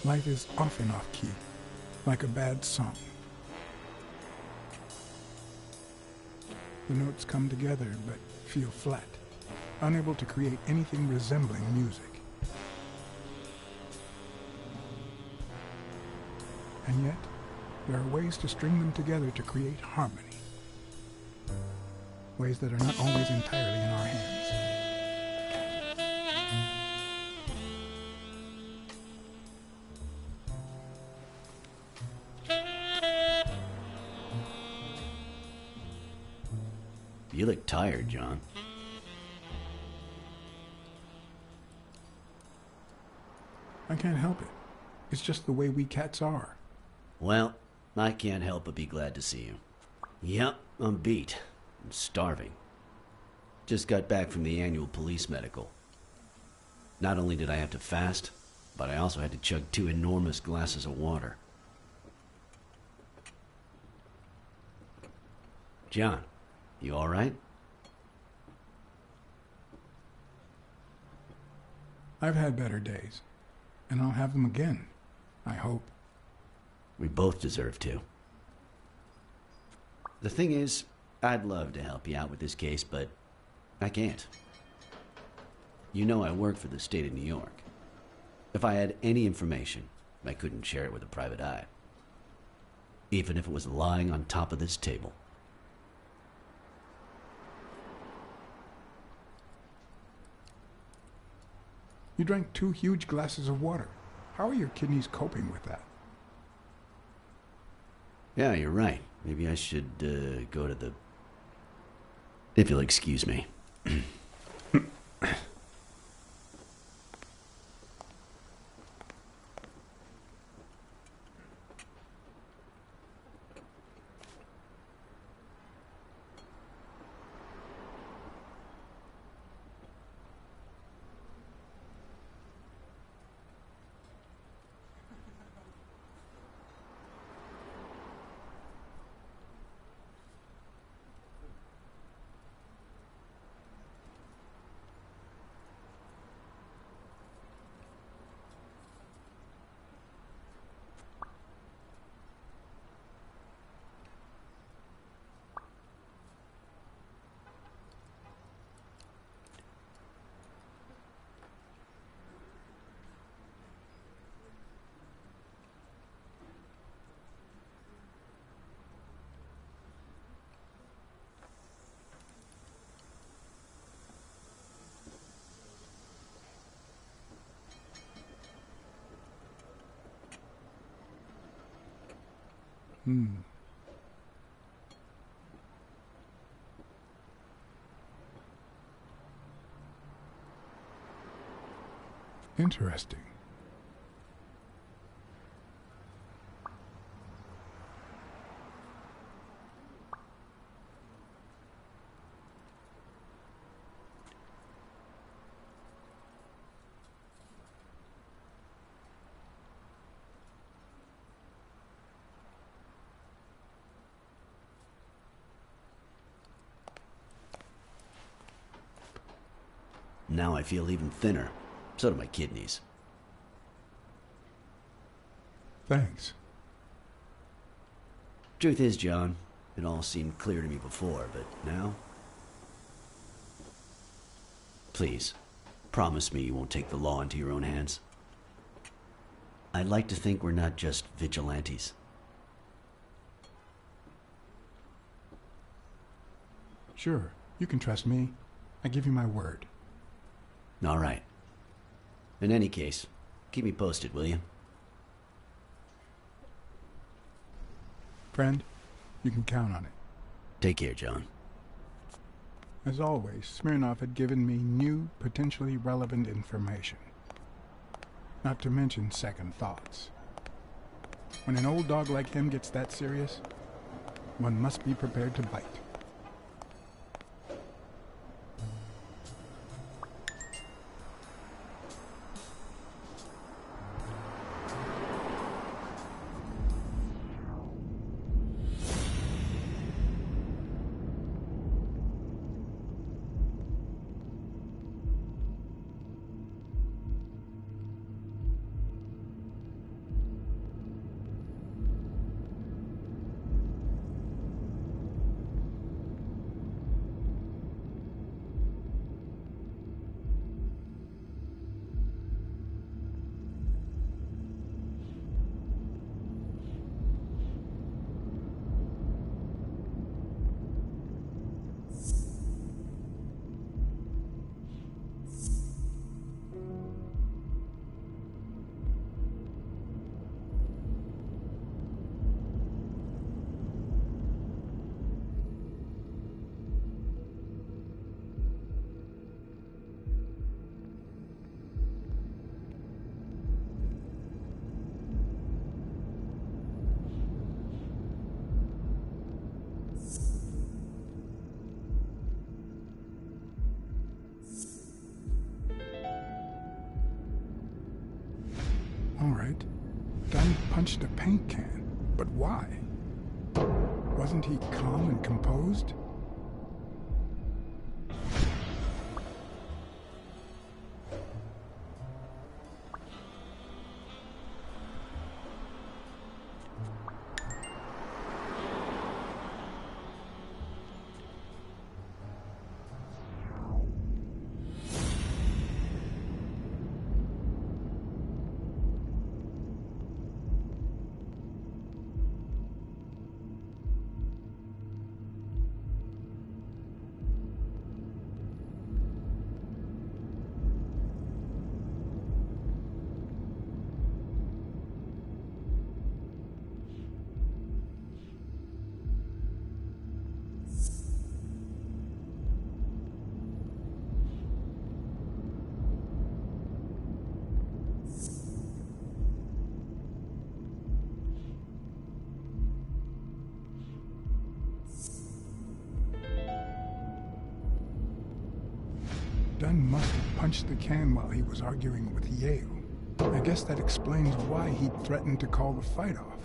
Life is often off-key, like a bad song. The notes come together but feel flat, unable to create anything resembling music. And yet, there are ways to string them together to create harmony. Ways that are not always entirely in our hands. You look tired, John. I can't help it. It's just the way we cats are. Well, I can't help but be glad to see you. Yep, I'm beat. I'm starving. Just got back from the annual police medical. Not only did I have to fast, but I also had to chug 2 enormous glasses of water. John, you all right? I've had better days, and I'll have them again, I hope. We both deserve to. The thing is, I'd love to help you out with this case, but I can't. You know I work for the state of New York. If I had any information, I couldn't share it with a private eye. Even if it was lying on top of this table. You drank 2 huge glasses of water. How are your kidneys coping with that? Yeah, you're right. Maybe I should go to the... If you'll excuse me. Interesting. Now I feel even thinner. So do my kidneys. Thanks. Truth is, John, it all seemed clear to me before, but now... Please, promise me you won't take the law into your own hands. I'd like to think we're not just vigilantes. Sure, you can trust me. I give you my word. All right. In any case, keep me posted, will you? Friend, you can count on it. Take care, John. As always, Smirnoff had given me new, potentially relevant information. Not to mention second thoughts. When an old dog like him gets that serious, one must be prepared to bite. right. Dunn punched a paint can, but why? Wasn't he calm and composed? Dunn must have punched the can while he was arguing with Yale. I guess that explains why he threatened to call the fight off.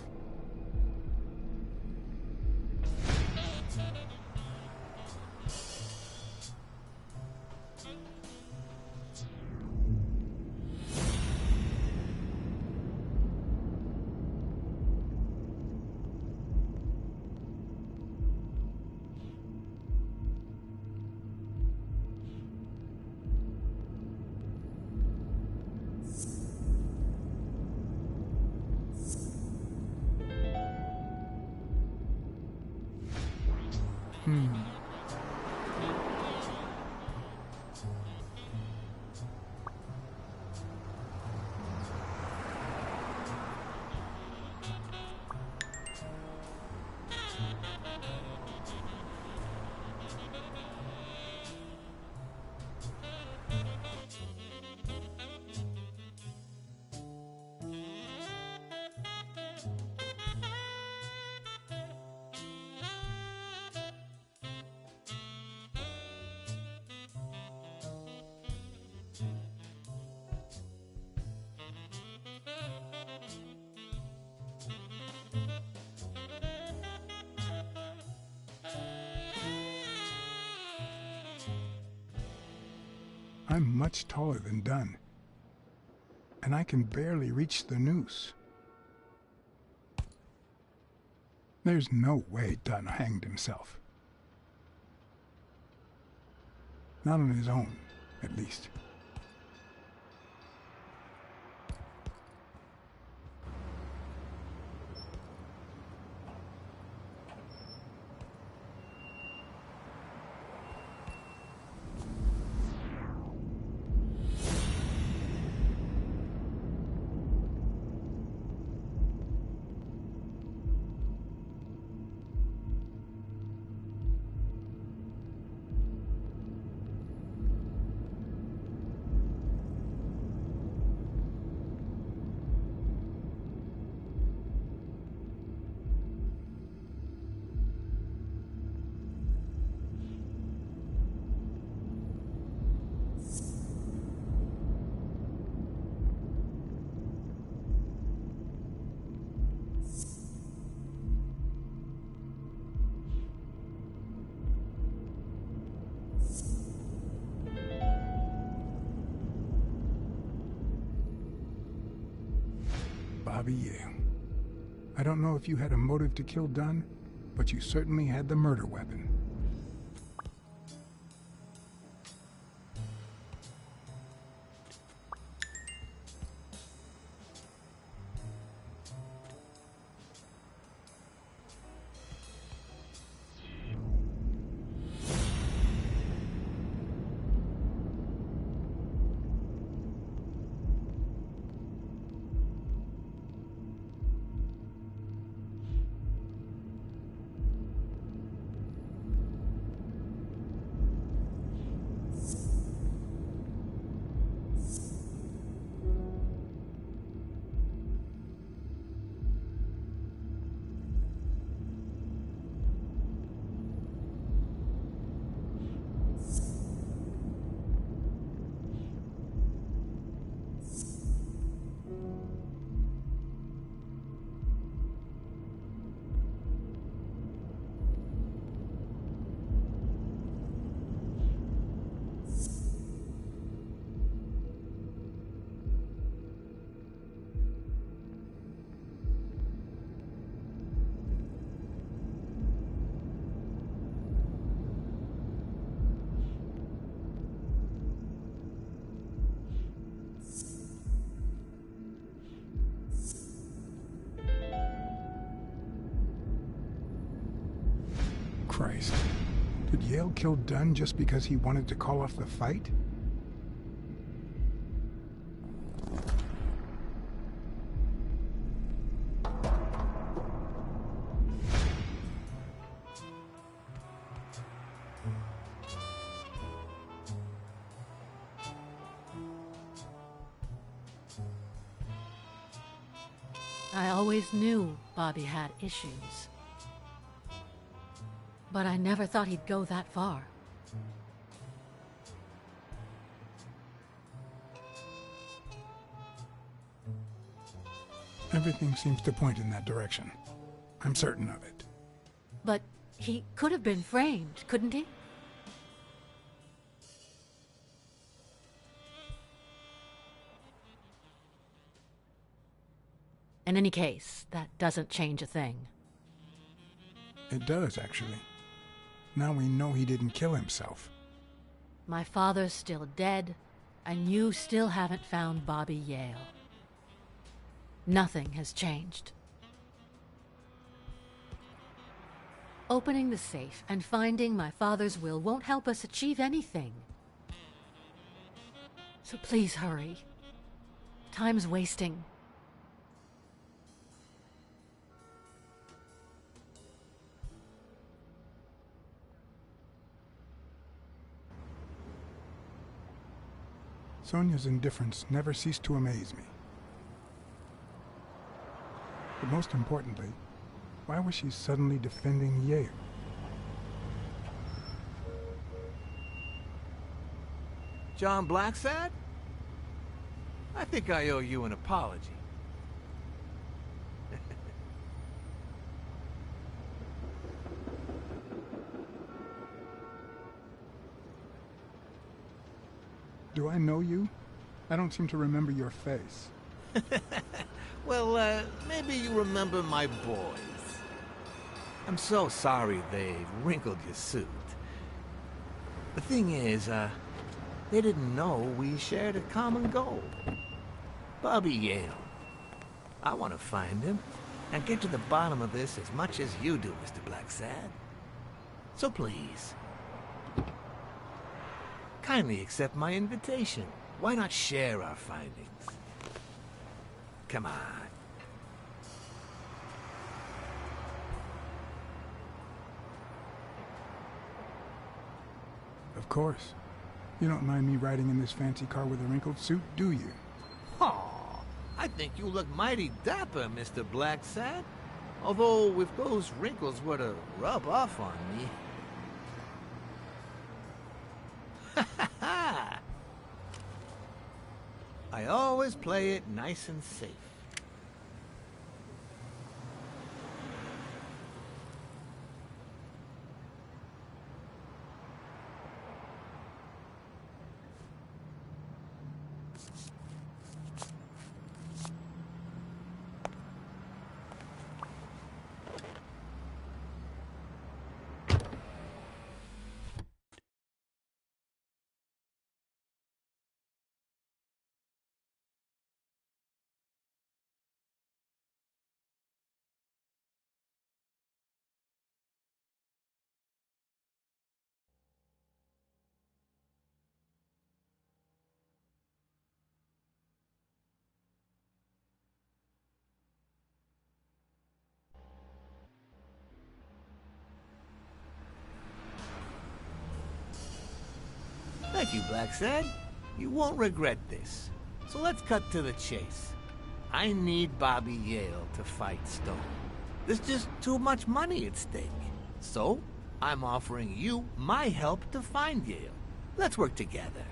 I'm much taller than Dunn, and I can barely reach the noose. There's no way Dunn hanged himself. Not on his own, at least. Bobby Yale. I don't know if you had a motive to kill Dunn, but you certainly had the murder weapon. Yale kill Dunn just because he wanted to call off the fight? I always knew Bobby had issues. But I never thought he'd go that far. Everything seems to point in that direction. I'm certain of it. But he could have been framed, couldn't he? In any case, that doesn't change a thing. It does, actually. Now we know he didn't kill himself. My father's still dead, and you still haven't found Bobby Yale. Nothing has changed. Opening the safe and finding my father's will won't help us achieve anything. So please hurry. Time's wasting. Sonia's indifference never ceased to amaze me. But most importantly, why was she suddenly defending Yale? John Blacksad? I think I owe you an apology. Do I know you? I don't seem to remember your face. Well, maybe you remember my boys. I'm so sorry they've wrinkled your suit. The thing is, they didn't know we shared a common goal. Bobby Yale. I want to find him and get to the bottom of this as much as you do, Mr. Blacksad. So please, kindly accept my invitation. Why not share our findings? Come on. Of course. You don't mind me riding in this fancy car with a wrinkled suit, do you? Oh, I think you look mighty dapper, Mr. Blacksad. Although, if those wrinkles were to rub off on me... I always play it nice and safe. Thank you, Blacksad. You won't regret this. So let's cut to the chase. I need Bobby Yale to fight Stone. There's just too much money at stake. So, I'm offering you my help to find Yale. Let's work together.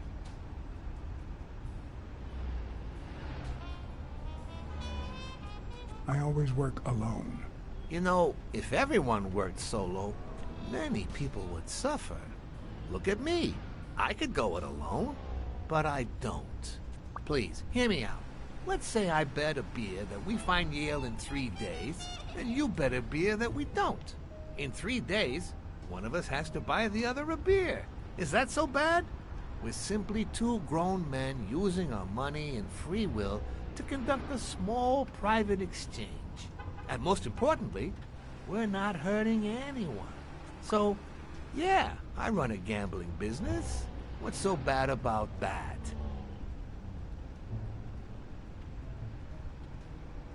I always work alone. You know, if everyone worked solo, many people would suffer. Look at me. I could go it alone, but I don't. Please, hear me out. Let's say I bet a beer that we find Yale in 3 days, and you bet a beer that we don't. In 3 days, one of us has to buy the other a beer. Is that so bad? We're simply 2 grown men using our money and free will to conduct a small private exchange. And most importantly, we're not hurting anyone. So, Yeah, I run a gambling business. What's so bad about that?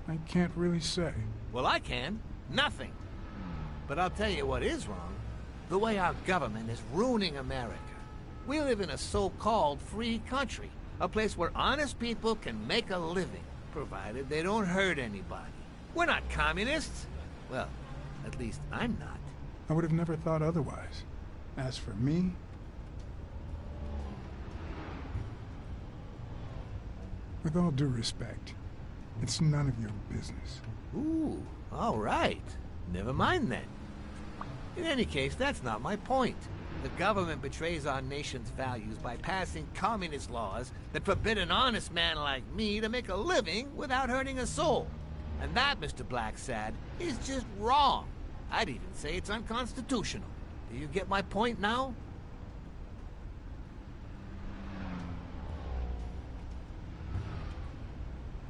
I can't really say. Well, I can. Nothing. But I'll tell you what is wrong. The way our government is ruining America. We live in a so-called free country. A place where honest people can make a living, provided they don't hurt anybody. We're not communists. Well, at least I'm not. I would have never thought otherwise. As for me, with all due respect, it's none of your business. Ooh, all right. Never mind then. In any case, that's not my point. The government betrays our nation's values by passing communist laws that forbid an honest man like me to make a living without hurting a soul. And that, Mr. Blacksad, is just wrong. I'd even say it's unconstitutional. Do you get my point now?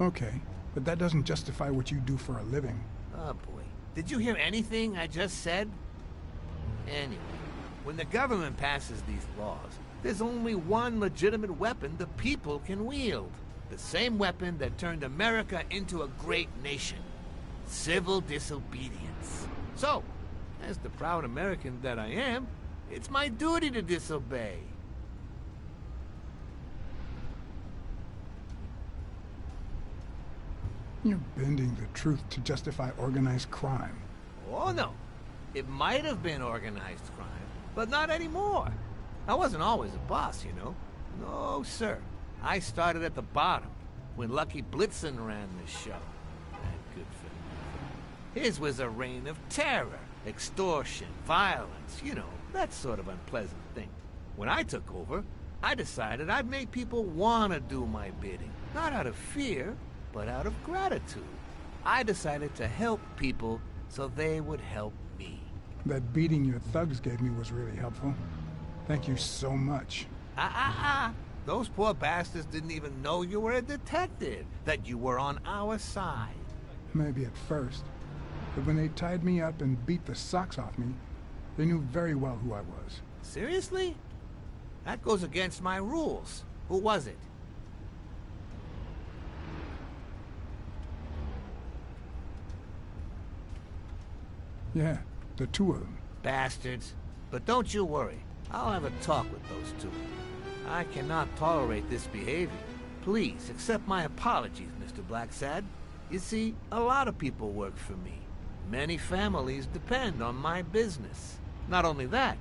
Okay, but that doesn't justify what you do for a living. Oh boy. Did you hear anything I just said? Anyway, when the government passes these laws, there's only one legitimate weapon the people can wield. The same weapon that turned America into a great nation. Civil disobedience. So, as the proud American that I am, it's my duty to disobey. You're bending the truth to justify organized crime. Oh no. It might have been organized crime, but not anymore. I wasn't always a boss, you know. No, sir. I started at the bottom, when Lucky Blitzen ran the show. And good for him. His was a reign of terror, extortion, violence, you know, that sort of unpleasant thing. When I took over, I decided I'd make people want to do my bidding. Not out of fear, but out of gratitude. I decided to help people so they would help me. That beating your thugs gave me was really helpful. Thank you so much. Those poor bastards didn't even know you were a detective, that you were on our side. Maybe at first. But when they tied me up and beat the socks off me, they knew very well who I was. Seriously? That goes against my rules. Who was it? Yeah, the two of them. Bastards. But don't you worry. I'll have a talk with those two. I cannot tolerate this behavior. Please accept my apologies, Mr. Blacksad. You see, a lot of people work for me. Many families depend on my business. Not only that,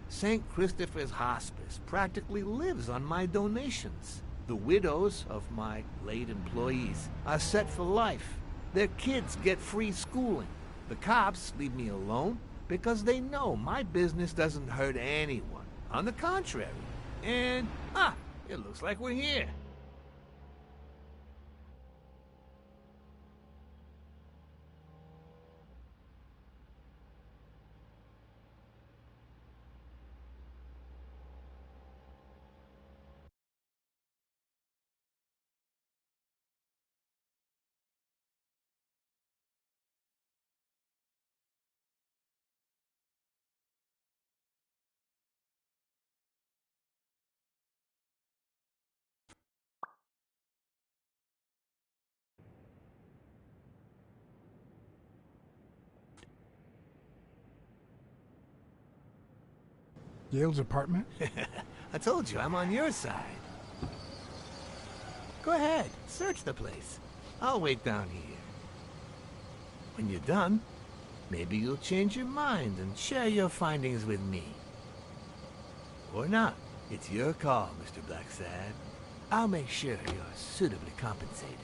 St. Christopher's Hospice practically lives on my donations. The widows of my late employees are set for life. Their kids get free schooling. The cops leave me alone because they know my business doesn't hurt anyone. On the contrary. And, it looks like we're here. Yale's apartment? I told you, I'm on your side. Go ahead, search the place. I'll wait down here. When you're done, maybe you'll change your mind and share your findings with me. Or not. It's your call, Mr. Blacksad. I'll make sure you're suitably compensated.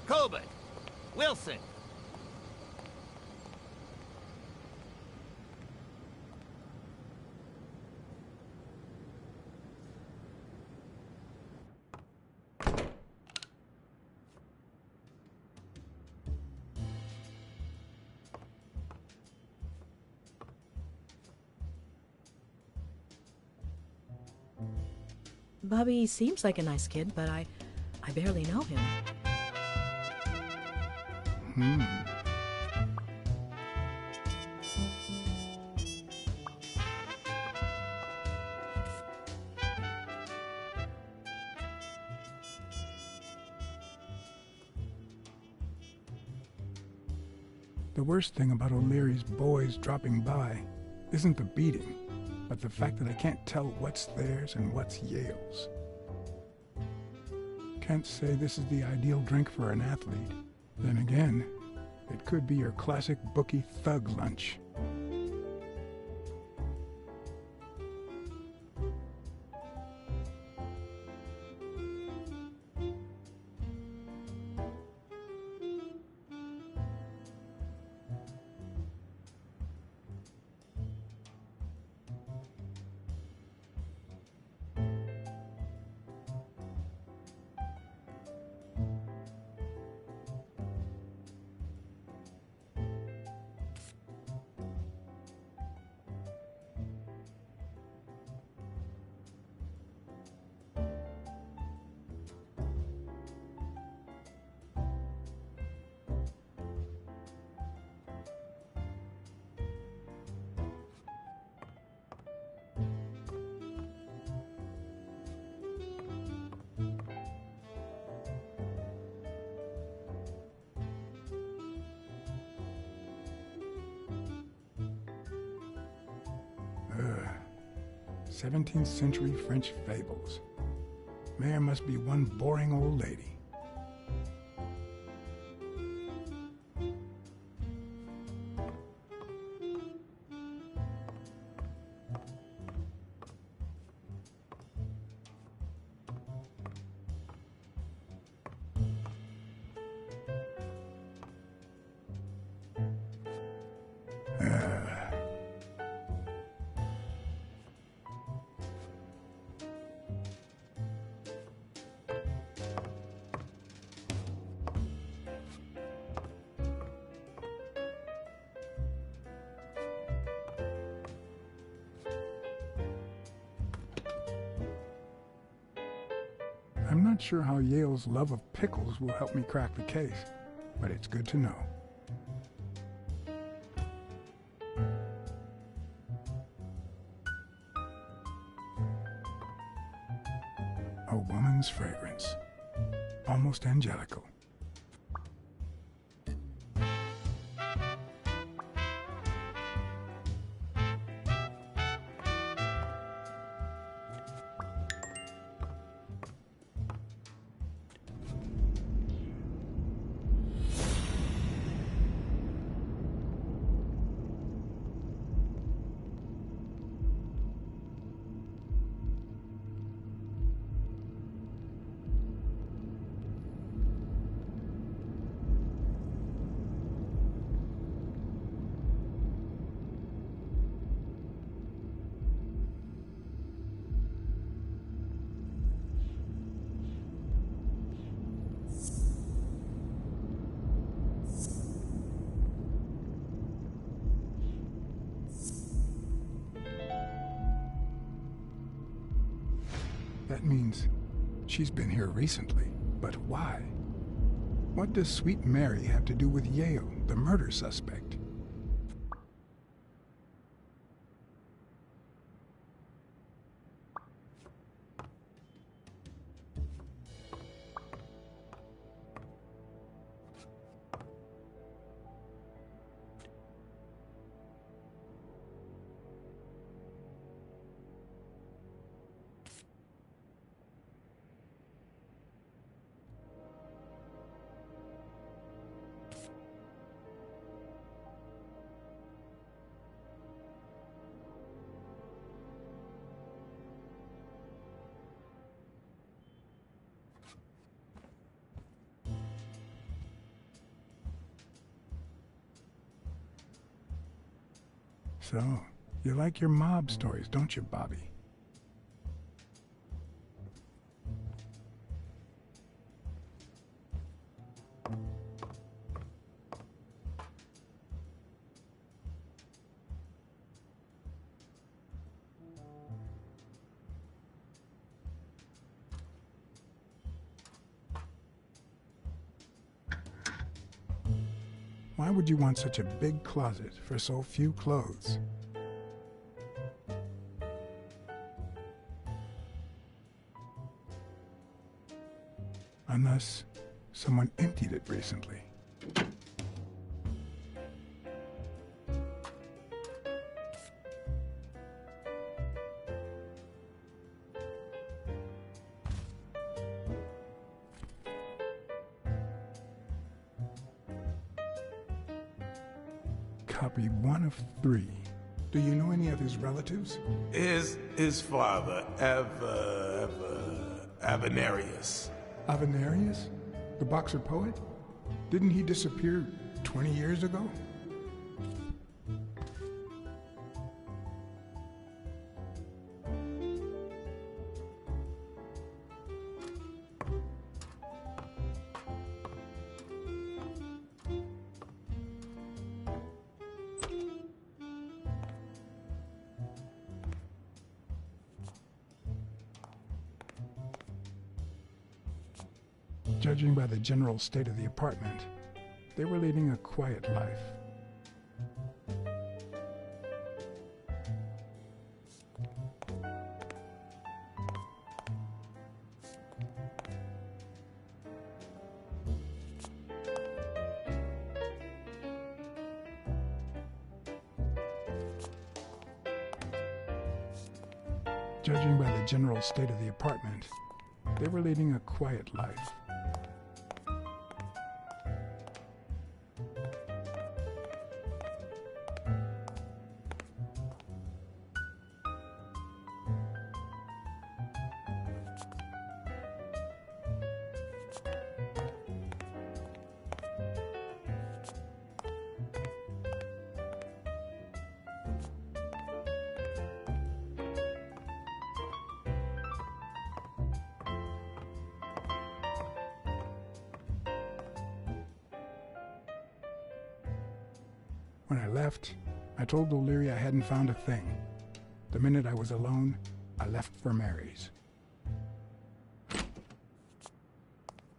Colbert! Wilson! Bobby seems like a nice kid, but I barely know him. The worst thing about O'Leary's boys dropping by isn't the beating, but the fact that I can't tell what's theirs and what's Yale's. Can't say this is the ideal drink for an athlete. Then again, it could be your classic bookie thug lunch. Ugh. 17th century French fables. Mayor must be one boring old lady. I'm not sure how Yale's love of pickles will help me crack the case, but it's good to know. A woman's fragrance, almost angelical. That means she's been here recently, but why? What does Sweet Mary have to do with Yale, the murder suspect? So, you like your mob stories, don't you, Bobby? Why would you want such a big closet for so few clothes? Unless someone emptied it recently. copy one of 3. Do you know any of his relatives? His father, Avenarius. Avenarius? The boxer poet? Didn't he disappear 20 years ago? Judging by the general state of the apartment, they were leading a quiet life. Judging by the general state of the apartment, they were leading a quiet life. When I left, I told O'Leary I hadn't found a thing. The minute I was alone, I left for Mary's.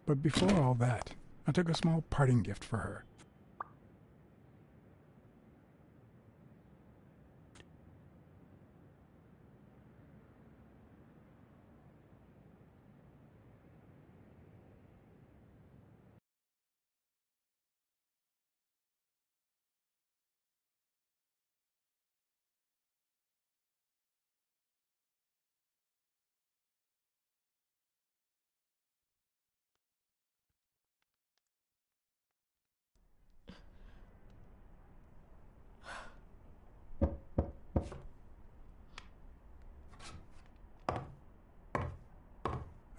But before all that, I took a small parting gift for her.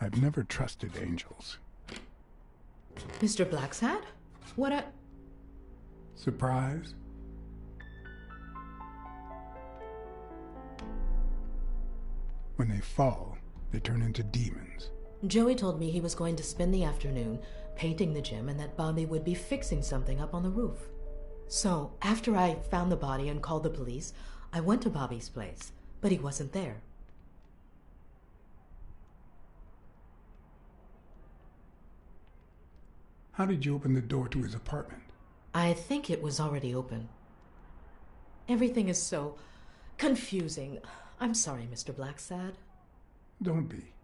I've never trusted angels. Mr. Blacksad? What a... Surprise? When they fall, they turn into demons. Joey told me he was going to spend the afternoon painting the gym and that Bobby would be fixing something up on the roof. So, after I found the body and called the police, I went to Bobby's place, but he wasn't there. How did you open the door to his apartment? I think it was already open. Everything is so confusing. I'm sorry, Mr. Blacksad. Don't be.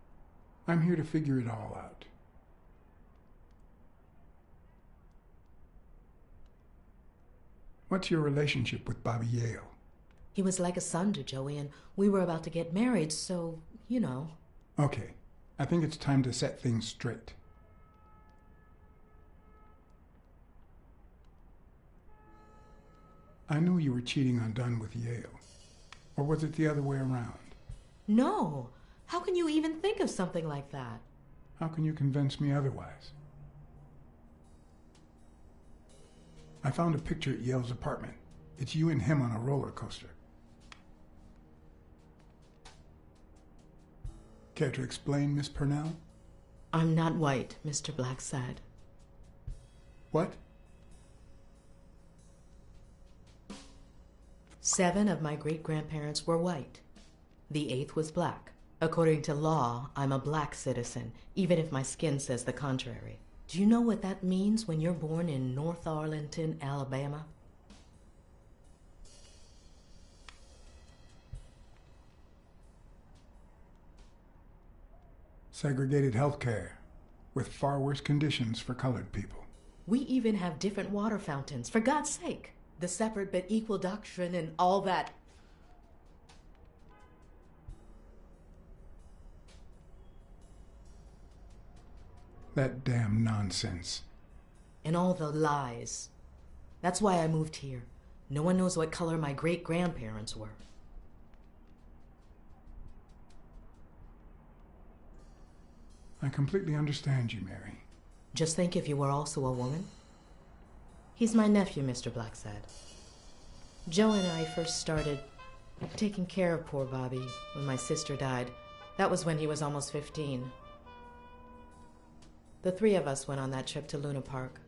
I'm here to figure it all out. What's your relationship with Bobby Yale? He was like a son to Joey, and we were about to get married, so, you know. Okay, I think it's time to set things straight. I knew you were cheating on Dunn with Yale. Or was it the other way around? No. How can you even think of something like that? How can you convince me otherwise? I found a picture at Yale's apartment. It's you and him on a roller coaster. Care to explain, Miss Purnell? I'm not white, Mr. Blacksad. What? 7 of my great-grandparents were white. The 8th was black. According to law, I'm a black citizen, even if my skin says the contrary. Do you know what that means when you're born in North Arlington, Alabama? Segregated healthcare, with far worse conditions for colored people. We even have different water fountains, for God's sake. The separate but equal doctrine and all that. That damn nonsense. And all the lies. That's why I moved here. No one knows what color my great-grandparents were. I completely understand you, Mary. Just think if you were also a woman. He's my nephew, Mr. Blacksad. Joe and I first started taking care of poor Bobby when my sister died. That was when he was almost 15. The three of us went on that trip to Luna Park.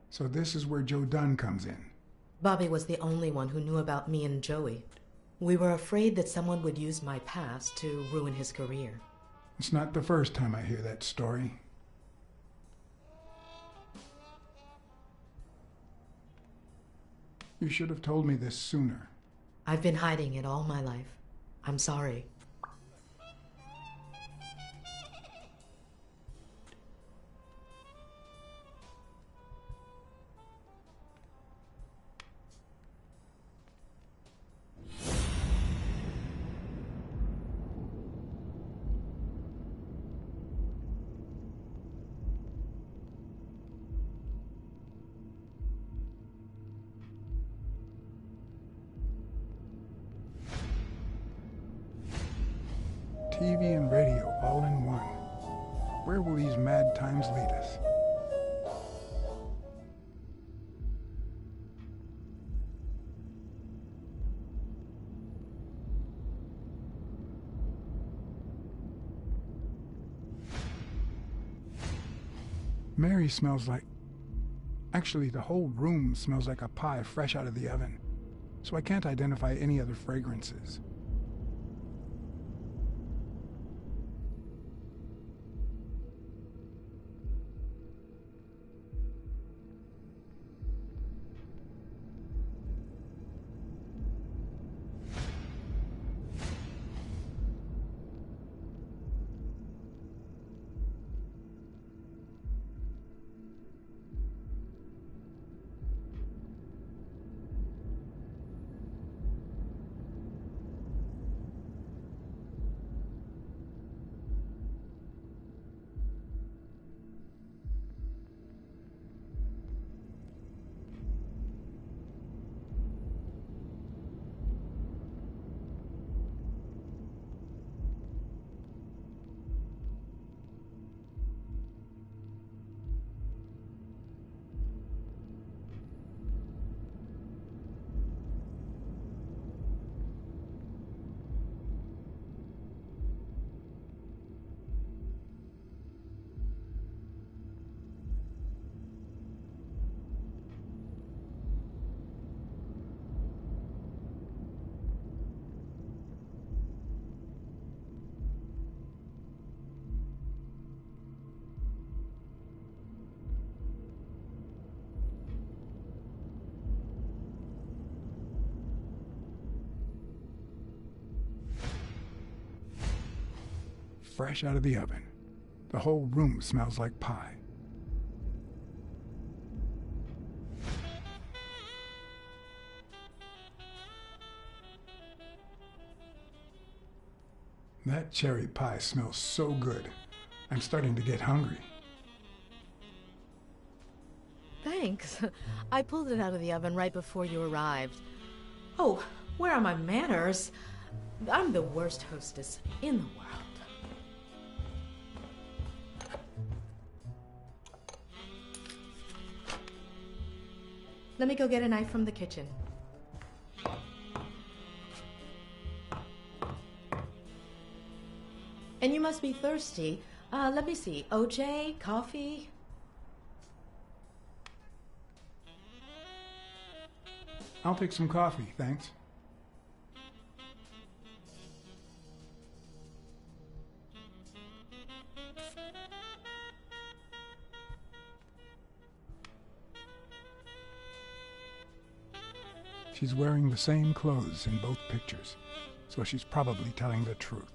So this is where Joe Dunn comes in. Bobby was the only one who knew about me and Joey. We were afraid that someone would use my past to ruin his career. It's not the first time I hear that story. You should have told me this sooner. I've been hiding it all my life. I'm sorry. TV and radio all in one. Where will these mad times lead us? Mary smells like... Actually, the whole room smells like a pie fresh out of the oven, so I can't identify any other fragrances. Fresh out of the oven. The whole room smells like pie. That cherry pie smells so good. I'm starting to get hungry. Thanks. I pulled it out of the oven right before you arrived. Oh, where are my manners? I'm the worst hostess in the world. Let me go get a knife from the kitchen. And you must be thirsty. Let me see. OJ? Coffee? I'll take some coffee, thanks. She's wearing the same clothes in both pictures, so she's probably telling the truth.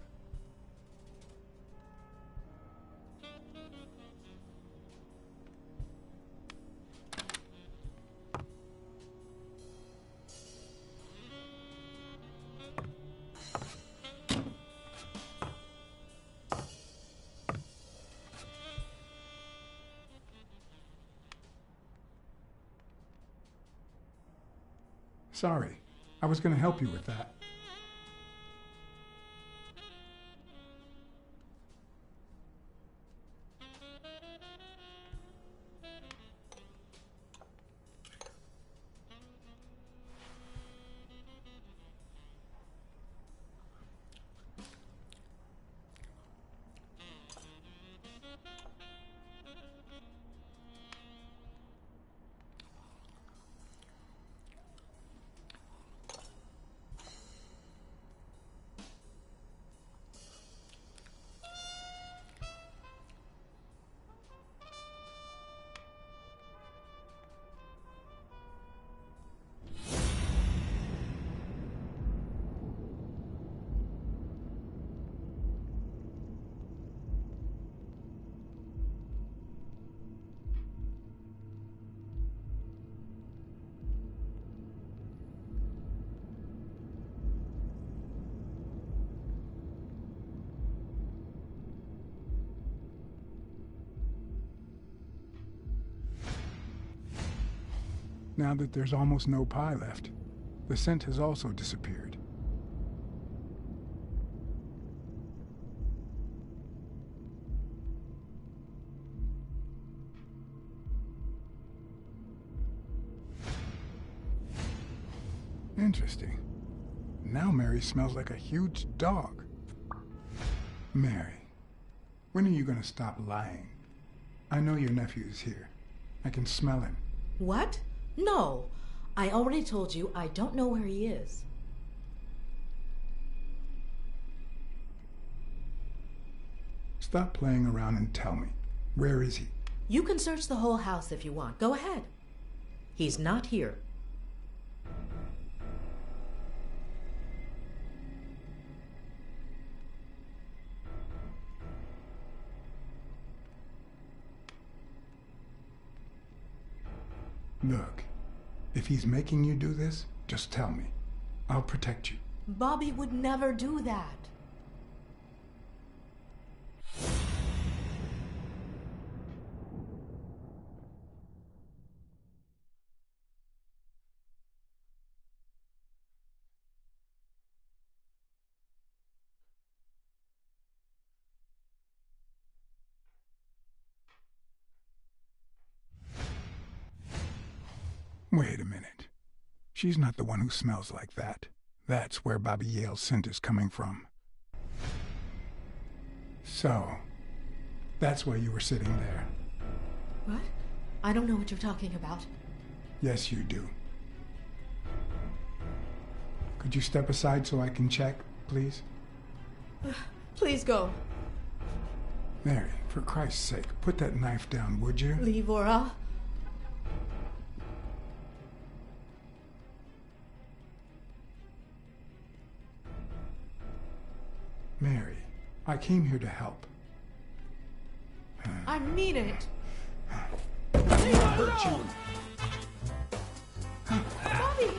Sorry, I was going to help you with that. Now that there's almost no pie left, the scent has also disappeared. Interesting. Now Mary smells like a huge dog. Mary, when are you going to stop lying? I know your nephew is here. I can smell him. What? No. I already told you I don't know where he is. Stop playing around and tell me. Where is he? You can search the whole house if you want. Go ahead. He's not here. Look, if he's making you do this, just tell me. I'll protect you. Bobby would never do that. Wait a minute. She's not the one who smells like that. That's where Bobby Yale's scent is coming from. So, that's why you were sitting there. What? I don't know what you're talking about. Yes, you do. Could you step aside so I can check, please? Please go. Mary, for Christ's sake, put that knife down, would you? Livora. Mary, I came here to help. I mean it. I'll hurt you. Bobby!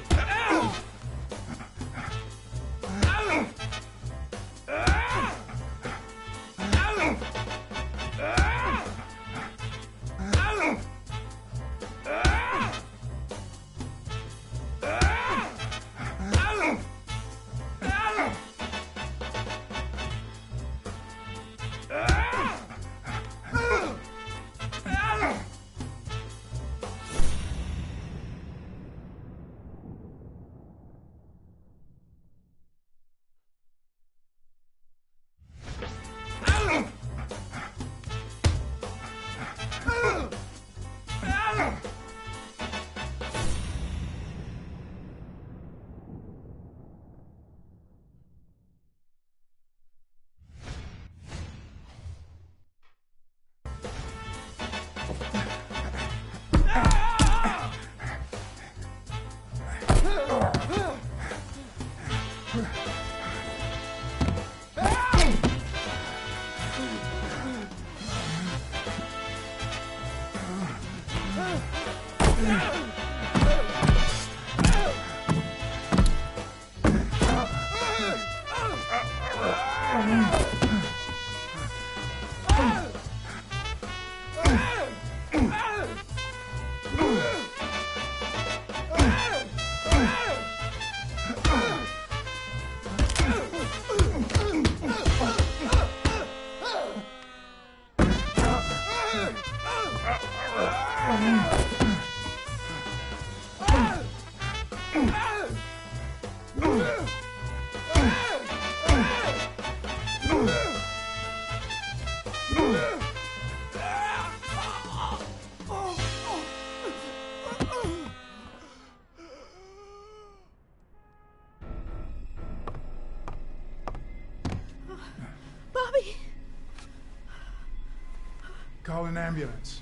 Call an ambulance.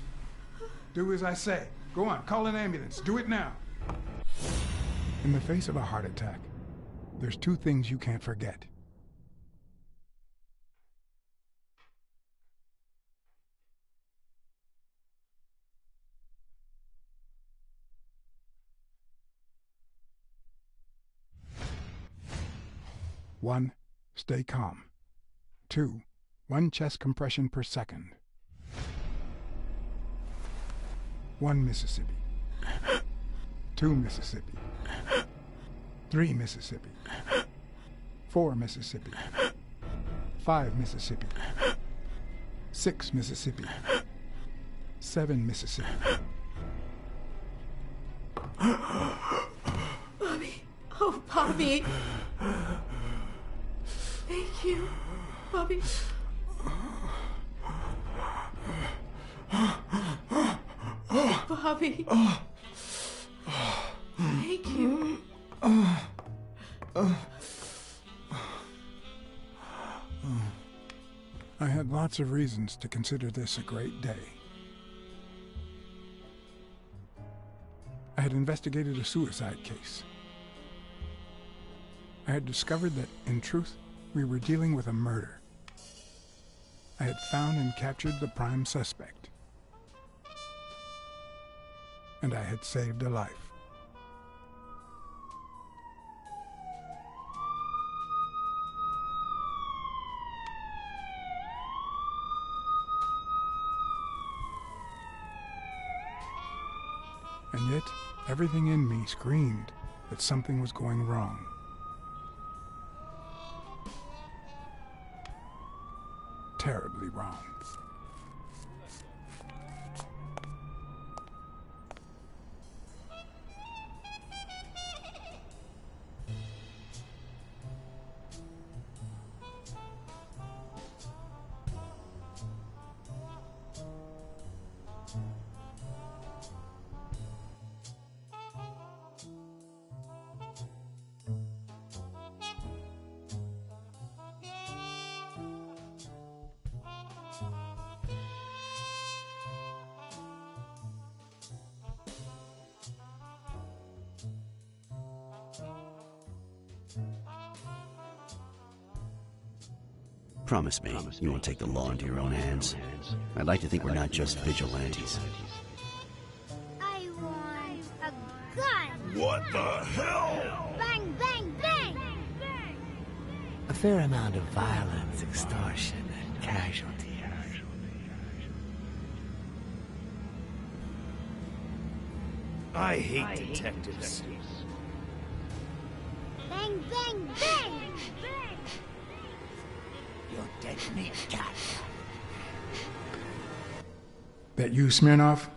Do as I say. Go on, call an ambulance. Do it now. In the face of a heart attack, there's two things you can't forget. One, stay calm. Two, 1 chest compression per second. 1 Mississippi. 2 Mississippi. 3 Mississippi. 4 Mississippi. 5 Mississippi. 6 Mississippi. 7 Mississippi. Bobby. Oh, Bobby. Thank you, Bobby. Bobby. Thank you. I had lots of reasons to consider this a great day. I had investigated a suicide case. I had discovered that, in truth, we were dealing with a murder. I had found and captured the prime suspect. And I had saved a life. And yet, everything in me screamed that something was going wrong. Terribly wrong. Promise me you won't take the law into your own hands. I'd like to think we're not just vigilantes. I want a gun! What the hell? Bang, bang, bang! A fair amount of violence, extortion, and casualties. I hate detectives. Bang, bang, bang! You're dead meat, cat. That you, Smirnoff?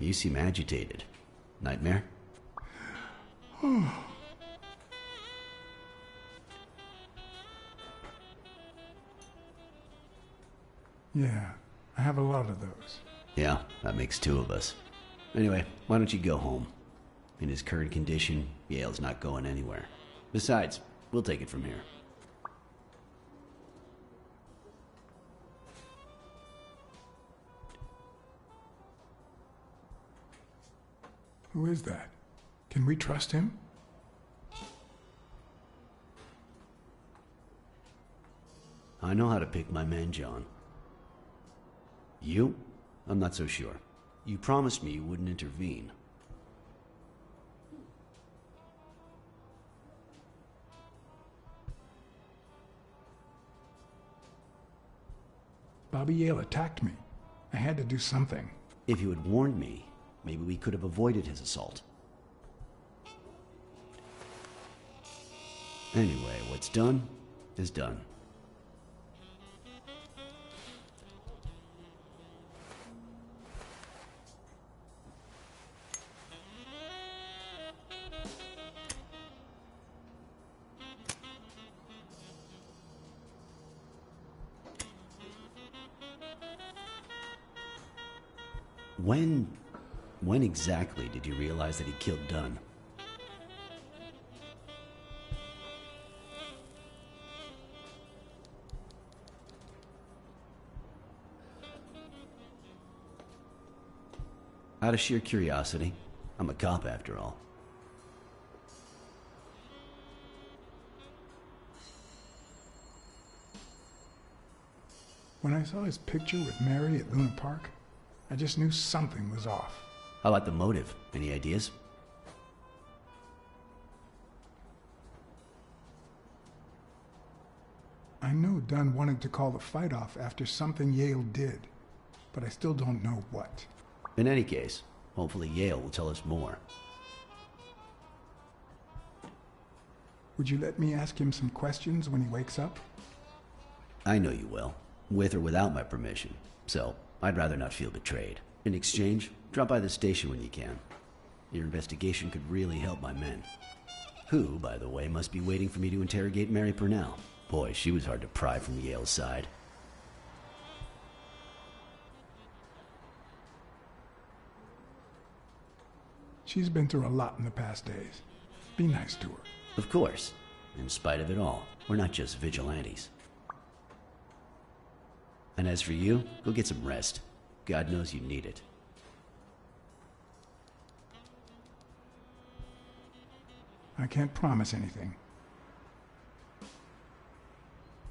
You seem agitated. Nightmare? Yeah, I have a lot of those. Yeah, that makes 2 of us. Anyway, why don't you go home? In his current condition, Yale's not going anywhere. Besides, we'll take it from here. Who is that? Can we trust him? I know how to pick my men, John. You? I'm not so sure. You promised me you wouldn't intervene. Bobby Yale attacked me. I had to do something. If you had warned me, maybe we could have avoided his assault. Anyway, what's done is done. When exactly did you realize that he killed Dunn? Out of sheer curiosity. I'm a cop after all. When I saw his picture with Mary at Luna Park, I just knew something was off. How about the motive? Any ideas? I know Dunn wanted to call the fight off after something Yale did, but I still don't know what. In any case, hopefully Yale will tell us more. Would you let me ask him some questions when he wakes up? I know you will, with or without my permission, so I'd rather not feel betrayed. In exchange, drop by the station when you can. Your investigation could really help my men. Who, by the way, must be waiting for me to interrogate Mary Purnell. Boy, she was hard to pry from Yale's side. She's been through a lot in the past days. Be nice to her. Of course. In spite of it all, we're not just vigilantes. And as for you, go get some rest. God knows you need it. I can't promise anything.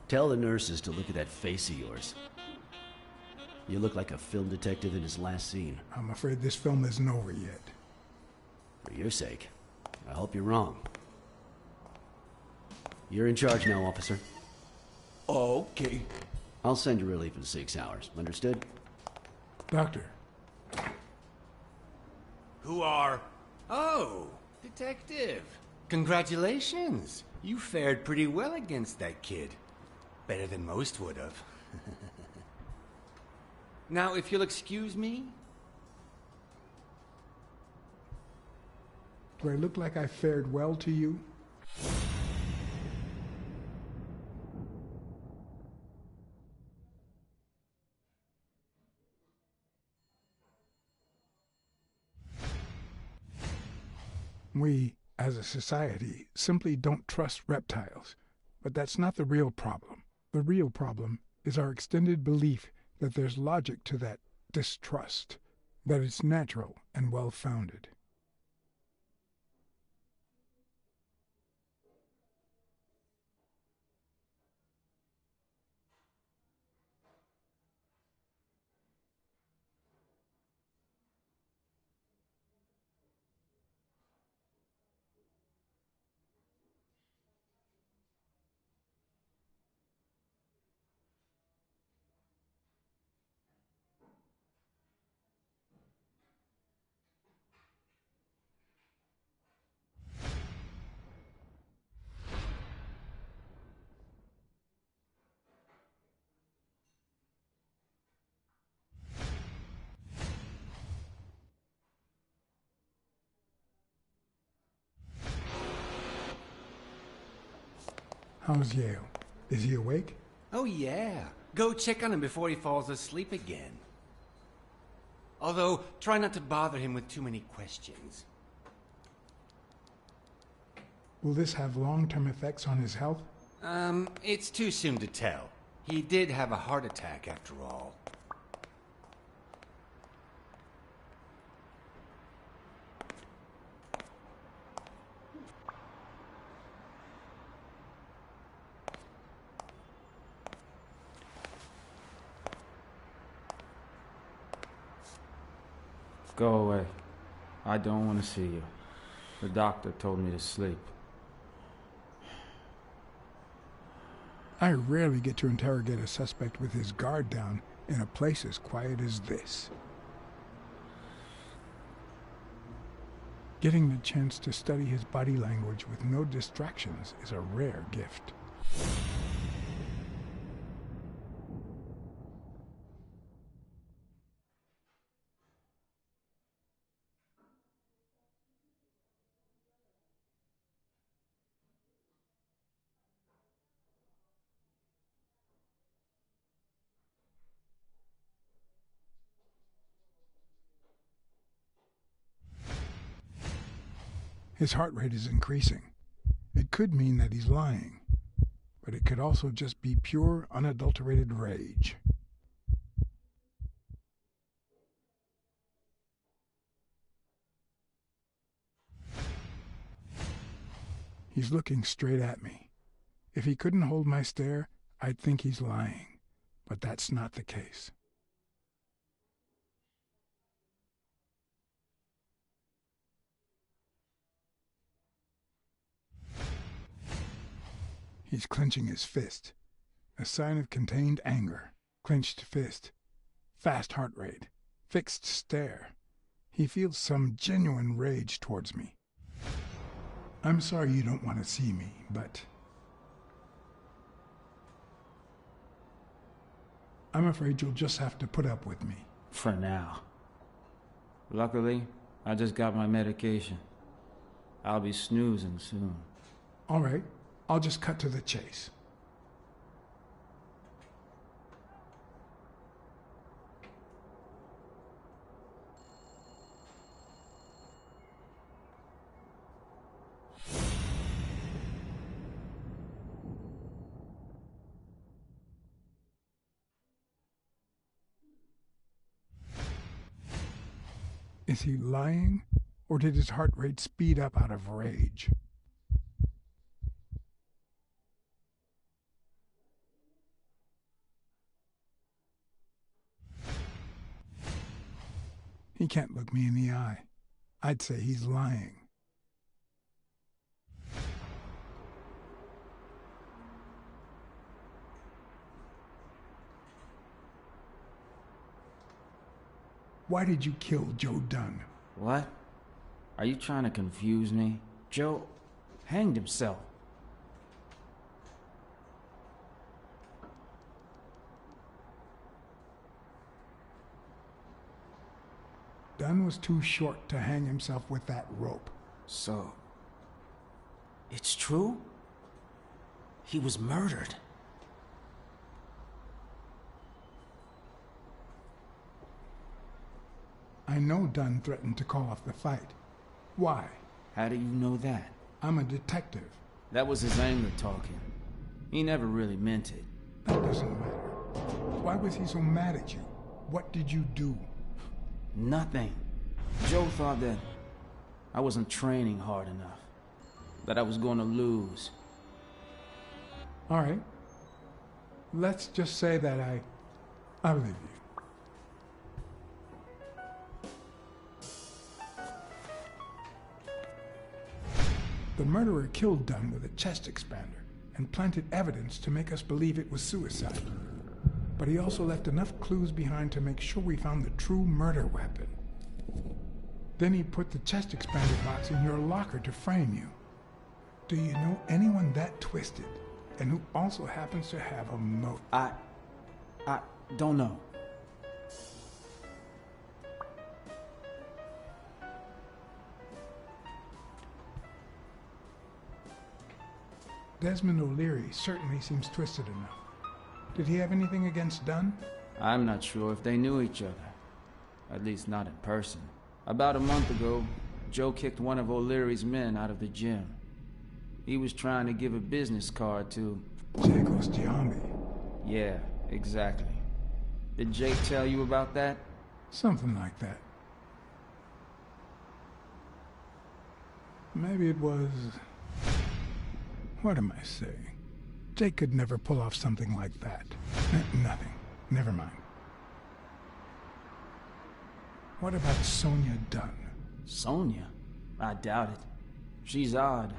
Tell the nurses to look at that face of yours. You look like a film detective in his last scene. I'm afraid this film isn't over yet. For your sake, I hope you're wrong. You're in charge now, officer. Okay. I'll send you relief in 6 hours. Understood? Doctor. Who are... Oh, detective. Congratulations. You fared pretty well against that kid. Better than most would have. Now, if you'll excuse me... Do I look like I fared well to you? We, as a society, simply don't trust reptiles. But that's not the real problem. The real problem is our extended belief that there's logic to that distrust, that it's natural and well-founded. How's Yale? Is he awake? Oh, yeah. Go check on him before he falls asleep again. Although, try not to bother him with too many questions. Will this have long-term effects on his health? It's too soon to tell. He did have a heart attack after all. Go away. I don't want to see you. The doctor told me to sleep. I rarely get to interrogate a suspect with his guard down in a place as quiet as this. Getting the chance to study his body language with no distractions is a rare gift. His heart rate is increasing. It could mean that he's lying, but it could also just be pure, unadulterated rage. He's looking straight at me. If he couldn't hold my stare, I'd think he's lying. But that's not the case. He's clenching his fist, a sign of contained anger. Clenched fist, fast heart rate, fixed stare. He feels some genuine rage towards me. I'm sorry you don't want to see me, but I'm afraid you'll just have to put up with me. For now. Luckily, I just got my medication. I'll be snoozing soon. All right, I'll just cut to the chase. Is he lying, or did his heart rate speed up out of rage? He can't look me in the eye. I'd say he's lying. Why did you kill Joe Dunn? What? Are you trying to confuse me? Joe hanged himself. Dunn was too short to hang himself with that rope. So, it's true? He was murdered. I know Dunn threatened to call off the fight. Why? How do you know that? I'm a detective. That was his anger talking. He never really meant it. That doesn't matter. Why was he so mad at you? What did you do? Nothing. Joe thought that I wasn't training hard enough. That I was going to lose. All right. Let's just say that I believe you. The murderer killed Dunn with a chest expander and planted evidence to make us believe it was suicide. But he also left enough clues behind to make sure we found the true murder weapon. Then he put the chest expander box in your locker to frame you. Do you know anyone that twisted and who also happens to have a motive? I don't know. Desmond O'Leary certainly seems twisted enough. Did he have anything against Dunn? I'm not sure if they knew each other. At least not in person. About a month ago, Joe kicked one of O'Leary's men out of the gym. He was trying to give a business card to... Jake Ostiami. Yeah, exactly. Did Jake tell you about that? Something like that. Maybe it was... What am I saying? Jake could never pull off something like that. Nothing. Never mind. What about Sonia Dunn? Sonia? I doubt it. She's odd,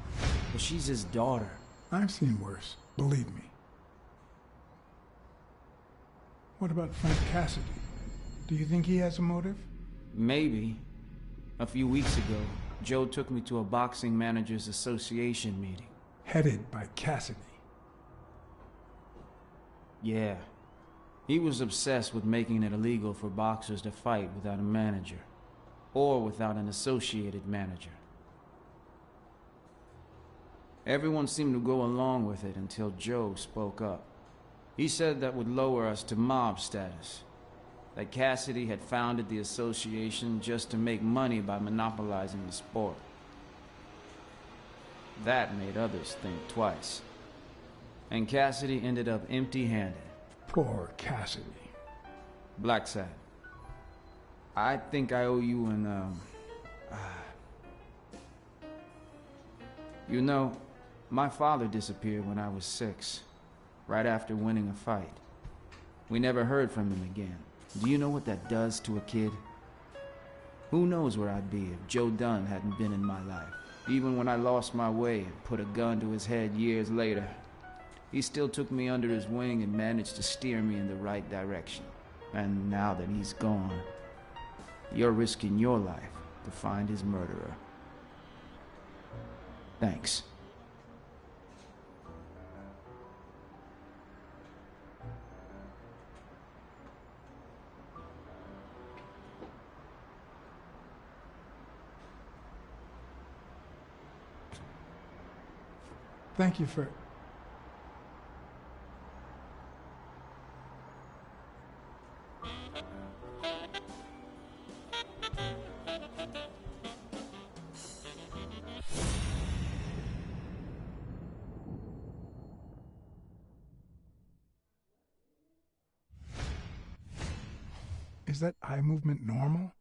but she's his daughter. I've seen worse, believe me. What about Frank Cassidy? Do you think he has a motive? Maybe. A few weeks ago, Joe took me to a boxing managers association meeting. Headed by Cassidy. Yeah. He was obsessed with making it illegal for boxers to fight without a manager. Or without an associated manager. Everyone seemed to go along with it until Joe spoke up. He said that would lower us to mob status. That Cassidy had founded the association just to make money by monopolizing the sport. That made others think twice. And Cassidy ended up empty-handed. Poor Cassidy. Blacksad. I think I owe you an, You know, My father disappeared when I was 6, right after winning a fight. We never heard from him again. Do you know what that does to a kid? Who knows where I'd be if Joe Dunn hadn't been in my life. Even when I lost my way and put a gun to his head years later, he still took me under his wing and managed to steer me in the right direction. And now that he's gone, you're risking your life to find his murderer. Thanks. Thank you for... Is that eye movement normal?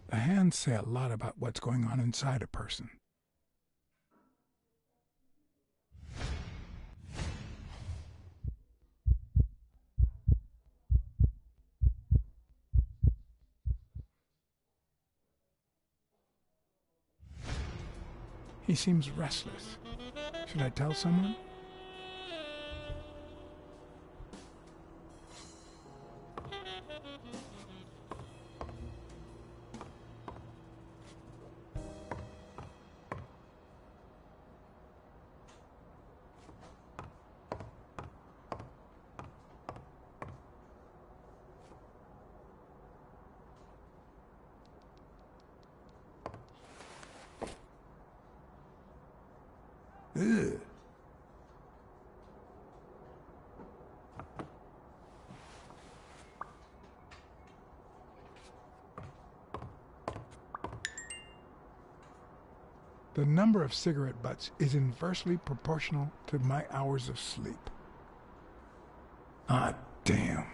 The hands say a lot about what's going on inside a person. He seems restless. Should I tell someone? Ugh. The number of cigarette butts is inversely proportional to my hours of sleep. Ah, damn.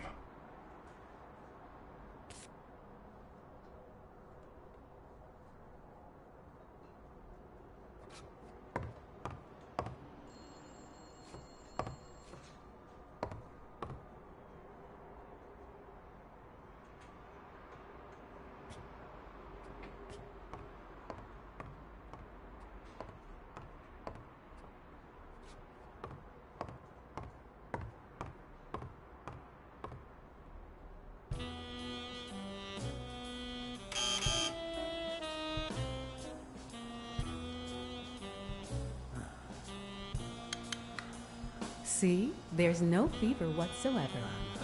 See? There's no fever whatsoever.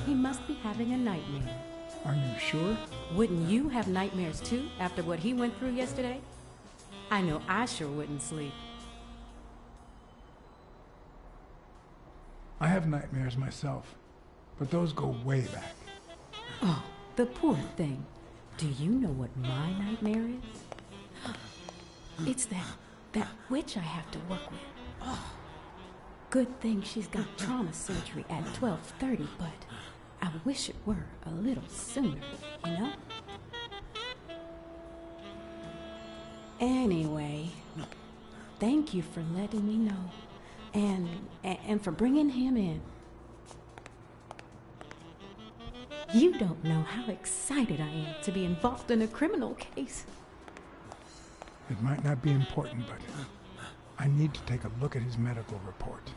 He must be having a nightmare. Are you sure? Wouldn't you have nightmares too, after what he went through yesterday? I know I sure wouldn't sleep. I have nightmares myself, but those go way back. Oh, the poor thing. Do you know what my nightmare is? It's that witch I have to work with. Oh. Good thing she's got trauma surgery at 12:30, but I wish it were a little sooner, you know? Anyway, thank you for letting me know, and for bringing him in. You don't know how excited I am to be involved in a criminal case. It might not be important, but I need to take a look at his medical report.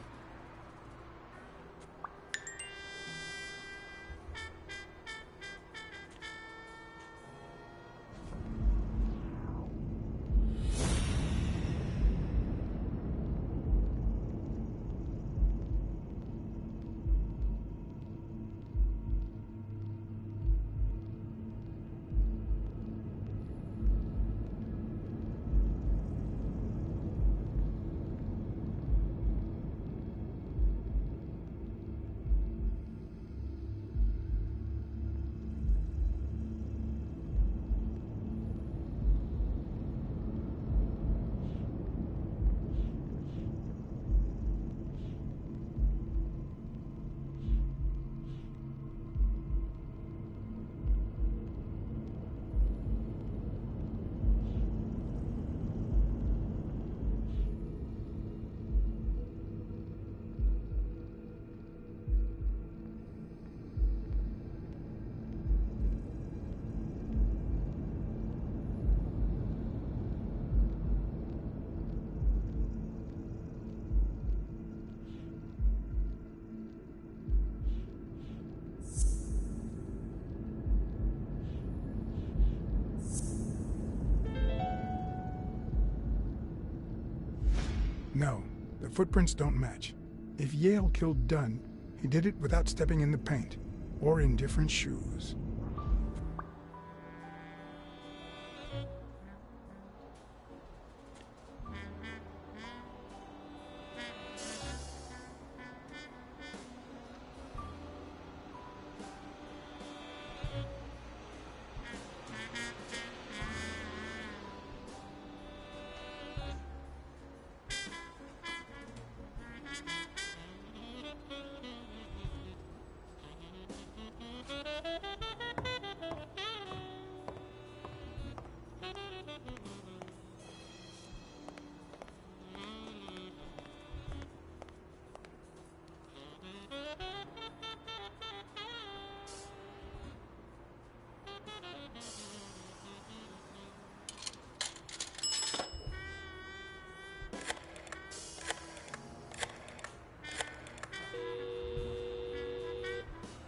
No, the footprints don't match. If Yale killed Dunn, he did it without stepping in the paint, or in different shoes.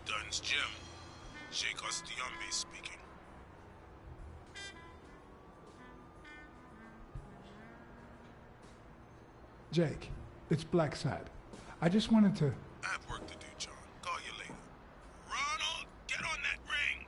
Dunn's Jim. Jake Ostiombe speaking. Jake, it's Blacksad. I just wanted to... I have work to do, John. Call you later. Ronald, get on that ring!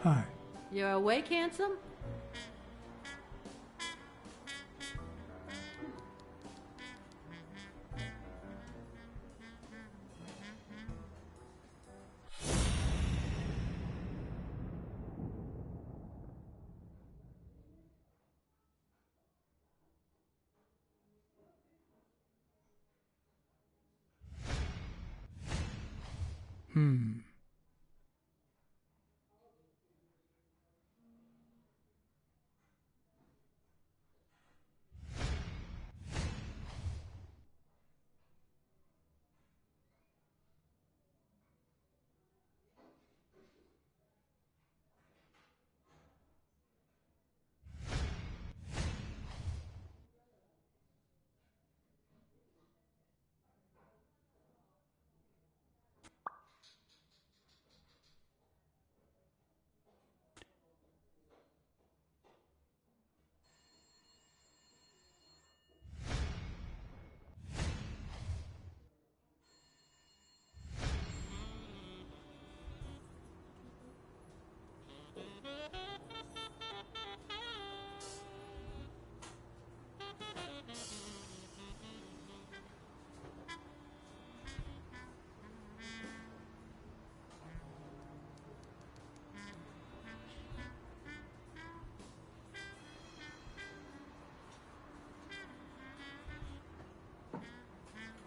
Hi. You're awake, handsome?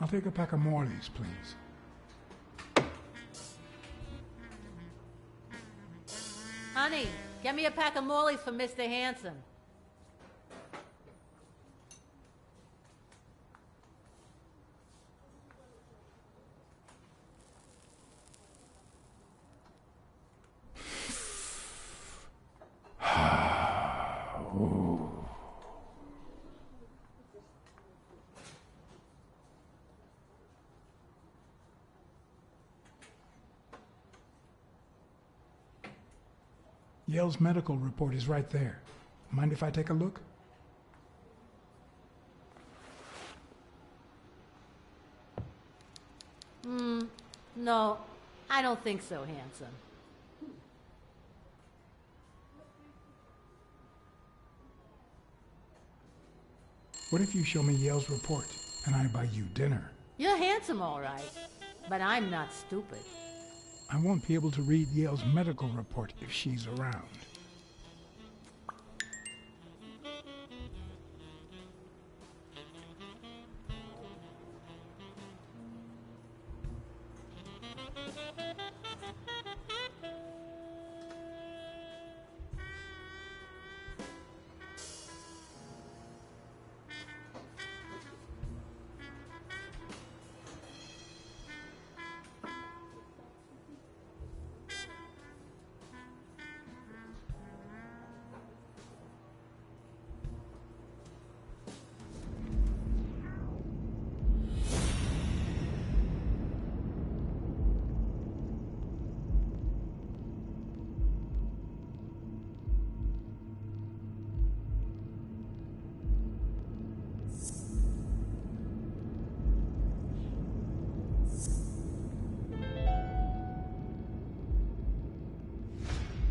I'll take a pack of Morleys, please. Honey, get me a pack of Morleys for Mr. Handsome. Yale's medical report is right there. Mind if I take a look? No, I don't think so, Handsome. What if you show me Yale's report and I buy you dinner? You're handsome, all right, but I'm not stupid. I won't be able to read Yale's medical report if she's around.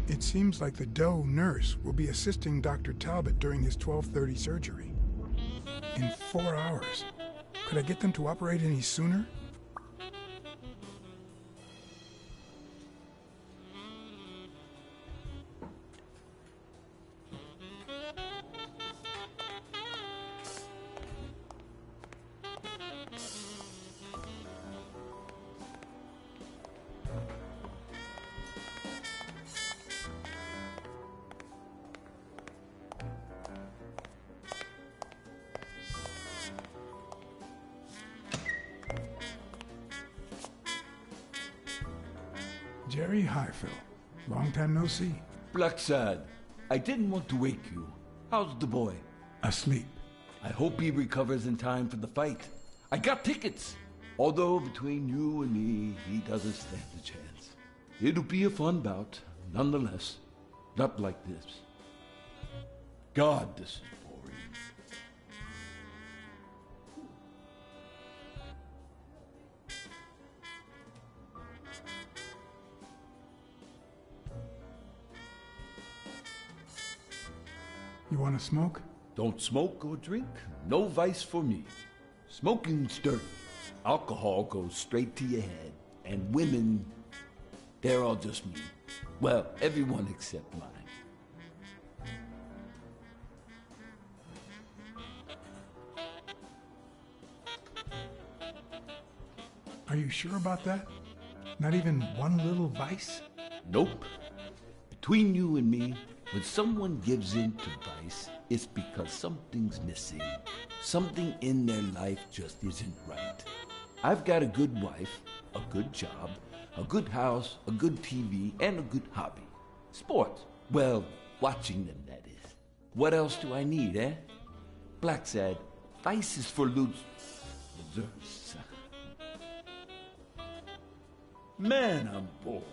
It seems like the Doe nurse will be assisting Dr. Talbot during his 12:30 surgery. In 4 hours. Could I get them to operate any sooner? Jerry Highfill. Long time no see. Blacksad, I didn't want to wake you. How's the boy? Asleep. I hope he recovers in time for the fight. I got tickets. Although between you and me, he doesn't stand a chance. It'll be a fun bout, nonetheless. Not like this. God, this is boring. You want to smoke? Don't smoke or drink. No vice for me. Smoking's dirty. Alcohol goes straight to your head. And women, they're all just mean. Well, everyone except mine. Are you sure about that? Not even one little vice? Nope. Between you and me, when someone gives in to vice, it's because something's missing. Something in their life just isn't right. I've got a good wife, a good job, a good house, a good TV, and a good hobby. Sports. Well, watching them, that is. What else do I need, eh? Blacksad, vice is for losers. Man, I'm bored.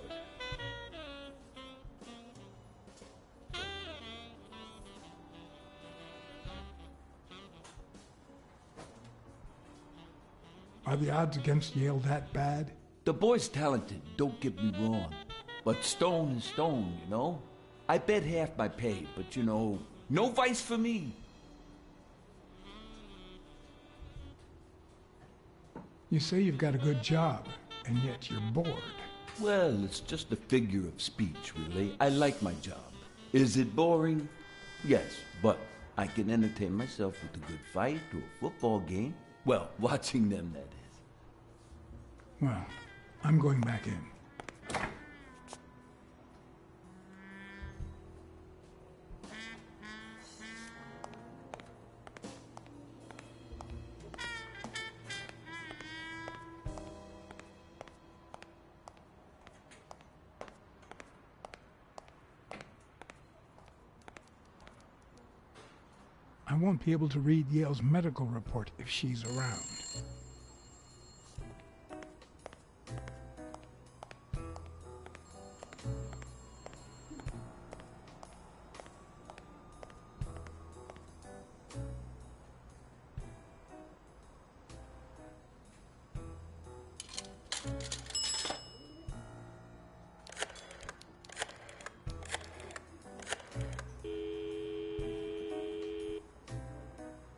Are the odds against Yale that bad? The boy's talented, don't get me wrong. But stone is stone, you know? I bet half my pay, but you know, no vice for me. You say you've got a good job, and yet you're bored. Well, it's just a figure of speech, really. I like my job. Is it boring? Yes, but I can entertain myself with a good fight or a football game. Well, watching them, that is. Well, I'm going back in. I won't be able to read Yale's medical report if she's around.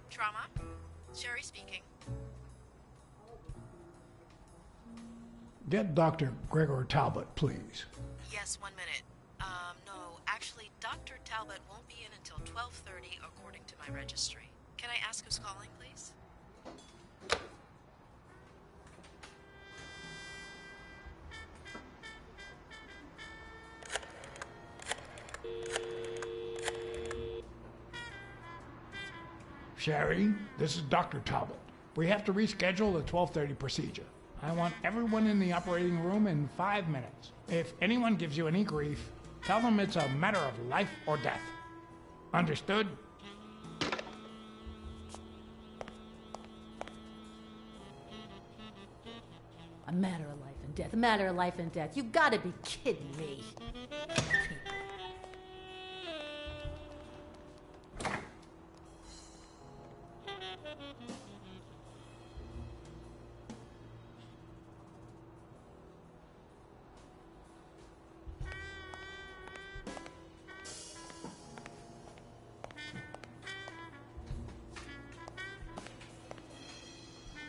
Trauma? Sherry speaking. Get Dr. Gregor Talbot, please. Yes, 1 minute. No, actually, Dr. Talbot won't be in until 12:30 according to my registry. Can I ask who's calling, please? Sherry, this is Dr. Talbot. We have to reschedule the 12:30 procedure. I want everyone in the operating room in 5 minutes. If anyone gives you any grief, tell them it's a matter of life or death. Understood? A matter of life and death. A matter of life and death. You gotta be kidding me.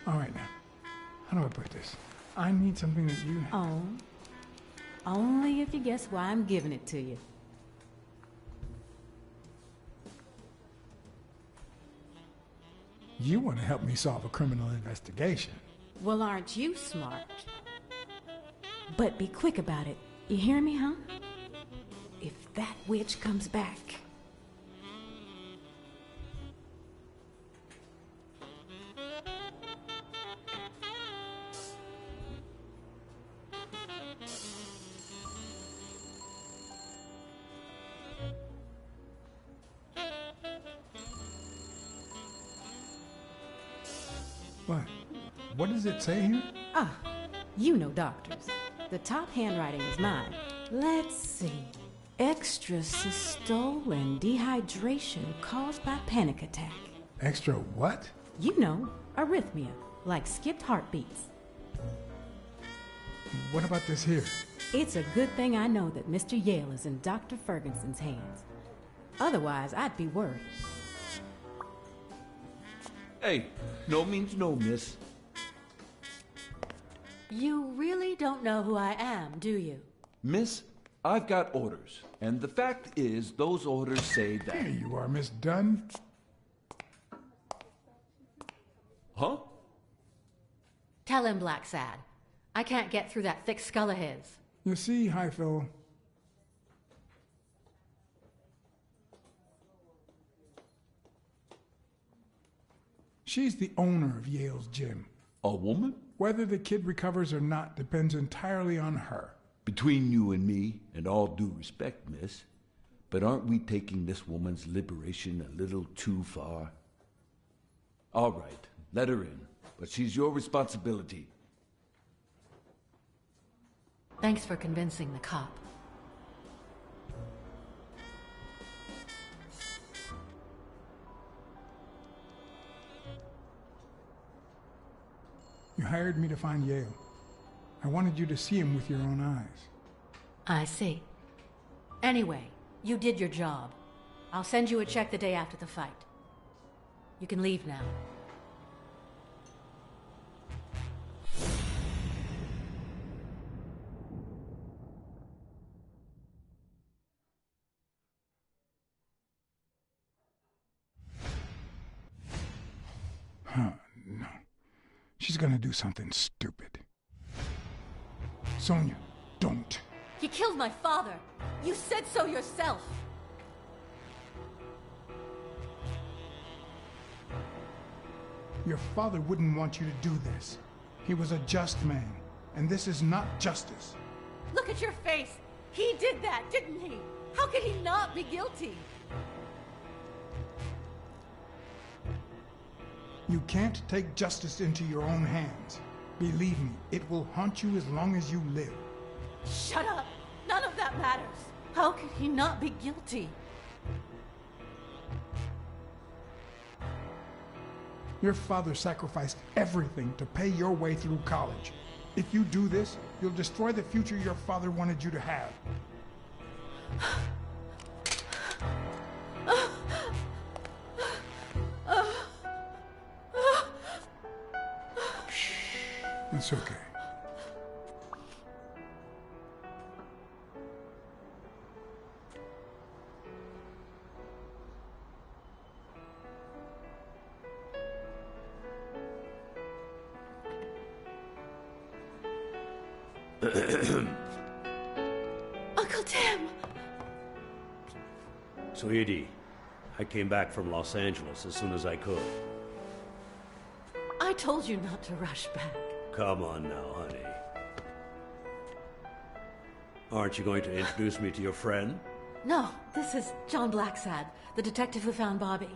All right now. How do I put this? I need something that you... Oh. Only if you guess why I'm giving it to you. You want to help me solve a criminal investigation. Well, aren't you smart? But be quick about it. You hear me, huh? If that witch comes back... What? What does it say here? Ah, you know doctors. The top handwriting is mine. Let's see. Extrasystole and dehydration caused by panic attack. Extra what? You know, arrhythmia, like skipped heartbeats. What about this here? It's a good thing I know that Mr. Yale is in Dr. Ferguson's hands. Otherwise, I'd be worried. Hey, no means no, miss. You really don't know who I am, do you? Miss, I've got orders. And the fact is, those orders say that... Here you are, Miss Dunn. Huh? Tell him, Blacksad. I can't get through that thick skull of his. You see, Highfill, she's the owner of Yale's gym. A woman? Whether the kid recovers or not depends entirely on her. Between you and me, and all due respect, miss, but aren't we taking this woman's liberation a little too far? All right, let her in, but she's your responsibility. Thanks for convincing the cop. You hired me to find Yale. I wanted you to see him with your own eyes. I see. Anyway, you did your job. I'll send you a check the day after the fight. You can leave now. Huh, no. She's gonna do something stupid. Sonia, don't. He killed my father. You said so yourself. Your father wouldn't want you to do this. He was a just man, and this is not justice. Look at your face. He did that, didn't he? How could he not be guilty? You can't take justice into your own hands. Believe me, it will haunt you as long as you live. Shut up. None of that matters. How could he not be guilty? Your father sacrificed everything to pay your way through college. If you do this, you'll destroy the future your father wanted you to have. Shh. It's okay. Uncle Tim! Sweetie, I came back from Los Angeles as soon as I could. I told you not to rush back. Come on now, honey. Aren't you going to introduce me to your friend? No, this is John Blacksad, the detective who found Bobby.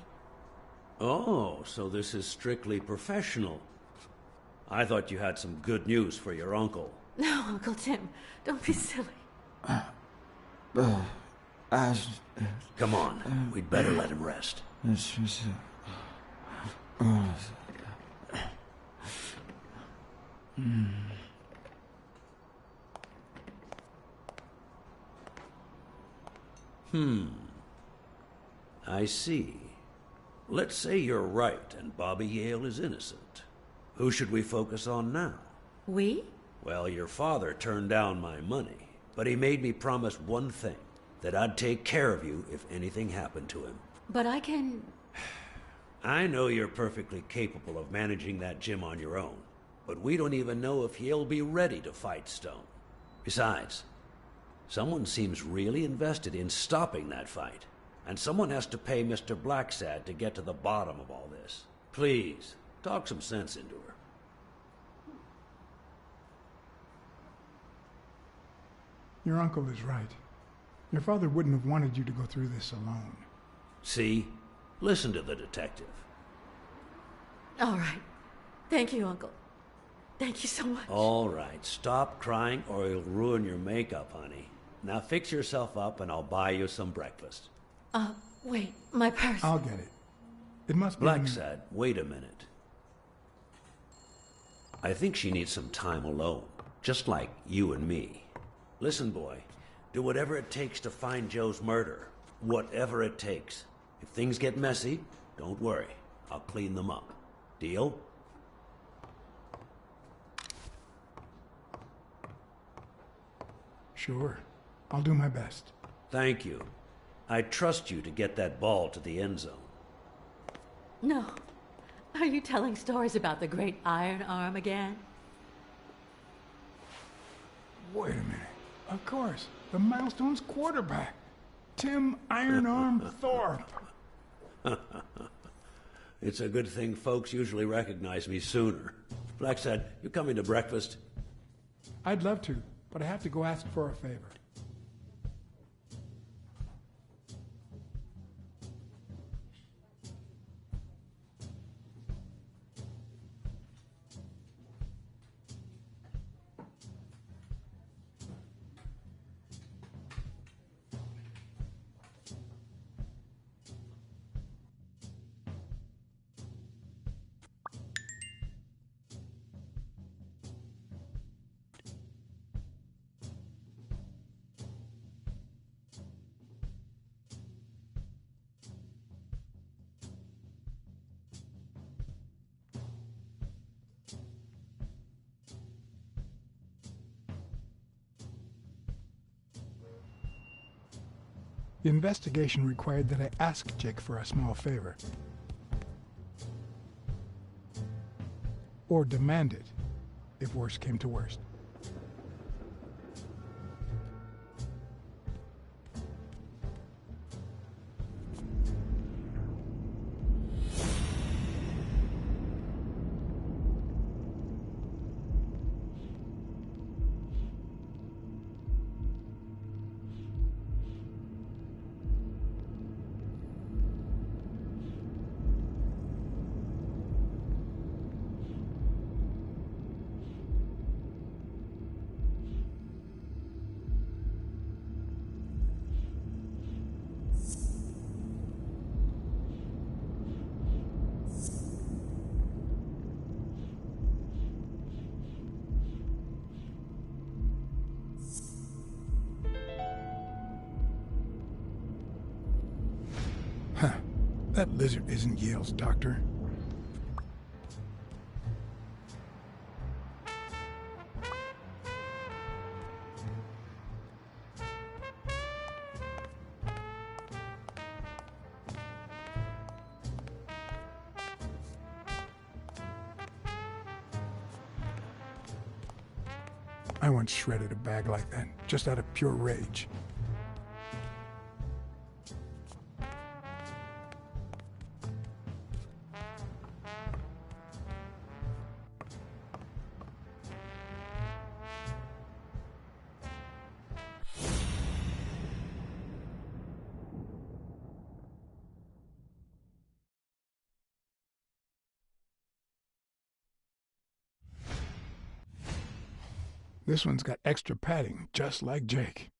Oh, so this is strictly professional. I thought you had some good news for your uncle. No, Uncle Tim, don't be silly. Come on, we'd better let him rest. I see. Let's say you're right and Bobby Yale is innocent. Who should we focus on now? We? Well, your father turned down my money, but he made me promise one thing, that I'd take care of you if anything happened to him. But I can... I know you're perfectly capable of managing that gym on your own, but we don't even know if he'll be ready to fight Stone. Besides, someone seems really invested in stopping that fight, and someone has to pay Mr. Blacksad to get to the bottom of all this. Please, talk some sense into her. Your uncle is right. Your father wouldn't have wanted you to go through this alone. See? Listen to the detective. All right. Thank you, Uncle. Thank you so much. All right, stop crying or you'll ruin your makeup, honey. Now fix yourself up and I'll buy you some breakfast. Wait, my purse. I'll get it. It must be... Blacksad, wait a minute. I think she needs some time alone, just like you and me. Listen, boy, do whatever it takes to find Joe's murder. Whatever it takes. If things get messy, don't worry. I'll clean them up. Deal? Sure. I'll do my best. Thank you. I trust you to get that ball to the end zone. No. Are you telling stories about the great iron arm again? Wait a minute. Of course. The Milestones quarterback. Tim Iron Arm Thorpe. It's a good thing folks usually recognize me sooner. Blacksad, you coming to breakfast? I'd love to, but I have to go ask for a favor. The investigation required that I ask Jake for a small favor. Or demand it, if worst came to worst. That lizard isn't Yale's doctor. I once shredded a bag like that, just out of pure rage. This one's got extra padding, just like Jake.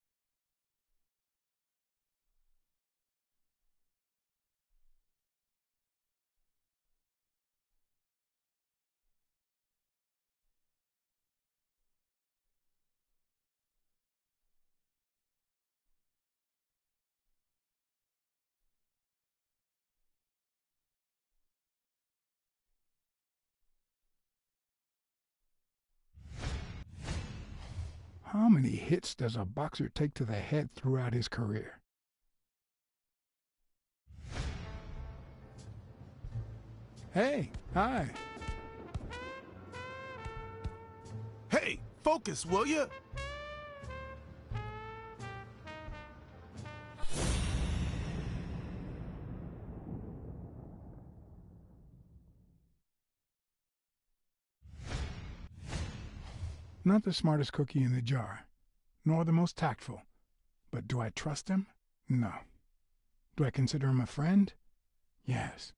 How many hits does a boxer take to the head throughout his career? Hey, hi. Hey, focus, will ya? Not the smartest cookie in the jar, nor the most tactful. But do I trust him? No. Do I consider him a friend? Yes.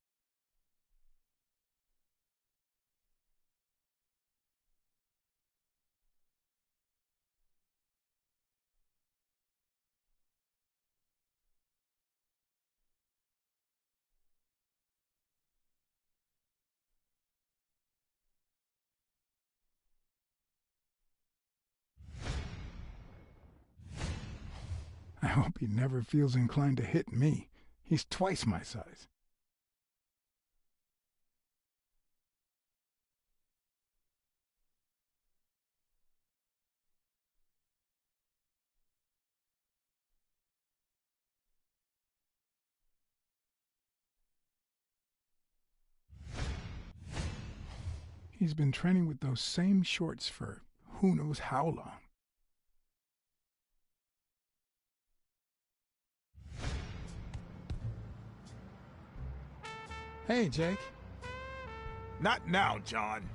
I hope he never feels inclined to hit me. He's twice my size. He's been training with those same shorts for who knows how long. Hey, Jake. Not now, John.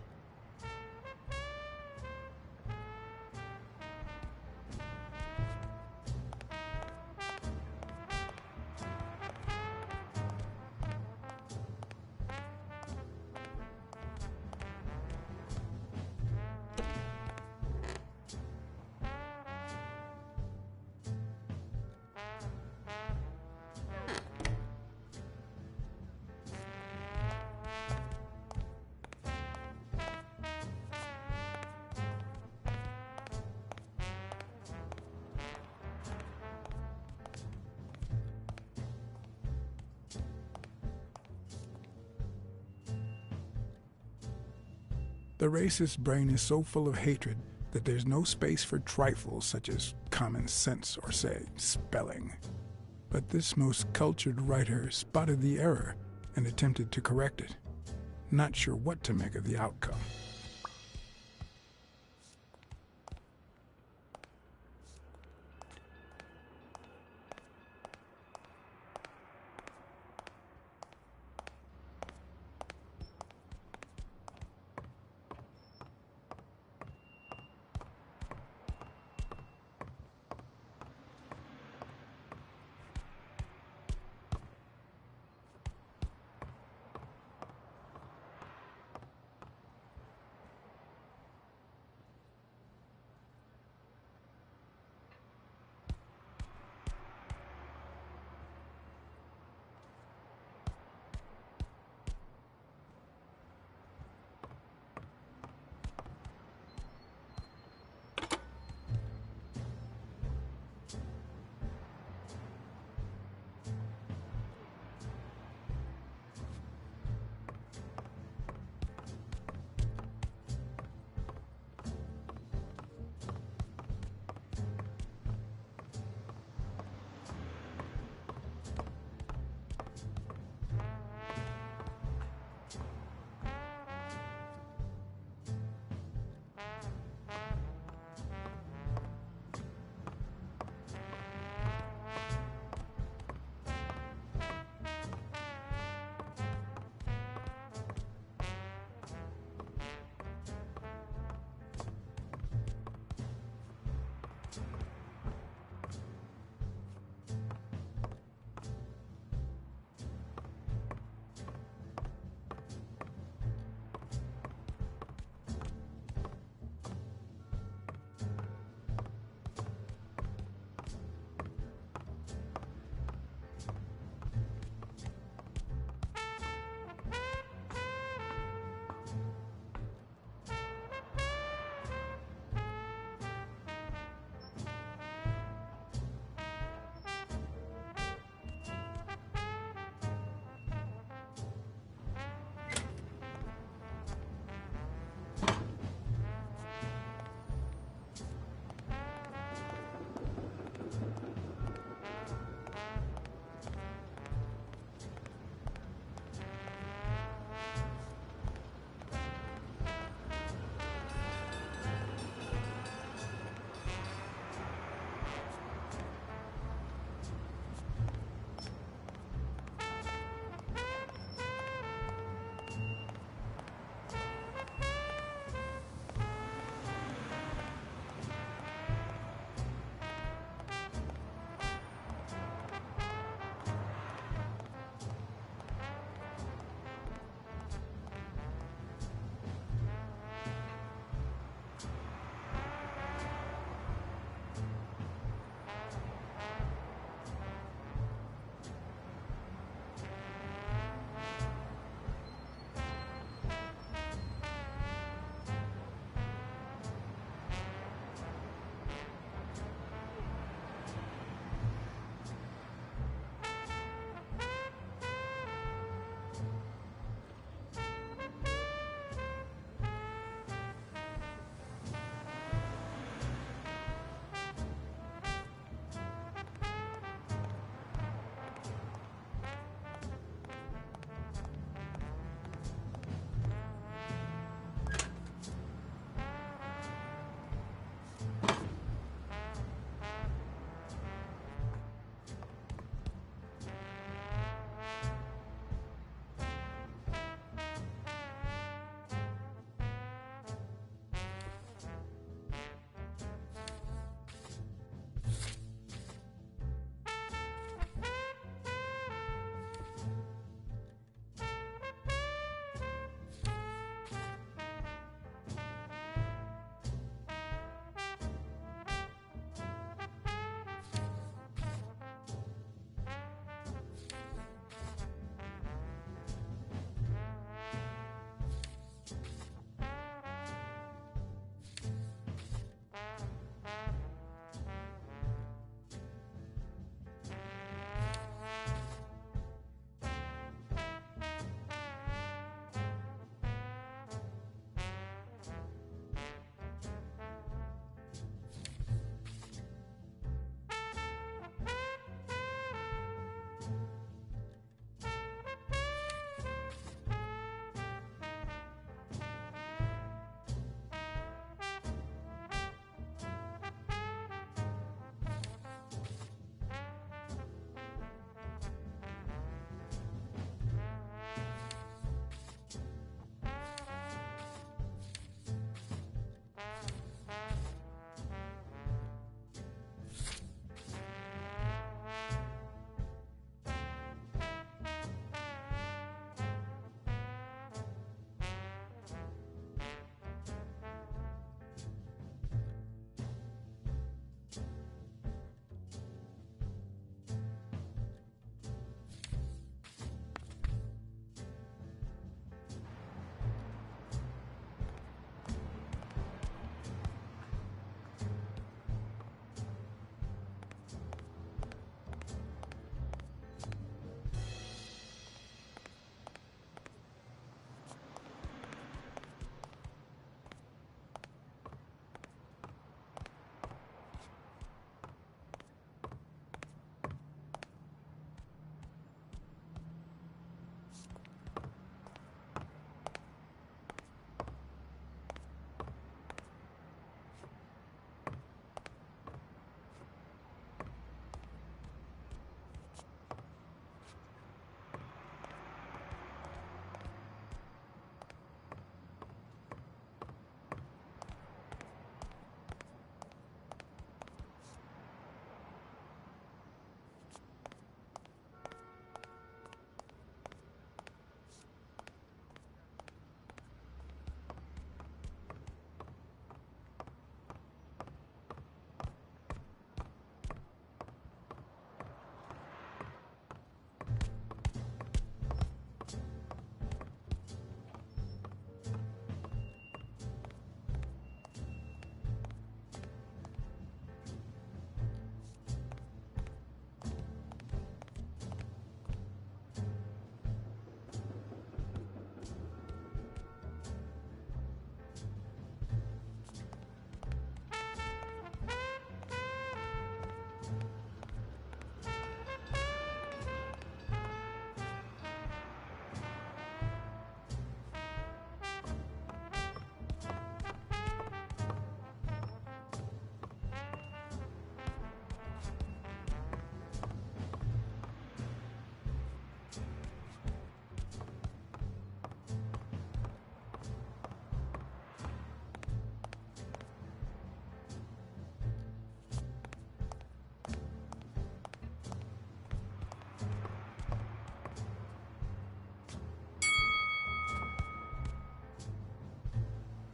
The racist brain is so full of hatred that there's no space for trifles such as common sense or, say, spelling. But this most cultured writer spotted the error and attempted to correct it, not sure what to make of the outcome.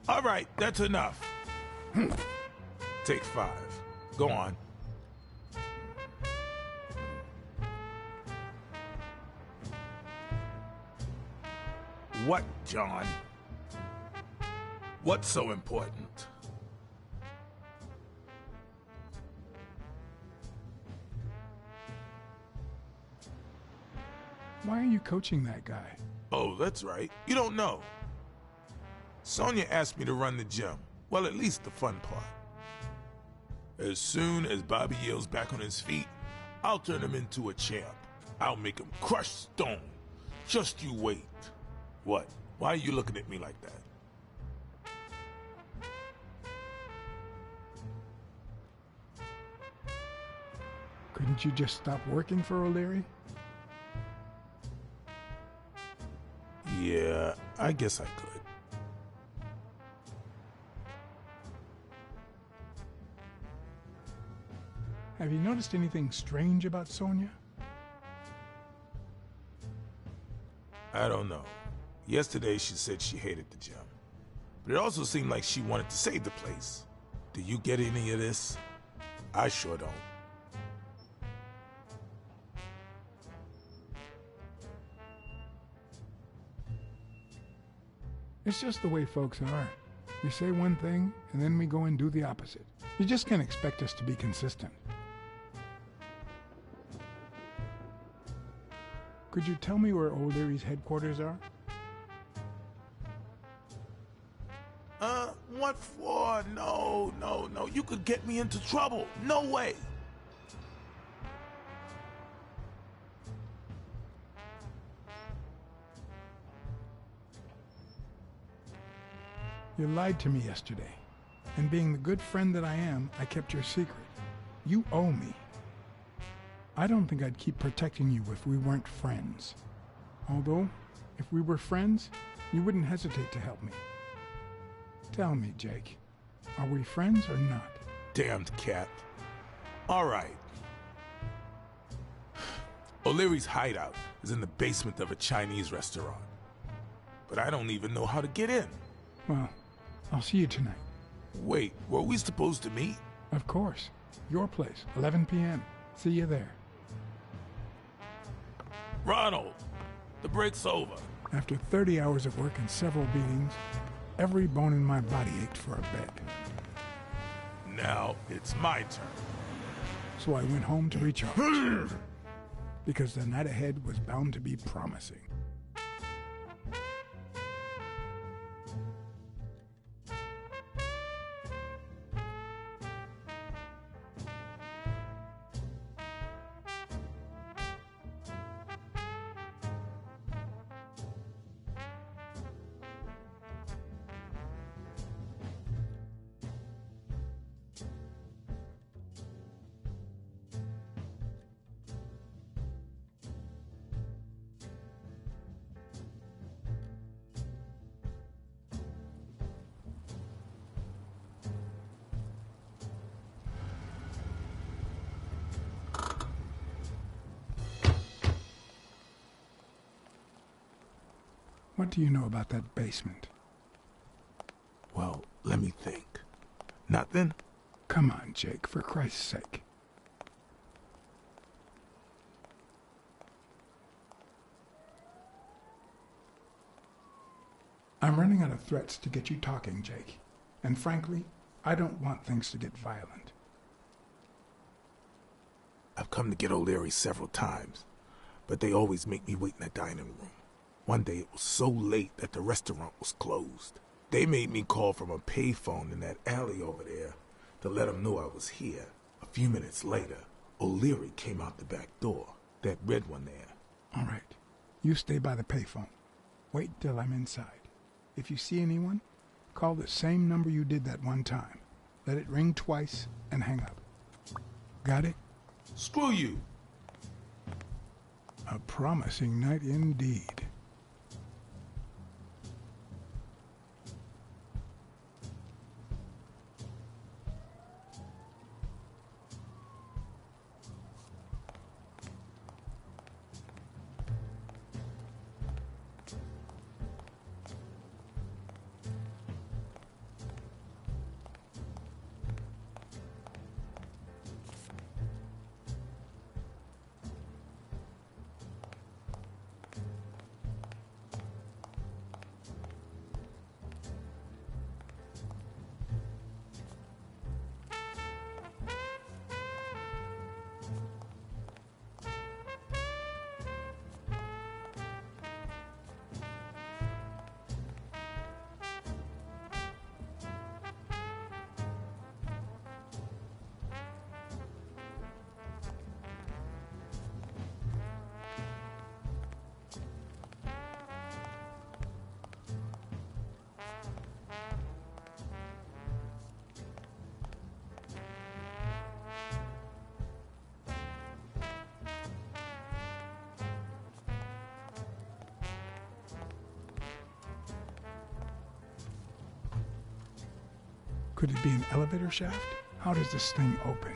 All right, that's enough. Take 5. Go on. What, John? What's so important? Why are you coaching that guy? Oh, that's right. You don't know. Sonia asked me to run the gym. Well, at least the fun part. As soon as Bobby Yale's back on his feet, I'll turn him into a champ. I'll make him crush stone. Just you wait. What? Why are you looking at me like that? Couldn't you just stop working for O'Leary? Yeah, I guess I could. Have you noticed anything strange about Sonia? I don't know. Yesterday she said she hated the gym. But it also seemed like she wanted to save the place. Do you get any of this? I sure don't. It's just the way folks are. We say one thing, and then we go and do the opposite. You just can't expect us to be consistent. Could you tell me where O'Leary's headquarters are? What for? No. You could get me into trouble. No way. You lied to me yesterday, and being the good friend that I am, I kept your secret. You owe me. I don't think I'd keep protecting you if we weren't friends. Although, if we were friends, you wouldn't hesitate to help me. Tell me, Jake, are we friends or not? Damned cat. All right. O'Leary's hideout is in the basement of a Chinese restaurant. But I don't even know how to get in. Well, I'll see you tonight. Wait, were we supposed to meet? Of course. Your place, 11 p.m. See you there. Ronald, the break's over. After 30 hours of work and several beatings, every bone in my body ached for a bed. Now it's my turn. So I went home to recharge. Because the night ahead was bound to be promising. What do you know about that basement? Well, let me think. Nothing? Come on, Jake, for Christ's sake. I'm running out of threats to get you talking, Jake. And frankly, I don't want things to get violent. I've come to get O'Leary several times, but they always make me wait in the dining room. One day it was so late that the restaurant was closed. They made me call from a payphone in that alley over there to let them know I was here. A few minutes later, O'Leary came out the back door, that red one there. All right. You stay by the payphone. Wait till I'm inside. If you see anyone, call the same number you did that one time. Let it ring twice and hang up. Got it? Screw you! A promising night indeed. Could it be an elevator shaft? How does this thing open?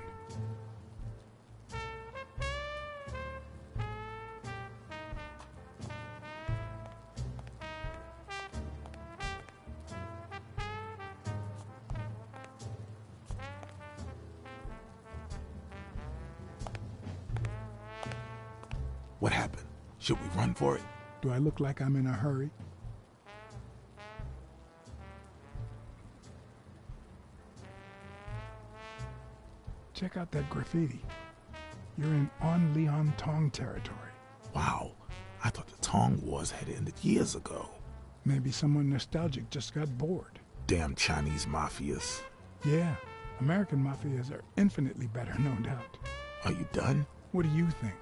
What happened? Should we run for it? Do I look like I'm in a hurry? Check out that graffiti. You're in On Leon Tong territory. Wow, I thought the Tong Wars had ended years ago. Maybe someone nostalgic just got bored. Damn Chinese mafias. Yeah, American mafias are infinitely better, no doubt. Are you done? What do you think?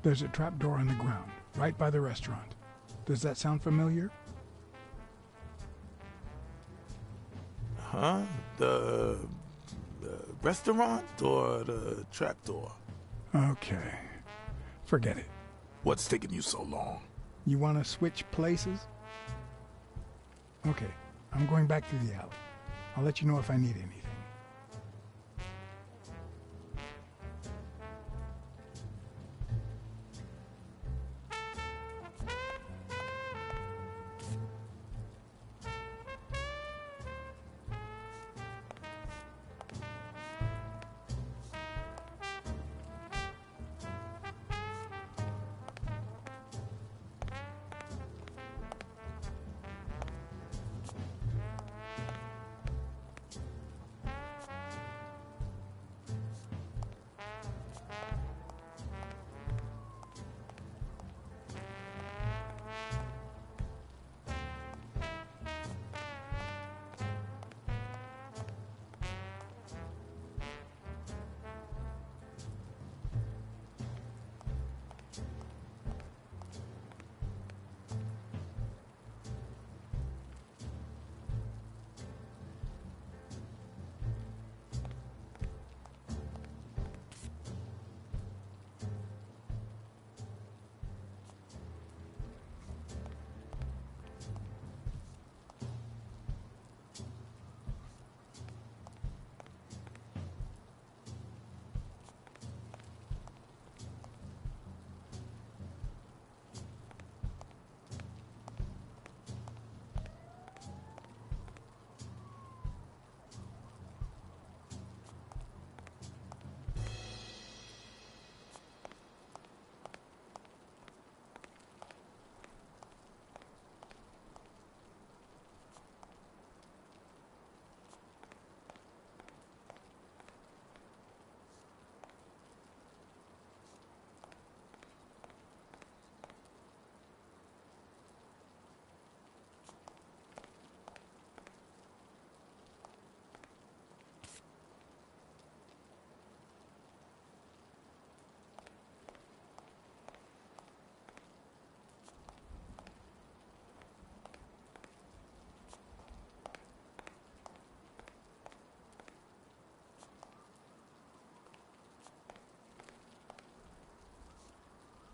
There's a trapdoor on the ground, right by the restaurant. Does that sound familiar? Huh? The restaurant or the trapdoor? Okay. Forget it. What's taking you so long? You want to switch places? Okay, I'm going back through the alley. I'll let you know if I need anything.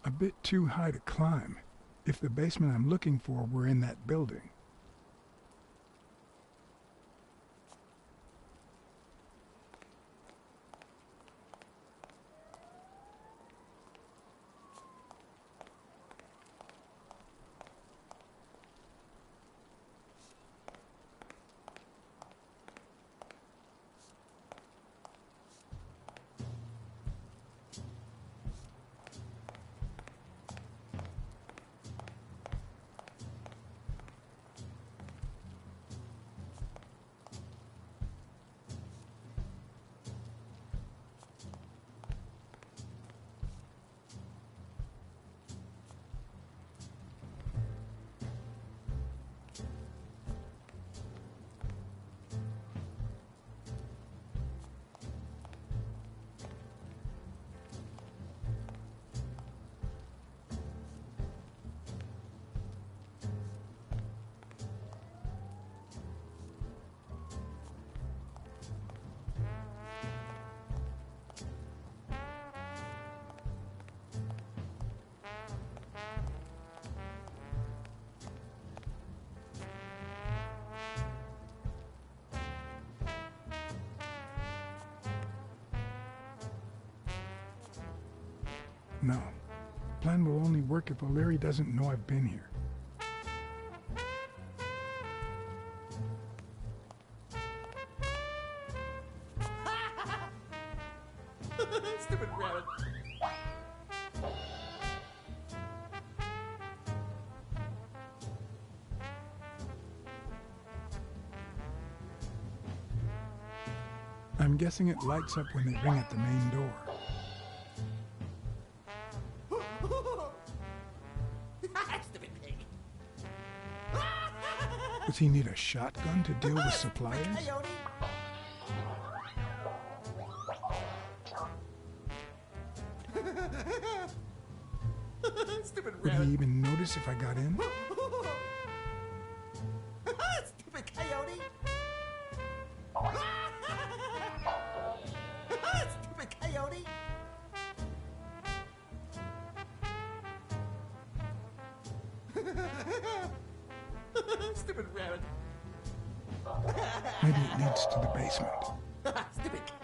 A bit too high to climb. If the basement I'm looking for were in that building. No. Plan will only work if O'Leary doesn't know I've been here. Stupid rabbit. I'm guessing it lights up when they ring at the main door. Stupid pig. Does he need a shotgun to deal with suppliers? Coyote. Stupid Would rabbit. he even notice if I got in? Stupid coyote. Stupid coyote. Stupid rabbit. Maybe it leads to the basement. Stupid cat.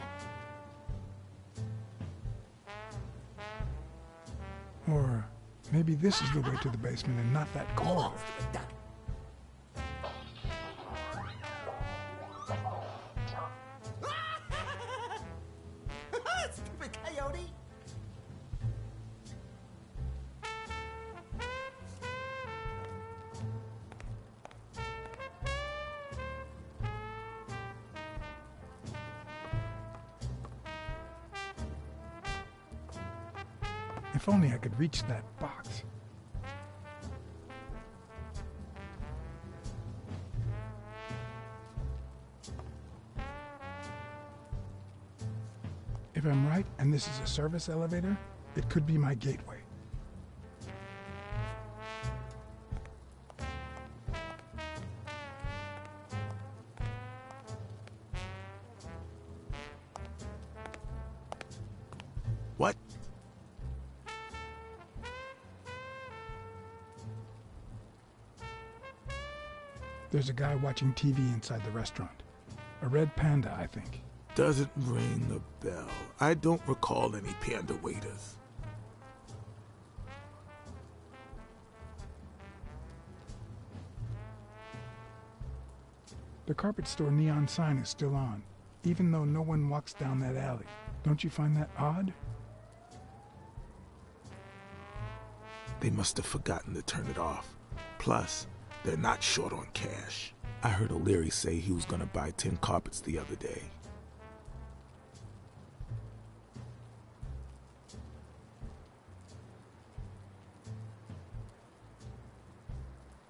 Or maybe this is the way to the basement and not that corridor. Stupid duck. Stupid coyote. If only I could reach that box. If I'm right and this is a service elevator, it could be my gateway. What? There's a guy watching TV inside the restaurant. A red panda, I think. Doesn't ring a bell. I don't recall any panda waiters. The carpet store neon sign is still on, even though no one walks down that alley. Don't you find that odd? They must have forgotten to turn it off. Plus, they're not short on cash. I heard O'Leary say he was gonna buy 10 carpets the other day.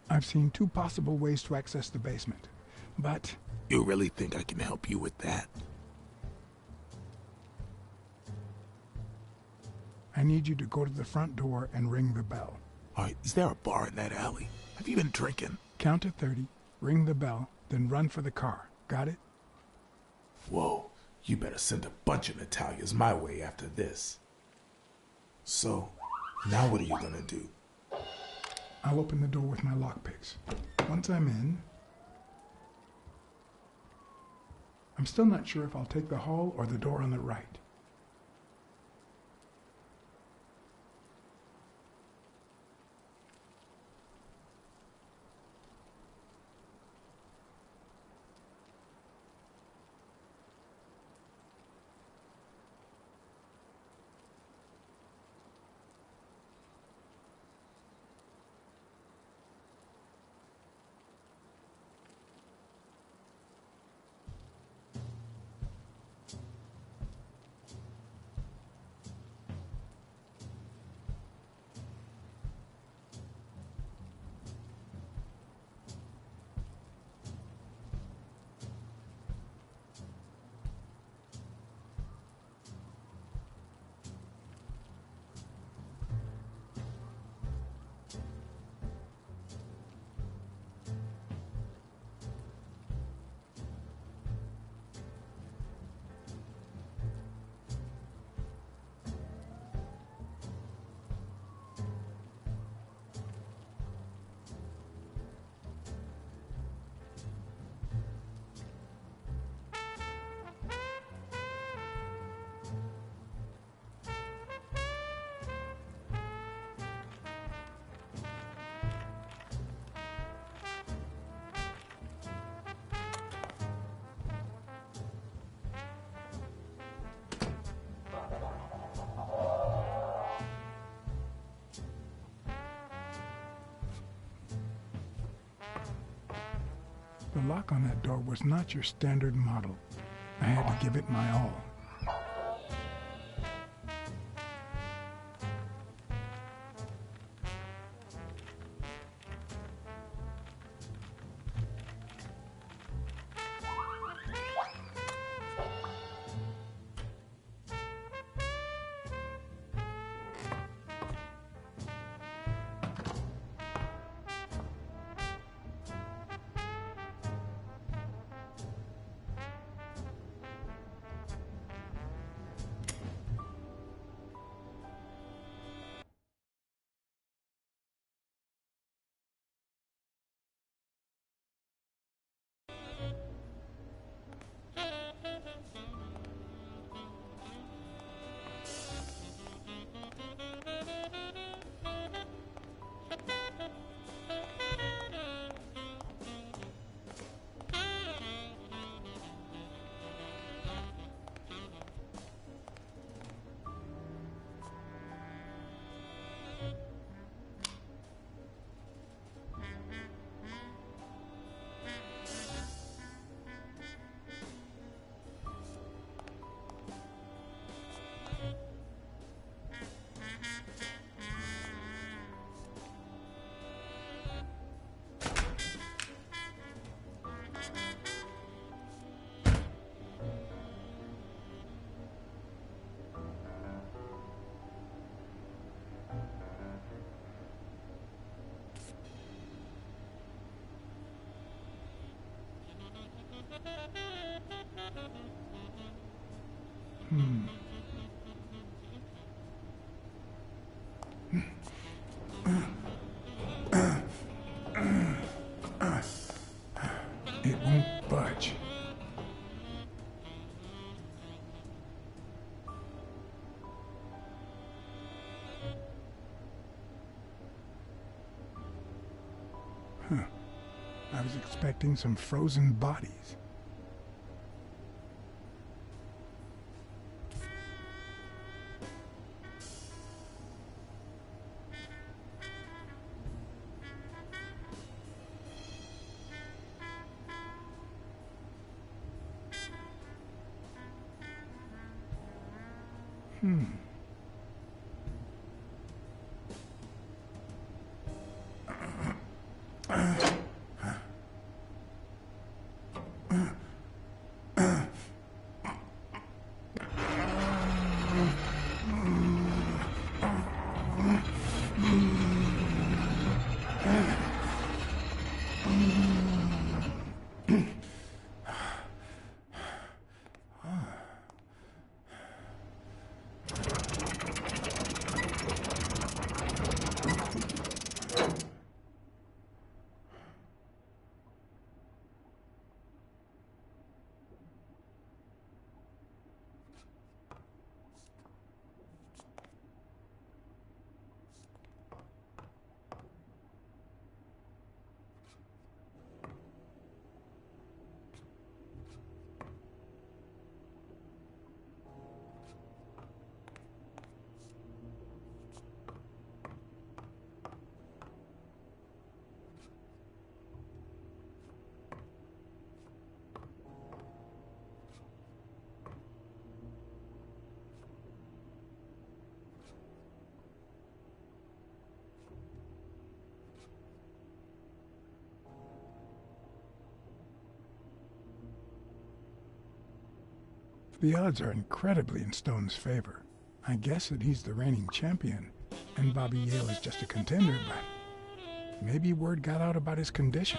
I've seen two possible ways to access the basement, but... You really think I can help you with that? I need you to go to the front door and ring the bell. Alright, is there a bar in that alley? Have you been drinking? Count to 30, ring the bell, then run for the car. Got it? Whoa, you better send a bunch of Natalias my way after this. So, now what are you gonna do? I'll open the door with my lockpicks. Once I'm in... I'm still not sure if I'll take the hall or the door on the right. lock on that door was not your standard model. I had to give it my all. It won't budge. I was expecting some frozen bodies. The odds are incredibly in Stone's favor. I guess that he's the reigning champion, and Bobby Yale is just a contender, but maybe word got out about his condition.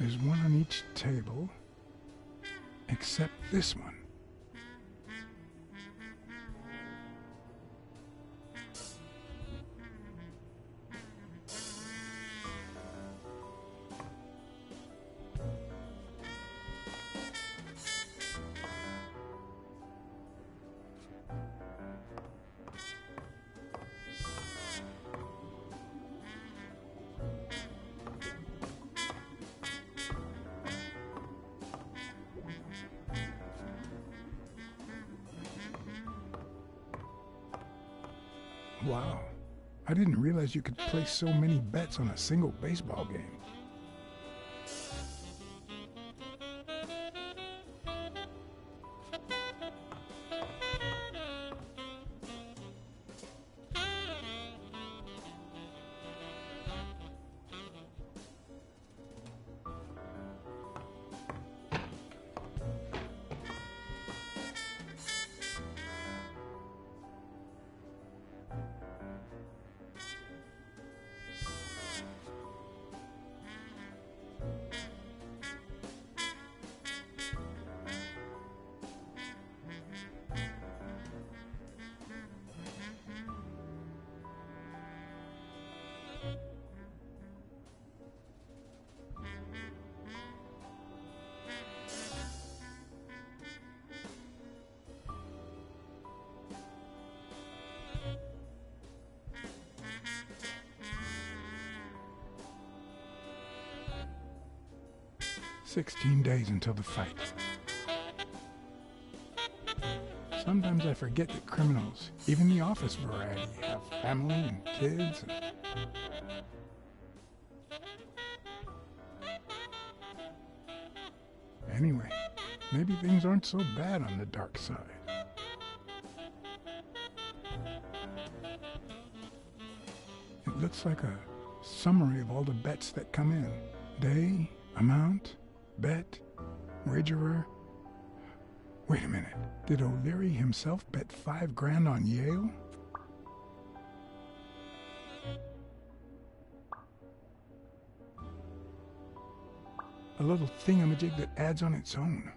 There's one on each table, except this one. Wow, I didn't realize you could place so many bets on a single baseball game. "16 days until the fight." Sometimes I forget that criminals, even the office variety, have family and kids. Anyway, maybe things aren't so bad on the dark side. It looks like a summary of all the bets that come in. Day, amount, bet, wagerer. Wait a minute. Did O'Leary himself bet $5 grand on Yale? A little thingamajig that adds on its own.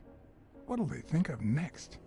What'll they think of next?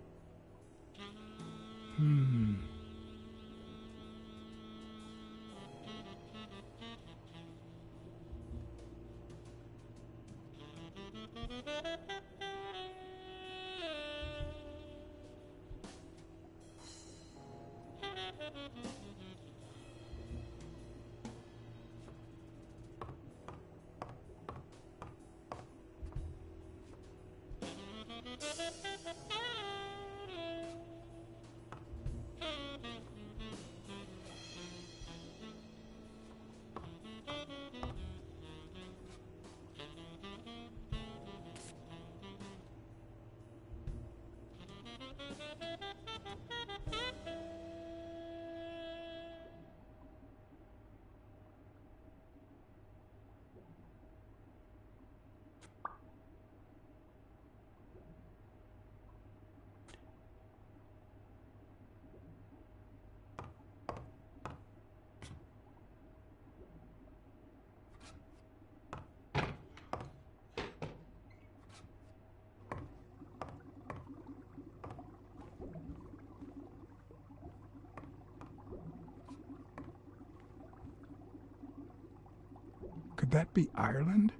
Could that be Ireland?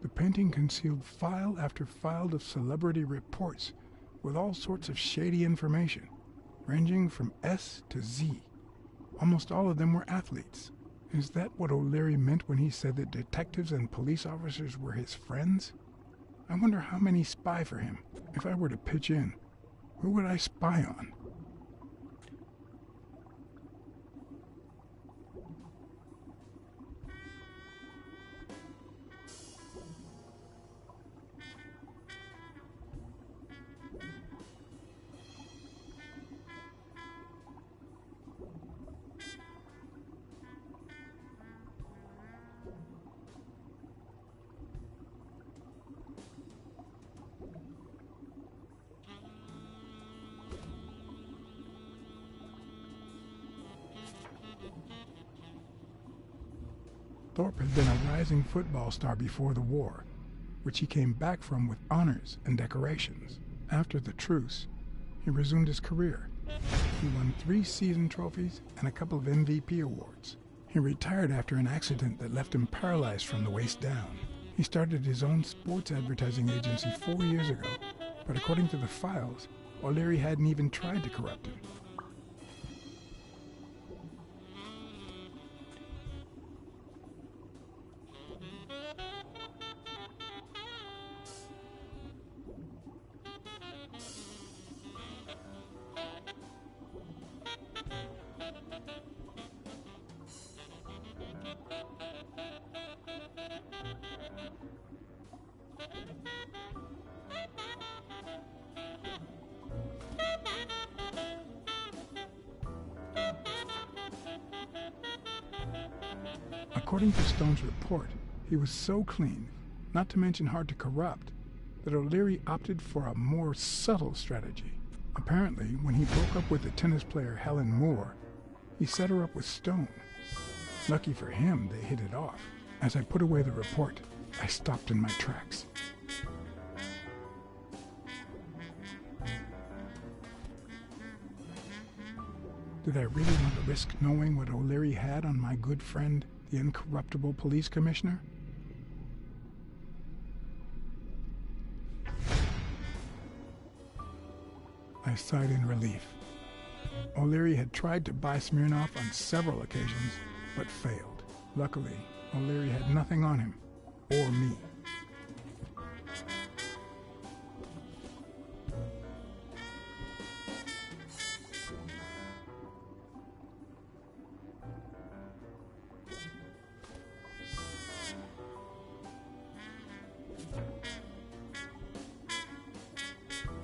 The painting concealed file after file of celebrity reports with all sorts of shady information, ranging from S to Z. Almost all of them were athletes. Is that what O'Leary meant when he said that detectives and police officers were his friends? I wonder how many spy for him. If I were to pitch in, who would I spy on? Thorpe had been a rising football star before the war, which he came back from with honors and decorations. After the truce, he resumed his career. He won 3 season trophies and a couple of MVP awards. He retired after an accident that left him paralyzed from the waist down. He started his own sports advertising agency 4 years ago, but according to the files, O'Leary hadn't even tried to corrupt him. According to Stone's report, he was so clean, not to mention hard to corrupt, that O'Leary opted for a more subtle strategy. Apparently, when he broke up with the tennis player Helen Moore, he set her up with Stone. Lucky for him, they hit it off. As I put away the report, I stopped in my tracks. Did I really want to risk knowing what O'Leary had on my good friend, the incorruptible police commissioner? I sighed in relief. O'Leary had tried to buy Smirnoff on several occasions, but failed. Luckily, O'Leary had nothing on him, or me.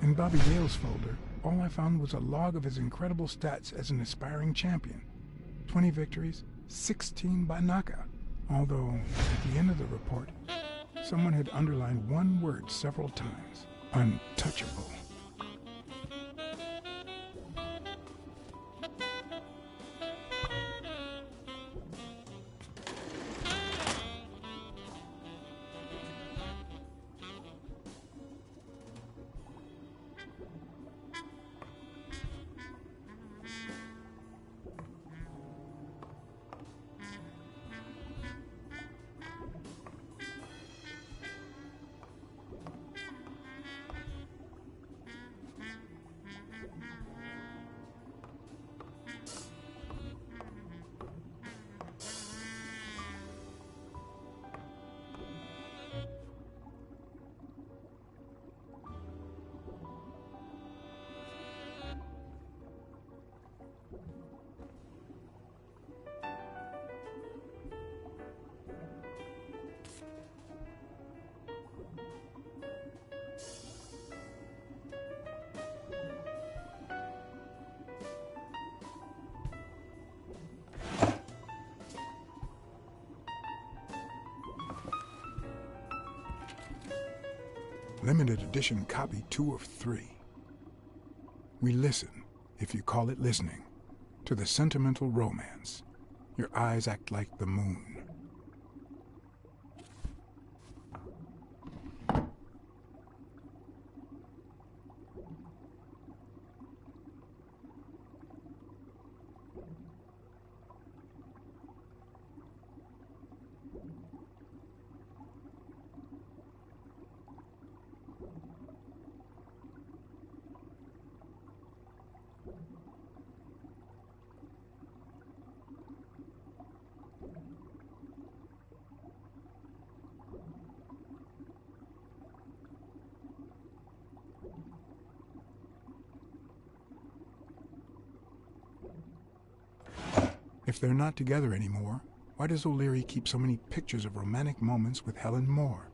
In Bobby Dale's folder, all I found was a log of his incredible stats as an aspiring champion. 20 victories, 16 by knockout. Although, at the end of the report, someone had underlined one word several times. Untouchable. Limited edition copy 2 of 3. We listen, if you call it listening, to the sentimental romance. Your eyes act like the moon. If they're not together anymore, why does O'Leary keep so many pictures of romantic moments with Helen Moore?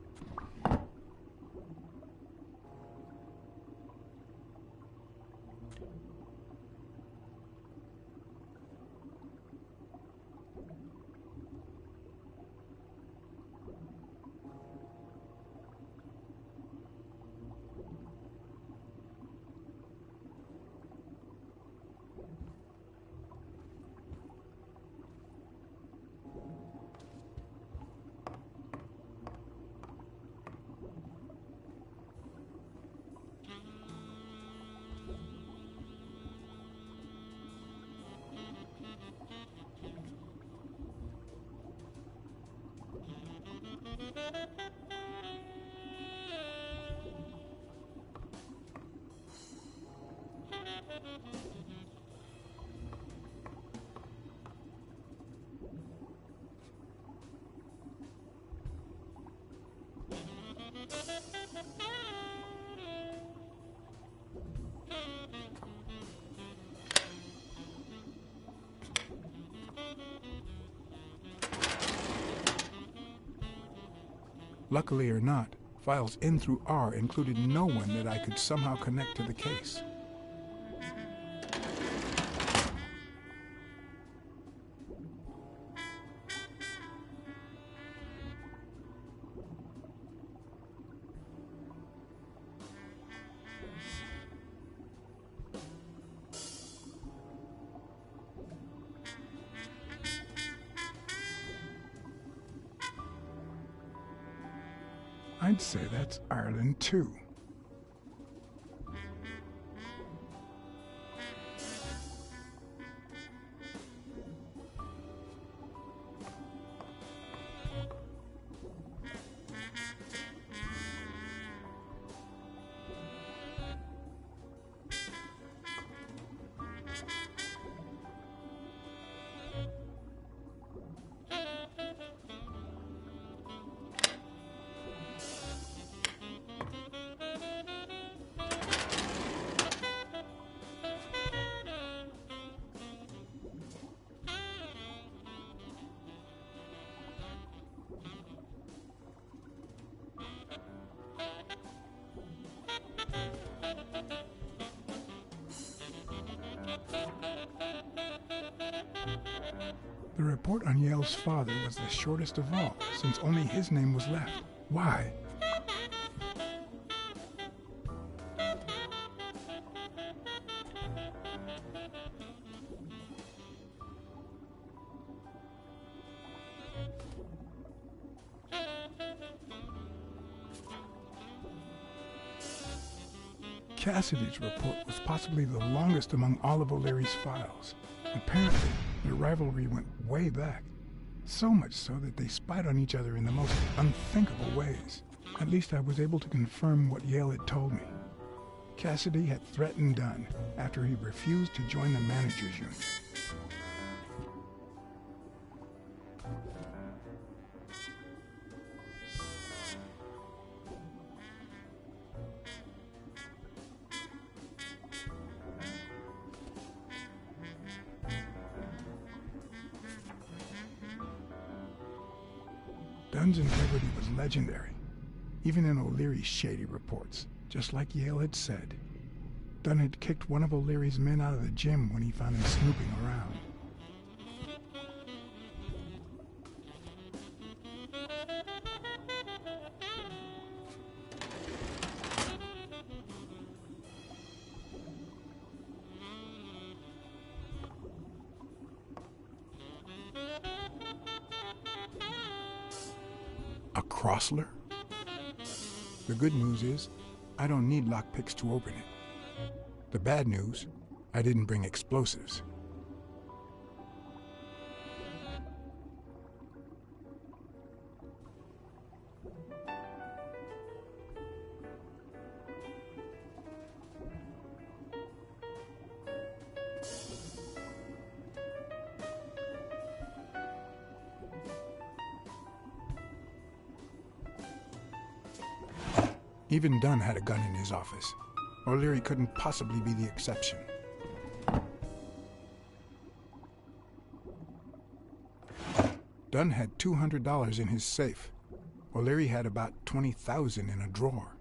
Luckily or not, files in through R included no one that I could somehow connect to the case. I'd say that's Ireland too. The report on Yale's father was the shortest of all, since only his name was left. Why? Cassidy's report was possibly the longest among all of O'Leary's files. Apparently, their rivalry went way back. So much so that they spied on each other in the most unthinkable ways. At least I was able to confirm what Yale had told me. Cassidy had threatened Dunn after he refused to join the managers' union. Dunn's integrity was legendary, even in O'Leary's shady reports, just like Yale had said. Dunn had kicked one of O'Leary's men out of the gym when he found him snooping around. A Crossler? The good news is, I don't need lockpicks to open it. The bad news, I didn't bring explosives. Even Dunn had a gun in his office. O'Leary couldn't possibly be the exception. Dunn had $200 in his safe. O'Leary had about $20,000 in a drawer.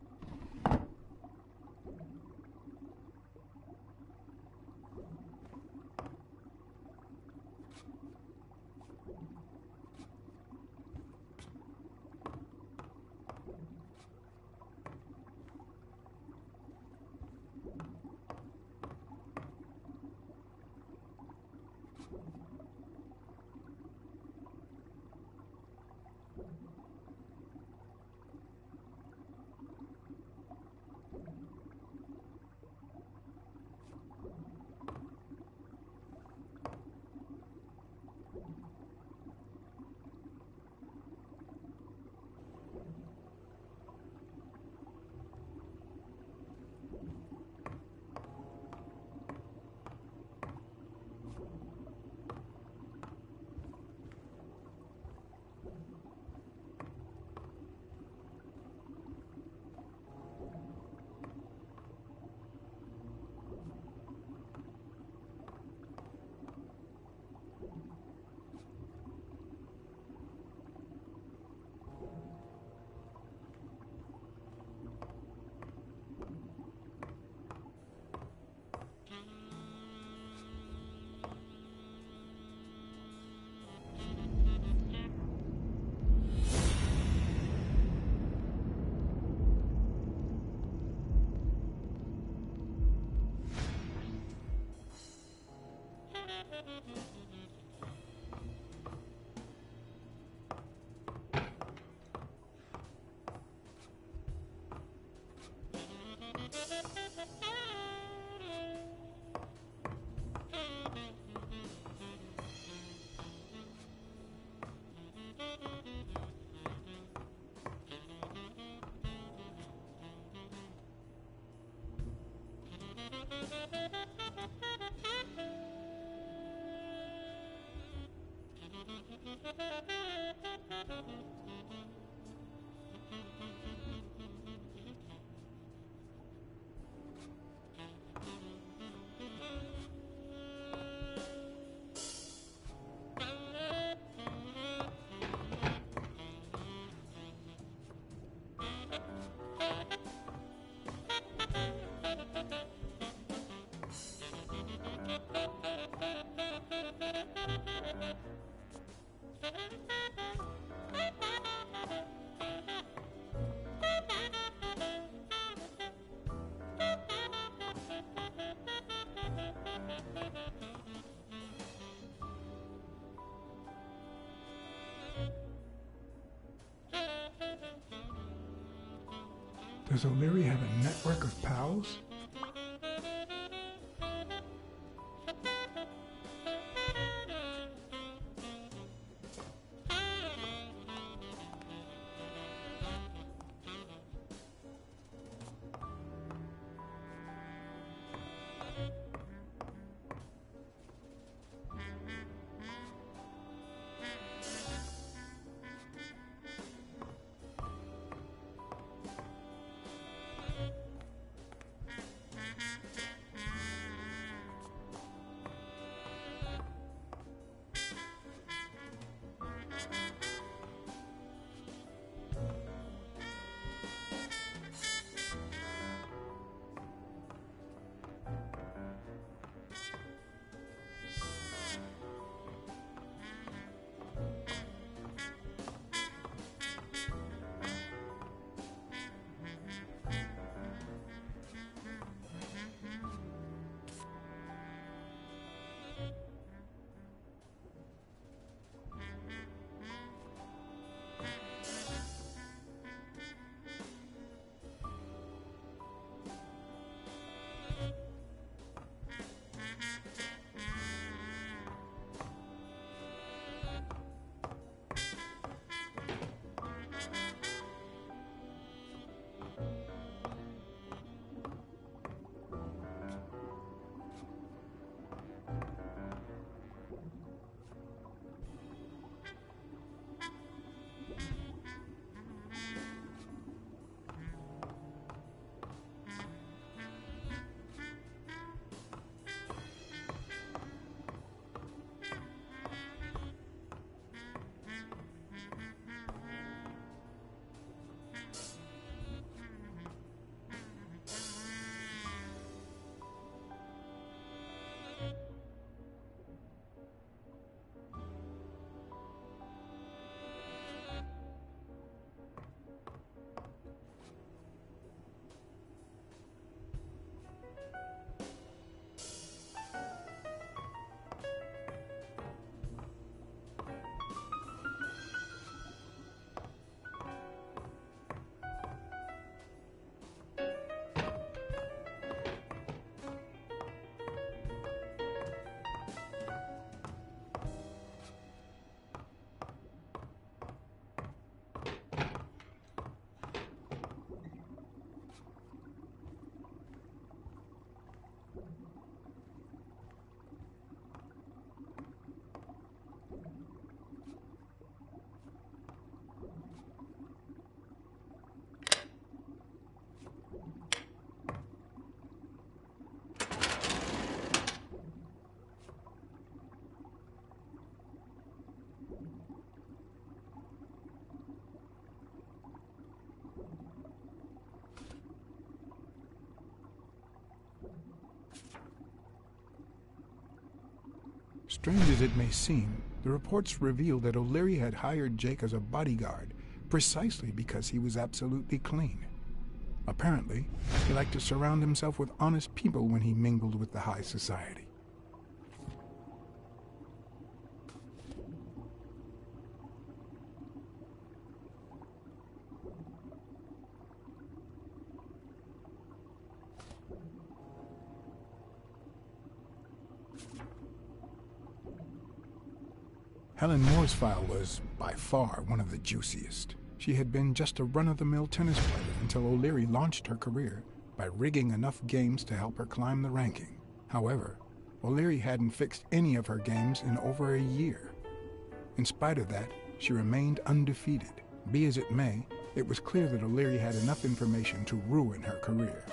Does O'Leary have a network of pals? Strange as it may seem, the reports reveal that O'Leary had hired Jake as a bodyguard precisely because he was absolutely clean. Apparently, he liked to surround himself with honest people when he mingled with the high society. Helen Moore's file was, by far, one of the juiciest. She had been just a run-of-the-mill tennis player until O'Leary launched her career by by rigging enough games to help her climb the ranking. However, O'Leary hadn't fixed any of her games in over a year. In spite of that, she remained undefeated. Be as it may, it was clear that O'Leary had enough information to ruin her career.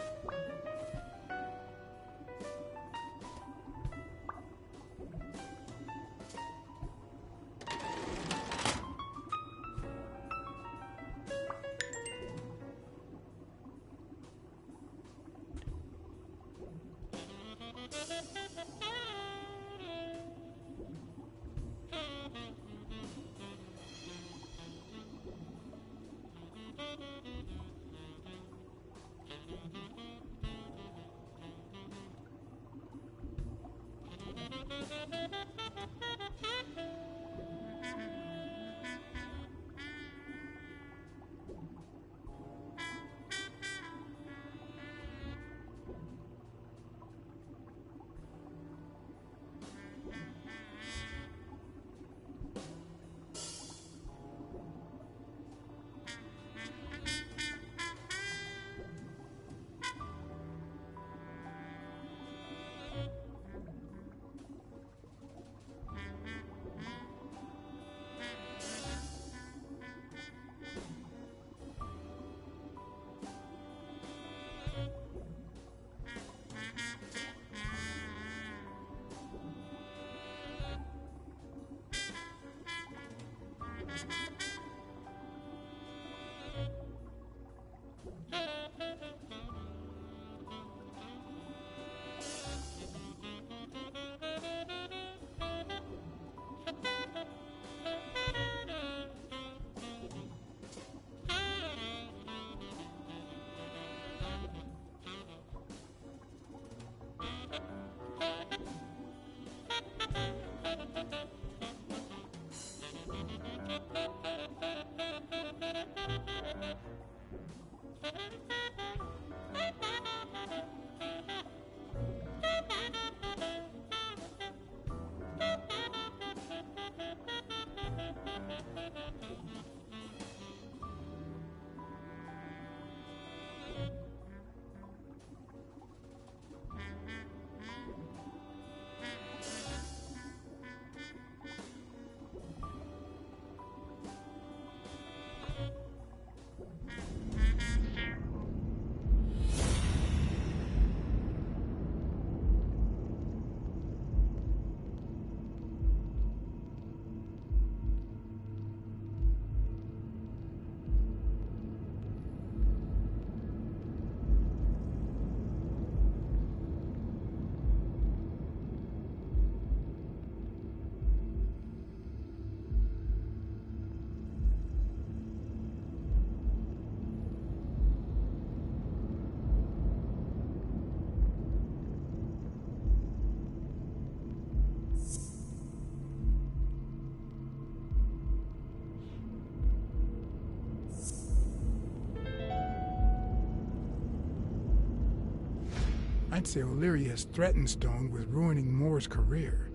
I'd say O'Leary has threatened Stone with ruining Moore's career.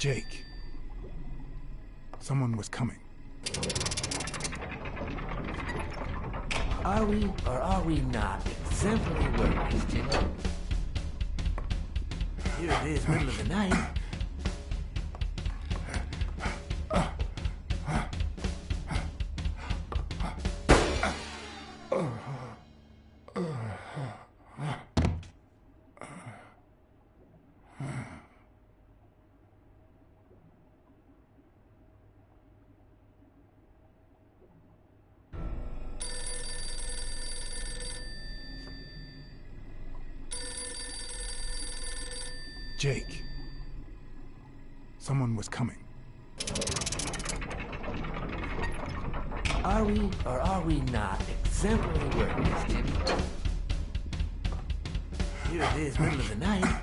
Jake. Someone was coming. Are we or are we not exemplary workers, Jimmy? Here it is, middle of the night. Jake, Someone was coming. Are we or are we not exemplary workers, Jimmy? Here it is, middle of the night.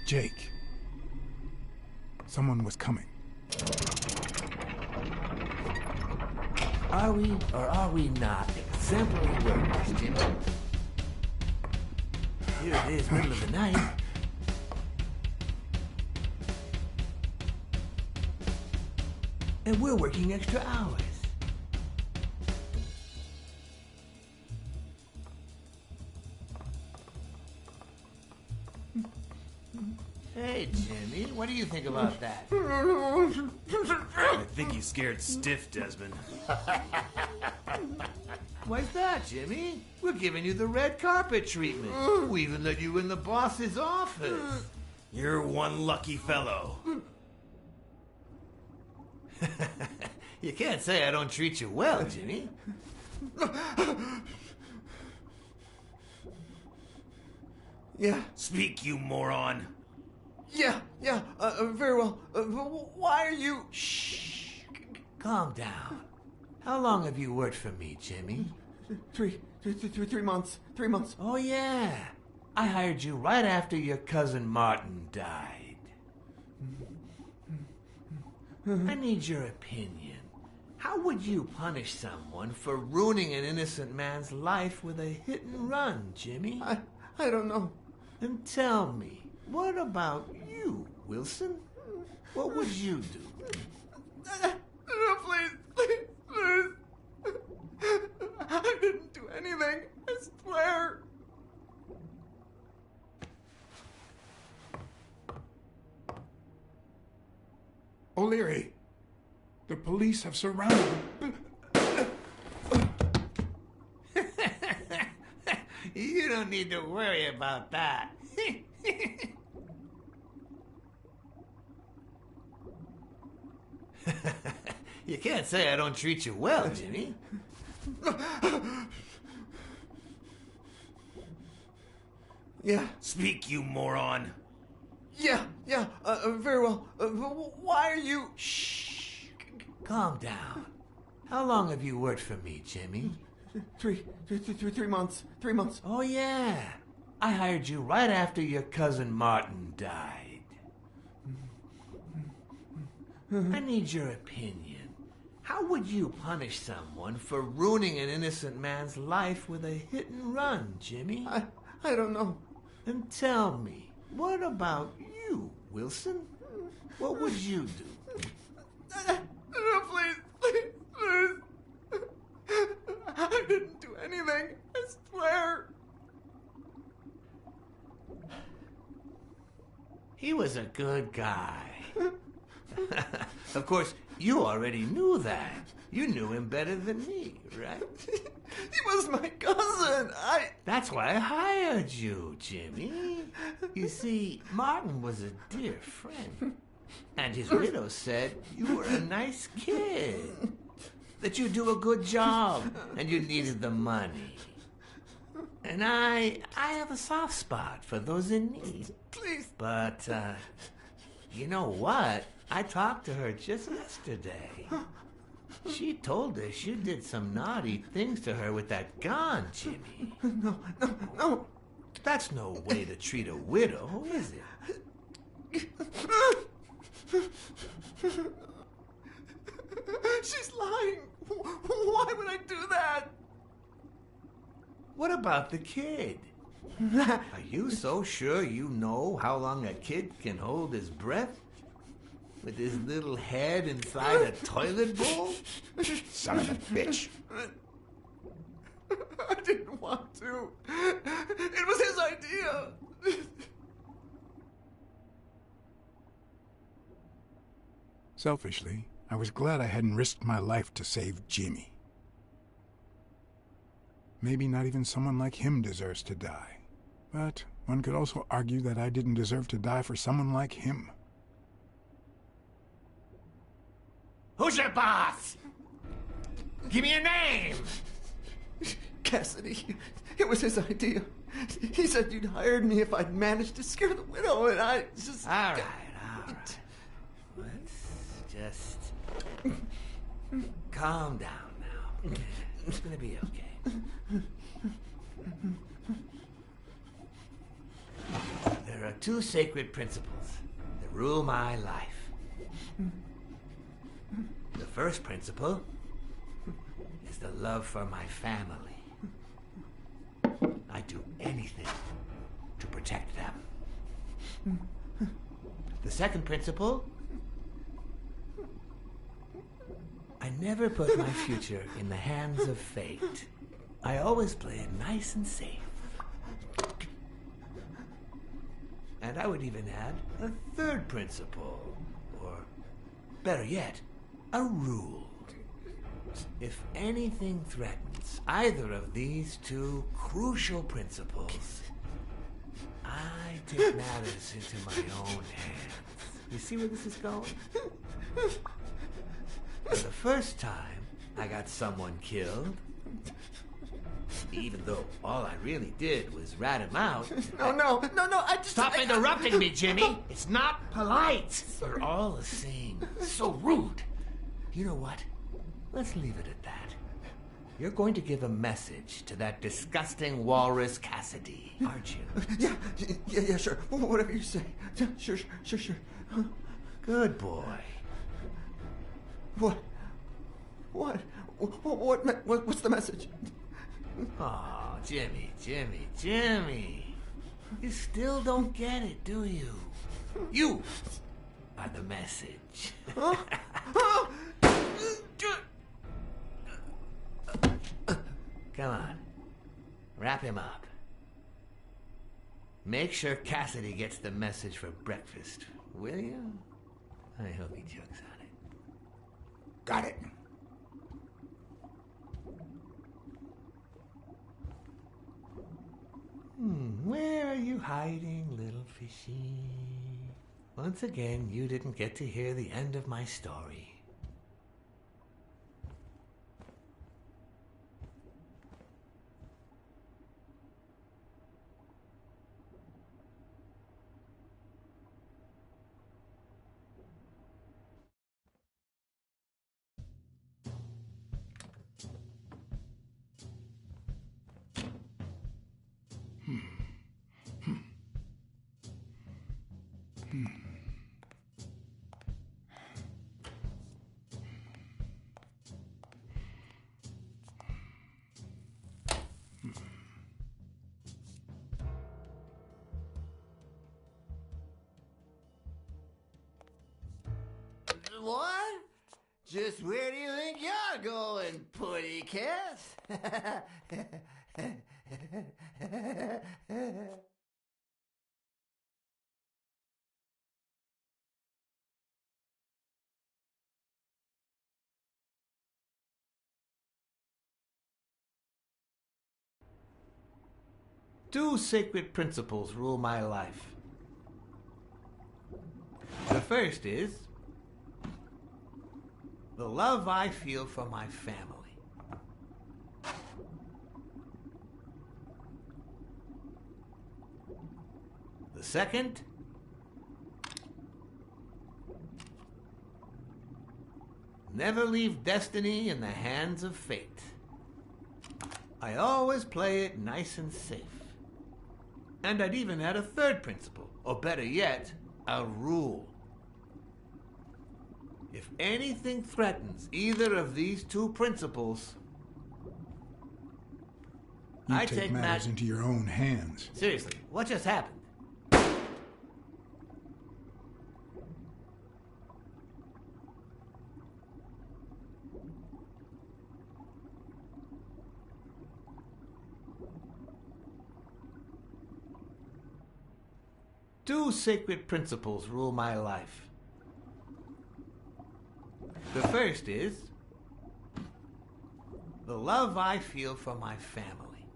Jake. Someone was coming. Are we or are we not exemplary workers, Jimmy? Here it is, middle of the night. And we're working extra hours. Hey, Jimmy, what do you think about that? I think he's scared stiff, Desmond. Why's that, Jimmy? We're giving you the red carpet treatment. We even let you in the boss's office. You're one lucky fellow. You can't say I don't treat you well, Jimmy. Yeah. Speak, you moron. Yeah, very well. Why are you... Shh. Calm down. How long have you worked for me, Jimmy? 3 months. 3 months. Oh, yeah. I hired you right after your cousin Martin died. I need your opinion. How would you punish someone for ruining an innocent man's life with a hit and run, Jimmy? I don't know. And tell me, what about you, Wilson? What would you do? Please. I didn't do anything. I swear. O'Leary, the police have surrounded him. You don't need to worry about that. You can't say I don't treat you well, Jimmy. Yeah. Speak, you moron. Yeah, very well. Why are you... Shh. Calm down. How long have you worked for me, Jimmy? 3 months. 3 months. Oh, yeah. I hired you right after your cousin Martin died. I need your opinion. How would you punish someone for ruining an innocent man's life with a hit and run, Jimmy? I don't know. And tell me, what about you, Wilson? What would you do? Please. I didn't do anything. I swear. He was a good guy. Of course, you already knew that. You knew him better than me, right? He was my cousin. That's why I hired you, Jimmy. You see, Martin was a dear friend. And his widow said you were a nice kid. That you do a good job and you needed the money. And I have a soft spot for those in need. Please. But, you know what? I talked to her just yesterday. She told us you did some naughty things to her with that gun, Jimmy. No. That's no way to treat a widow, is it? She's lying. Why would I do that? What about the kid? Are you so sure you know how long a kid can hold his breath? With his little head inside a toilet bowl? Son of a bitch. I didn't want to. It was his idea. Selfishly, I was glad I hadn't risked my life to save Jimmy. Maybe not even someone like him deserves to die. But one could also argue that I didn't deserve to die for someone like him. Who's your boss? Give me your name! Cassidy. It was his idea. He said you'd hired me if I'd managed to scare the widow, and I just... All right. Let's just... calm down now. It's gonna be okay. There are two sacred principles that rule my life. The first principle is the love for my family. I do anything to protect them. The second principle, I never put my future in the hands of fate. I always play it nice and safe. And I would even add a third principle, or better yet, a rule. If anything threatens either of these two crucial principles, I take matters into my own hands. You see where this is going? For the first time, I got someone killed. Even though all I really did was rat him out. No, I just... Stop interrupting me, Jimmy! It's not polite! We're all the same. So rude. You know what? Let's leave it at that. You're going to give a message to that disgusting walrus Cassidy, aren't you? Yeah, sure. Whatever you say. Sure. Good boy. What's the message? Oh, Jimmy. You still don't get it, do you? You are the message. Come on. Wrap him up. Make sure Cassidy gets the message for breakfast, will you? I hope he chokes on it. Got it. Where are you hiding, little fishy? Once again, you didn't get to hear the end of my story. What? Just where do you think you're going, putty Cass? Two sacred principles rule my life. The first is the love I feel for my family. The second, never leave destiny in the hands of fate. I always play it nice and safe. And I'd even add a third principle, or better yet, a rule. If anything threatens either of these two principles, I take matters into your own hands. Seriously, what just happened? Two sacred principles rule my life. The first is the love I feel for my family.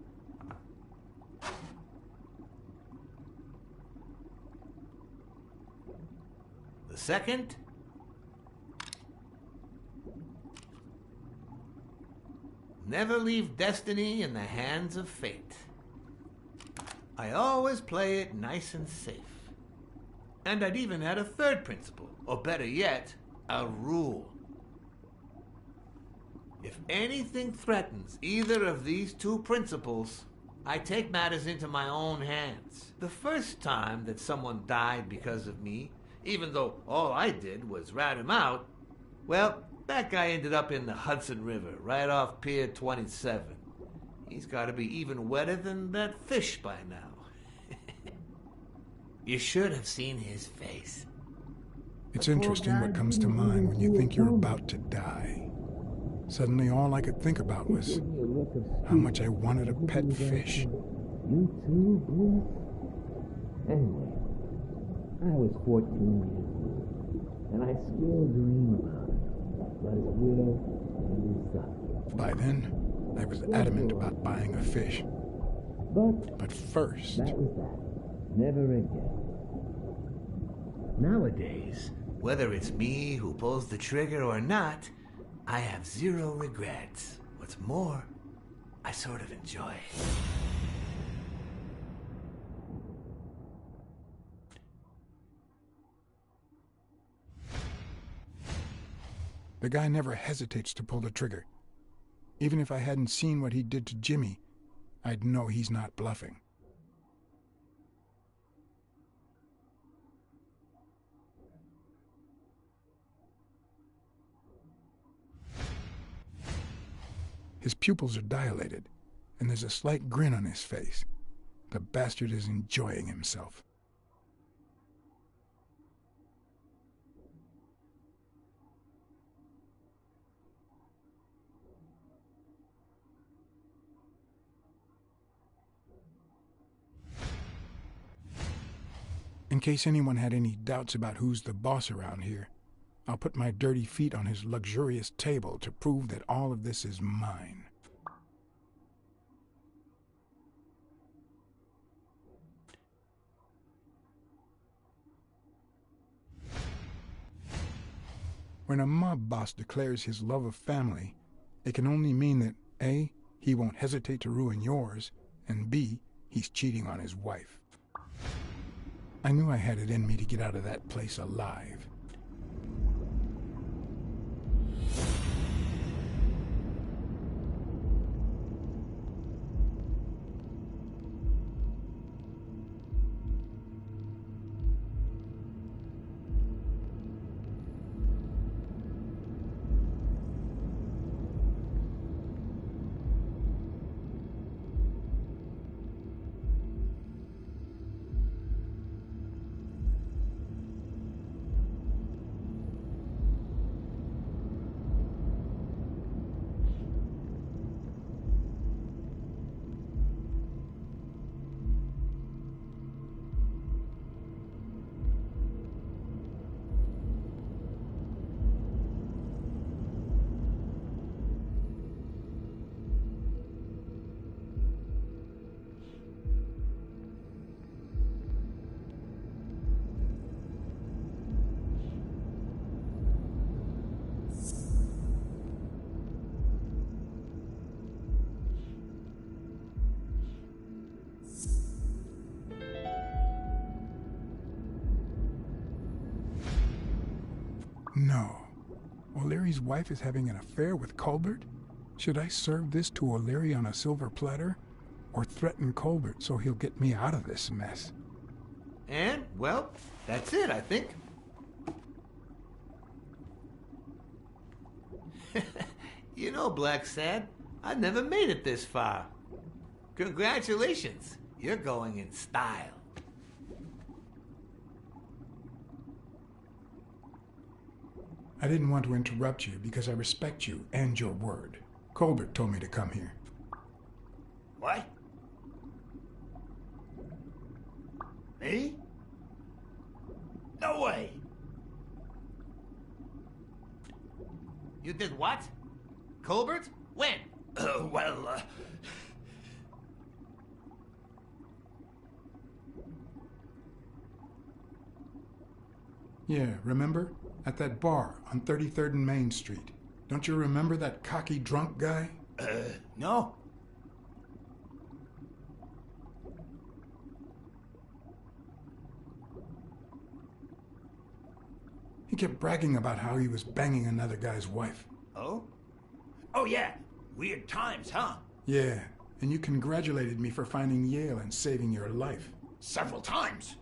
The second, never leave destiny in the hands of fate. I always play it nice and safe. And I'd even add a third principle, or better yet, a rule. If anything threatens either of these two principles, I take matters into my own hands. The first time that someone died because of me, even though all I did was rat him out, well, that guy ended up in the Hudson River, right off Pier 27. He's got to be even wetter than that fish by now. You should have seen his face. It's interesting what comes to mind when you think you're about to die. Suddenly all I could think about was how much I wanted a pet fish. You too, Bruce? Anyway, I was 14 years old, and I still dream about it. But it's real and it's sucks. By then, I was adamant about buying a fish. But first... That was that. Never again. Nowadays, whether it's me who pulls the trigger or not, I have zero regrets. What's more, I sort of enjoy it. The guy never hesitates to pull the trigger. Even if I hadn't seen what he did to Jimmy, I'd know he's not bluffing. His pupils are dilated, and there's a slight grin on his face. The bastard is enjoying himself. In case anyone had any doubts about who's the boss around here, I'll put my dirty feet on his luxurious table to prove that all of this is mine. When a mob boss declares his love of family, it can only mean that A, he won't hesitate to ruin yours, and B, he's cheating on his wife. I knew I had it in me to get out of that place alive. No. O'Leary's wife is having an affair with Colbert? Should I serve this to O'Leary on a silver platter? Or threaten Colbert so he'll get me out of this mess? And, well, that's it, I think. You know, Blacksad, I never made it this far. Congratulations. You're going in style. I didn't want to interrupt you because I respect you and your word. Colbert told me to come here. What? Me? No way. You did what? Colbert? When? Yeah, remember? At that bar on 33rd and Main Street. Don't you remember that cocky drunk guy? No. He kept bragging about how he was banging another guy's wife. Oh? Oh, yeah. Weird times, huh? Yeah, and you congratulated me for finding Yale and saving your life. Several times.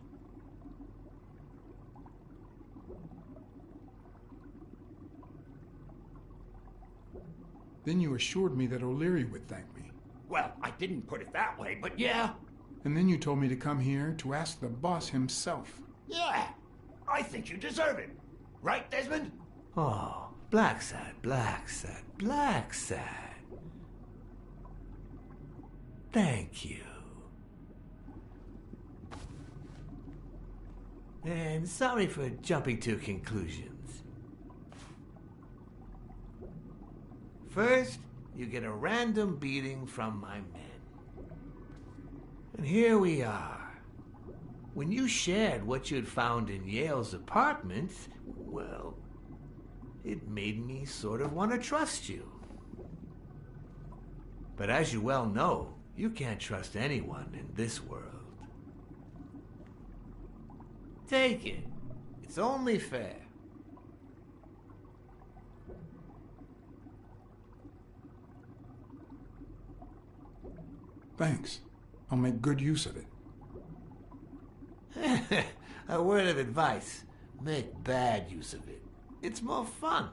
Then you assured me that O'Leary would thank me. Well, I didn't put it that way, but yeah. And then you told me to come here to ask the boss himself. Yeah. I think you deserve it. Right, Desmond? Oh, Blacksad, Blacksad, Blacksad. Thank you. And sorry for jumping to conclusions. First, you get a random beating from my men. And here we are. When you shared what you'd found in Yale's apartment, well, it made me sort of want to trust you. But as you well know, you can't trust anyone in this world. Take it. It's only fair. Thanks. I'll make good use of it. A word of advice. Make bad use of it. It's more fun.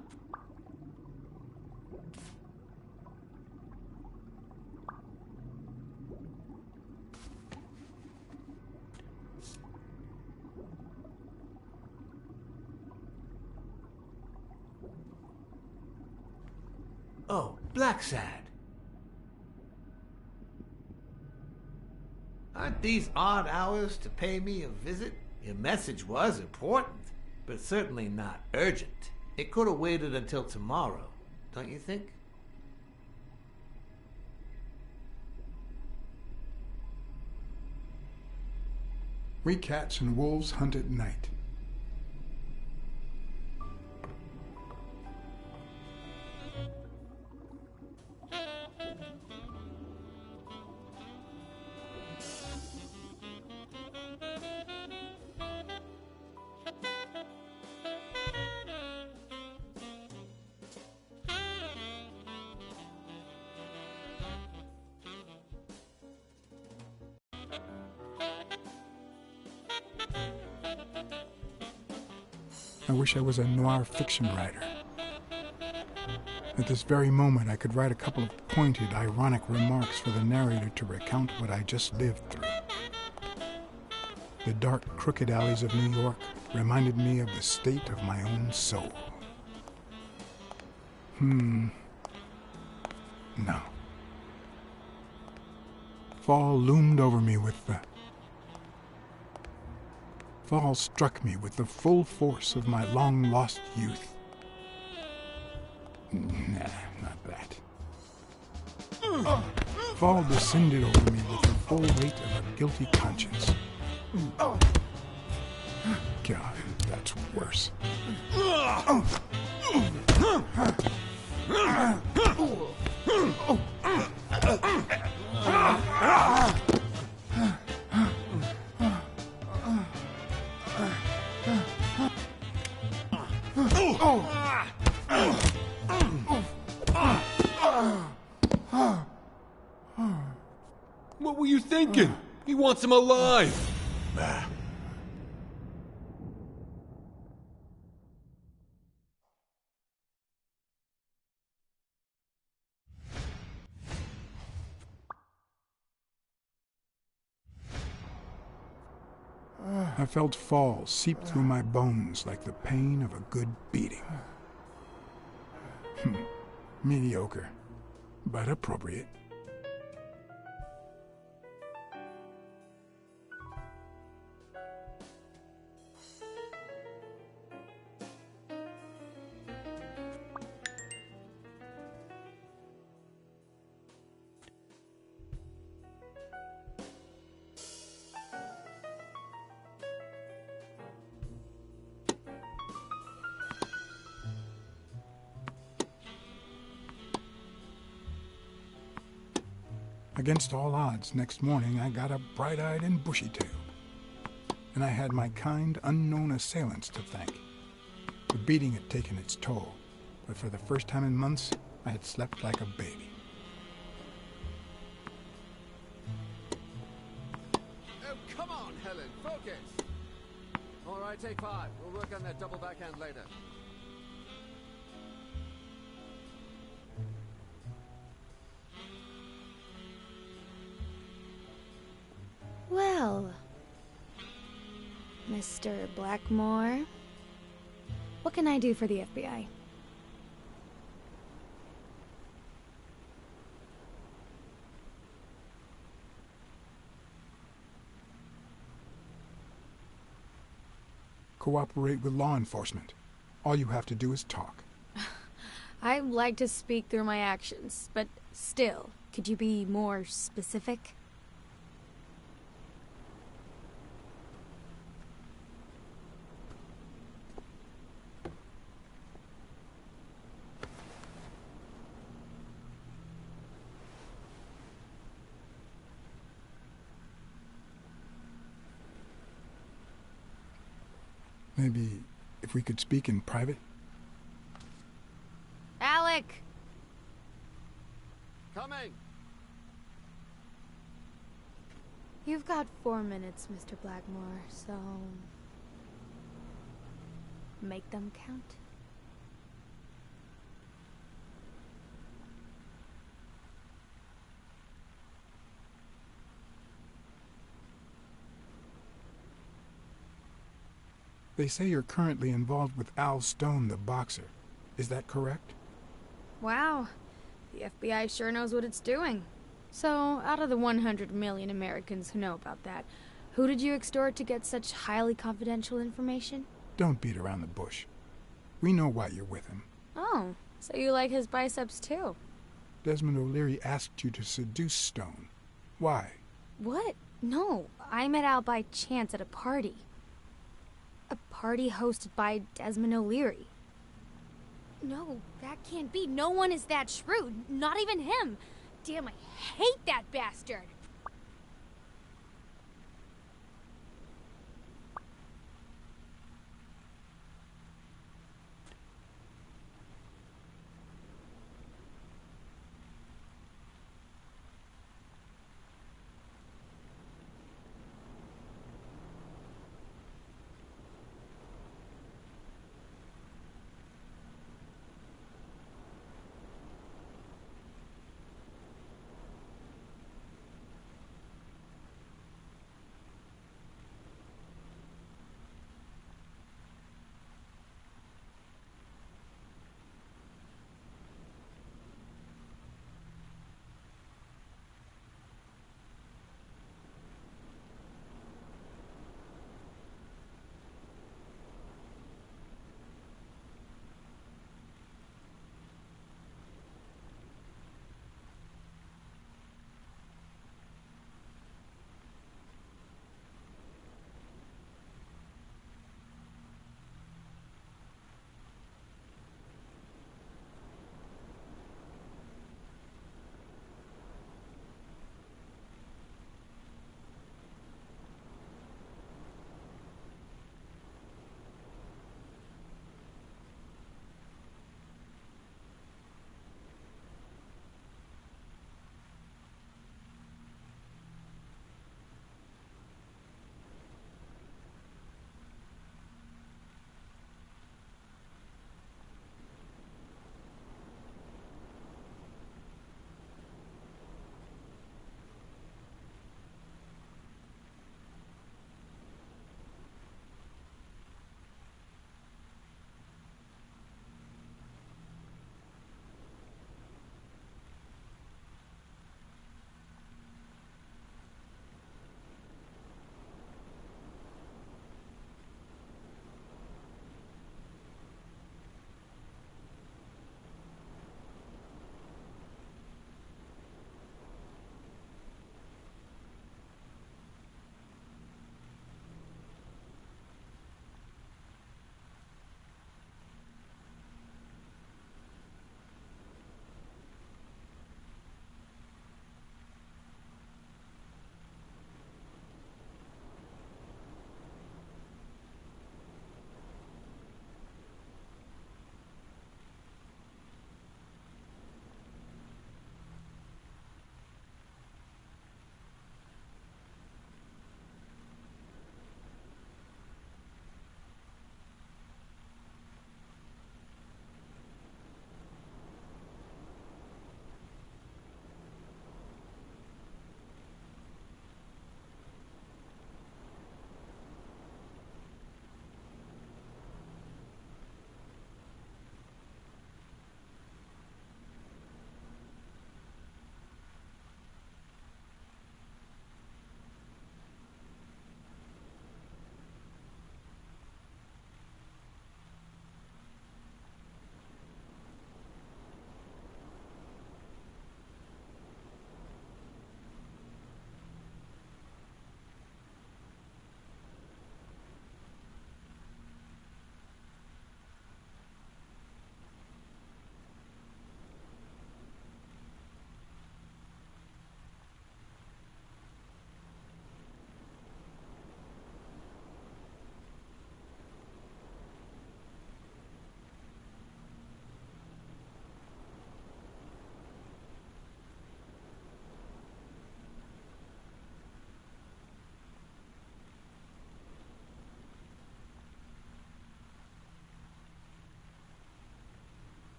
Oh, Blacksad. Aren't these odd hours to pay me a visit? Your message was important, but certainly not urgent. It could have waited until tomorrow, don't you think? We cats and wolves hunt at night. I wish I was a noir fiction writer. At this very moment, I could write a couple of pointed, ironic remarks for the narrator to recount what I just lived through. The dark, crooked alleys of New York reminded me of the state of my own soul. No. Fall loomed over me with the... Fall struck me with the full force of my long-lost youth. Nah, not that. Fall descended over me with the full weight of a guilty conscience. God, that's worse. What were you thinking? He wants him alive! I felt fall seep through my bones like the pain of a good beating. Mediocre, but appropriate. Against all odds, next morning I got up bright-eyed and bushy-tailed. And I had my kind, unknown assailants to thank. The beating had taken its toll, but for the first time in months, I had slept like a baby. Oh, come on, Helen, focus! All right, take 5. We'll work on that double backhand later. Well, Mr. Blackmore, what can I do for the FBI? Cooperate with law enforcement. All you have to do is talk. I like to speak through my actions, but still, could you be more specific? Maybe if we could speak in private? Alec! Coming! You've got 4 minutes, Mr. Blackmore, so... make them count. They say you're currently involved with Al Stone, the boxer. Is that correct? Wow. The FBI sure knows what it's doing. So, out of the 100 million Americans who know about that, who did you extort to get such highly confidential information? Don't beat around the bush. We know why you're with him. Oh, so you like his biceps too? Desmond O'Leary asked you to seduce Stone. Why? What? No, I met Al by chance at a party. A party hosted by Desmond O'Leary. No, that can't be. No one is that shrewd. Not even him. Damn, I hate that bastard.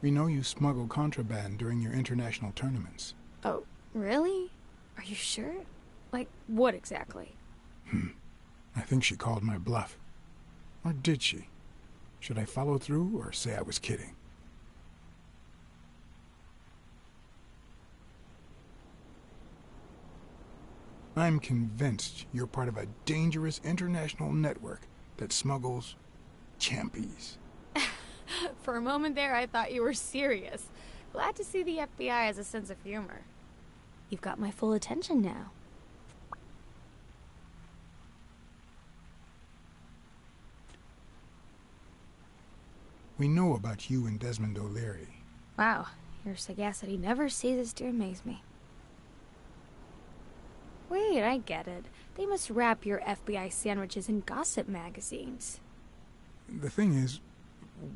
We know you smuggle contraband during your international tournaments. Oh, really? Are you sure? Like, what exactly? I think she called my bluff. Or did she? Should I follow through or say I was kidding? I'm convinced you're part of a dangerous international network that smuggles champies. For a moment there, I thought you were serious. Glad to see the FBI has a sense of humor. You've got my full attention now. We know about you and Desmond O'Leary. Wow, your sagacity never ceases to amaze me. Wait, I get it. They must wrap your FBI sandwiches in gossip magazines. The thing is,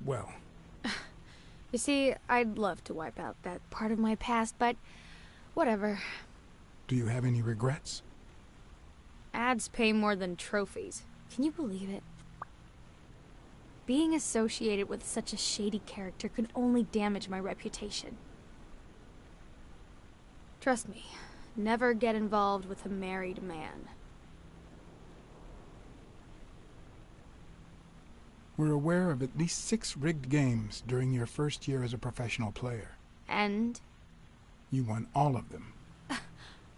well... You see, I'd love to wipe out that part of my past, but whatever. Do you have any regrets? Ads pay more than trophies. Can you believe it? Being associated with such a shady character could only damage my reputation. Trust me, never get involved with a married man. We're aware of at least 6 rigged games during your first year as a professional player. And? You won all of them.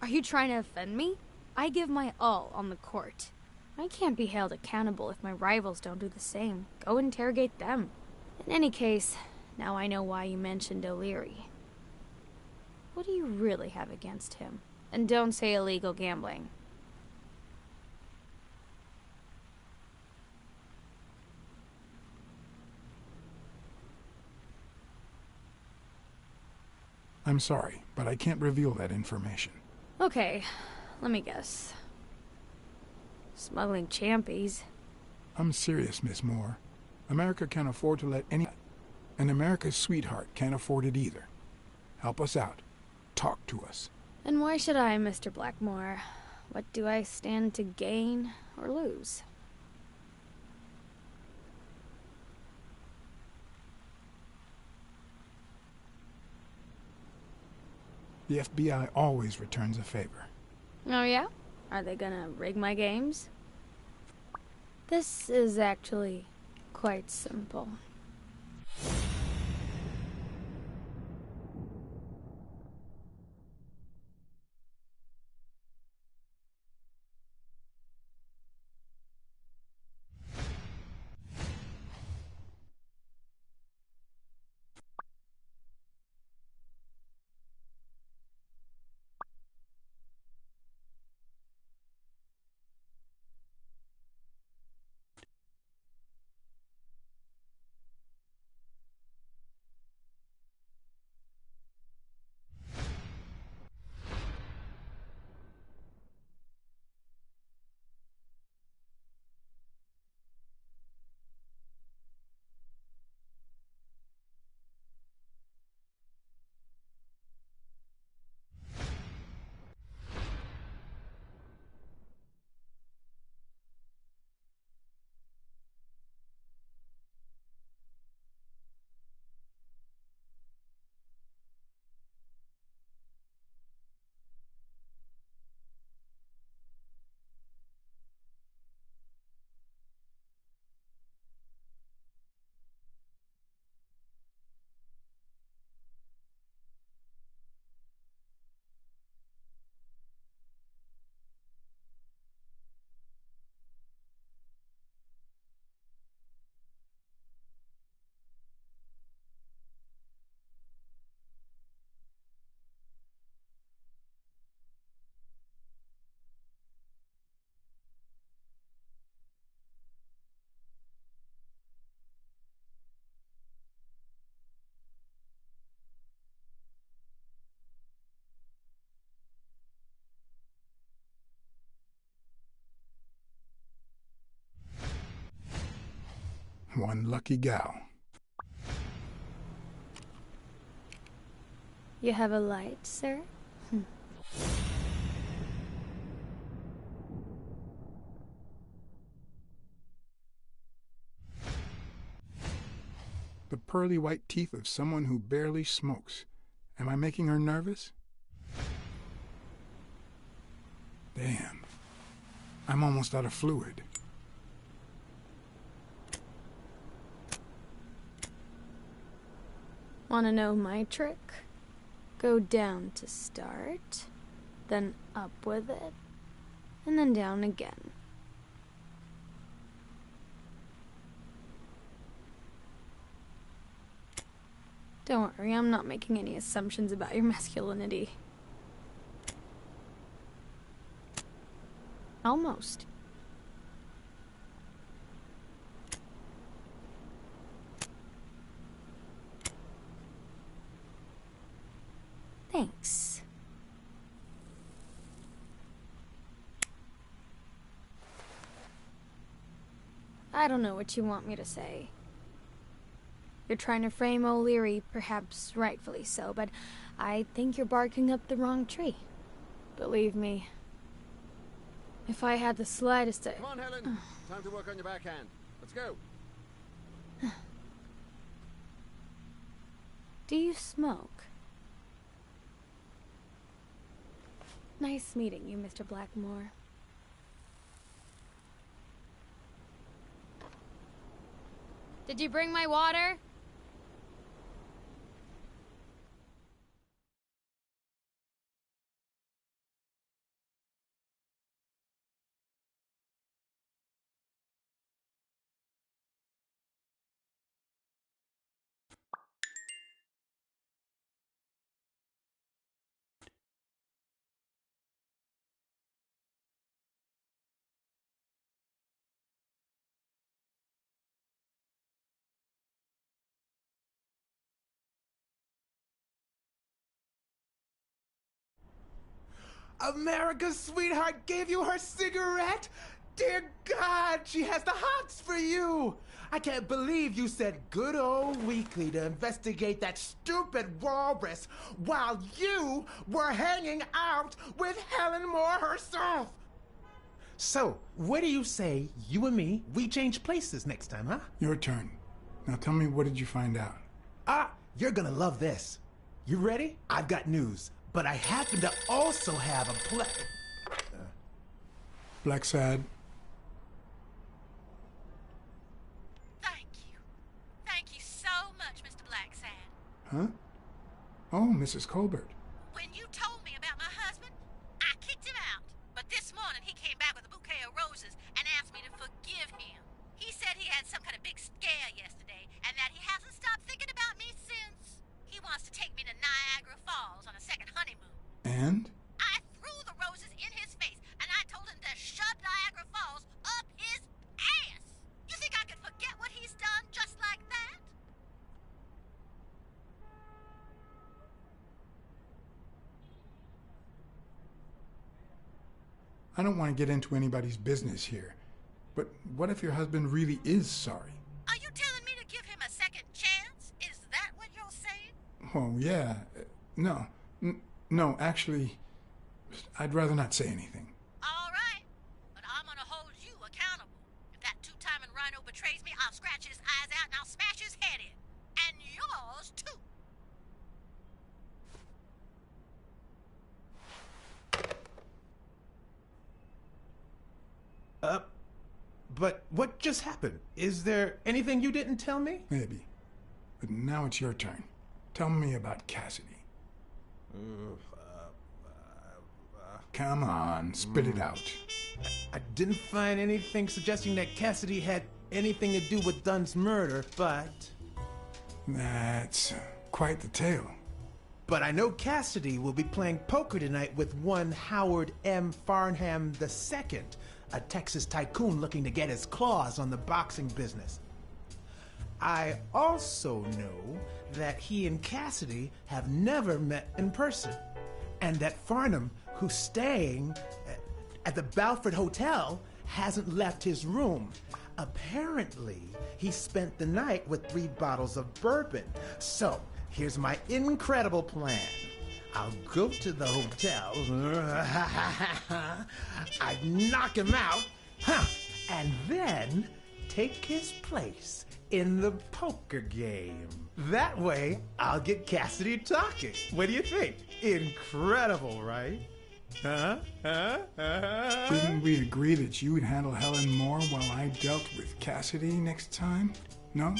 Are you trying to offend me? I give my all on the court. I can't be held accountable if my rivals don't do the same. Go interrogate them. In any case, now I know why you mentioned O'Leary. What do you really have against him? And don't say illegal gambling. I'm sorry, but I can't reveal that information. Okay, let me guess. Smuggling champies. I'm serious, Miss Moore. America can't afford to let any... And America's sweetheart can't afford it either. Help us out. Talk to us. And why should I, Mr. Blackmore? What do I stand to gain or lose? The FBI always returns a favor. Oh yeah? Are they gonna rig my games? This is actually quite simple. One lucky gal. You have a light, sir? The pearly white teeth of someone who barely smokes. Am I making her nervous? Damn. I'm almost out of fluid. Wanna know my trick? Go down to start, then up with it, and then down again. Don't worry, I'm not making any assumptions about your masculinity. Almost. Thanks. I don't know what you want me to say. You're trying to frame O'Leary, perhaps rightfully so, but I think you're barking up the wrong tree. Believe me, if I had the slightest... Come on, Helen. Time to work on your backhand. Let's go. Do you smoke? Nice meeting you, Mr. Blackmore. Did you bring my water? America's sweetheart gave you her cigarette? Dear God, she has the hots for you! I can't believe you said good old Weekly to investigate that stupid walrus while you were hanging out with Helen Moore herself! So, what do you say, you and me, we change places next time, huh? Your turn. Now tell me, what did you find out? You're gonna love this. You ready? I've got news. But I happen to also have a Blacksad. Thank you. Thank you so much, Mr. Blacksad. Huh? Oh, Mrs. Colbert. When you told me about my husband, I kicked him out. But this morning he came back with a bouquet of roses and asked me to forgive him. He said he had some kind of big scare yesterday and that he hasn't stopped thinking about me since. He wants to take me to Niagara Falls on a second honeymoon. And? I threw the roses in his face, and I told him to shove Niagara Falls up his ass. You think I could forget what he's done just like that? I don't want to get into anybody's business here, but what if your husband really is sorry? Are you telling me to give him a second chance? Is that what you're saying? Oh, yeah. No, actually, I'd rather not say anything. All right, but I'm gonna hold you accountable. If that two-timing rhino betrays me, I'll scratch his eyes out and I'll smash his head in. And yours, too. But what just happened? Is there anything you didn't tell me? Maybe. But now it's your turn. Tell me about Cassidy. Come on, spit it out. I didn't find anything suggesting that Cassidy had anything to do with Dunn's murder, but... That's quite the tale. But I know Cassidy will be playing poker tonight with one Howard M. Farnham II, a Texas tycoon looking to get his claws on the boxing business. I also know that he and Cassidy have never met in person, and that Farnham, who's staying at the Balford Hotel, hasn't left his room. Apparently, he spent the night with 3 bottles of bourbon. So, here's my incredible plan. I'll go to the hotel, I'd knock him out, and then take his place in the poker game. That way, I'll get Cassidy talking. What do you think? Incredible, right? Didn't we agree that you would handle Helen more while I dealt with Cassidy next time? No?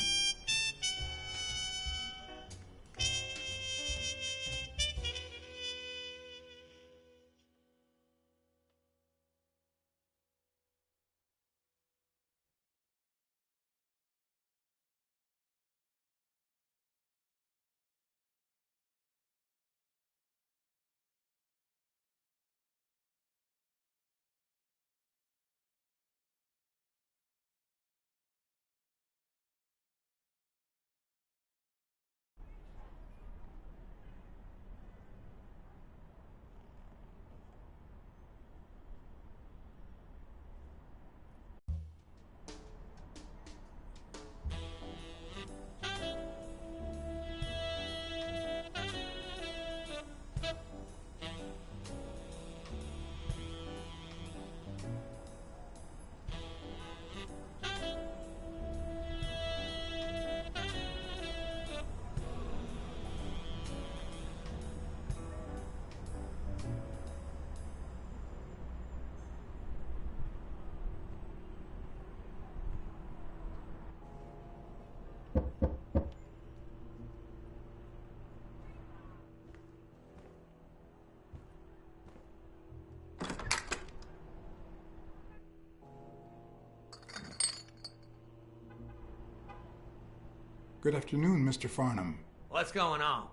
Good afternoon, Mr. Farnham. What's going on?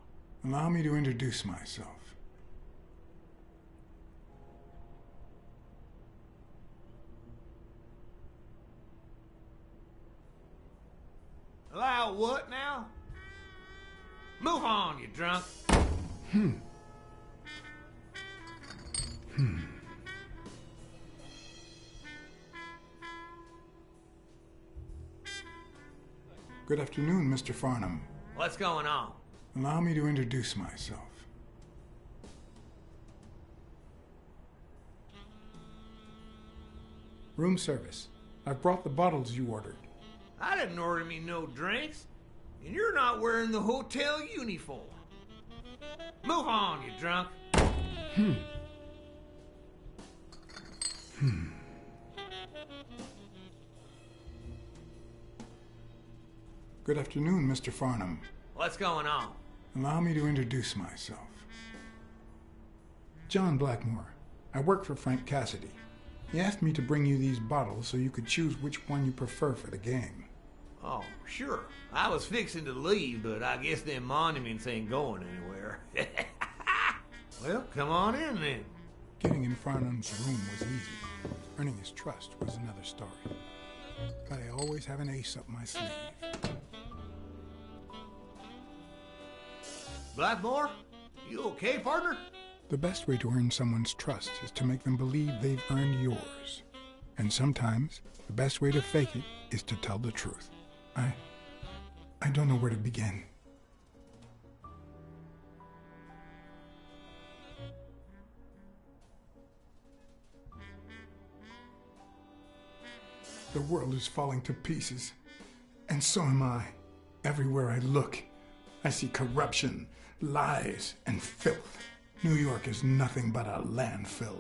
Allow me to introduce myself. Allow what now? Move on, you drunk. Good afternoon, Mr. Farnham. What's going on? Allow me to introduce myself. Room service. I've brought the bottles you ordered. I didn't order me no drinks. And you're not wearing the hotel uniform. Move on, you drunk. Good afternoon, Mr. Farnham. What's going on? Allow me to introduce myself. John Blackmore. I work for Frank Cassidy. He asked me to bring you these bottles so you could choose which one you prefer for the game. Oh, sure. I was fixing to leave, but I guess them monuments ain't going anywhere. Well, come on in then. Getting in Farnham's room was easy. Earning his trust was another story. But I always have an ace up my sleeve. Blackmore? You okay, partner? The best way to earn someone's trust is to make them believe they've earned yours. And sometimes, the best way to fake it is to tell the truth. I don't know where to begin. The world is falling to pieces, and so am I. Everywhere I look, I see corruption, lies, and filth. New York is nothing but a landfill.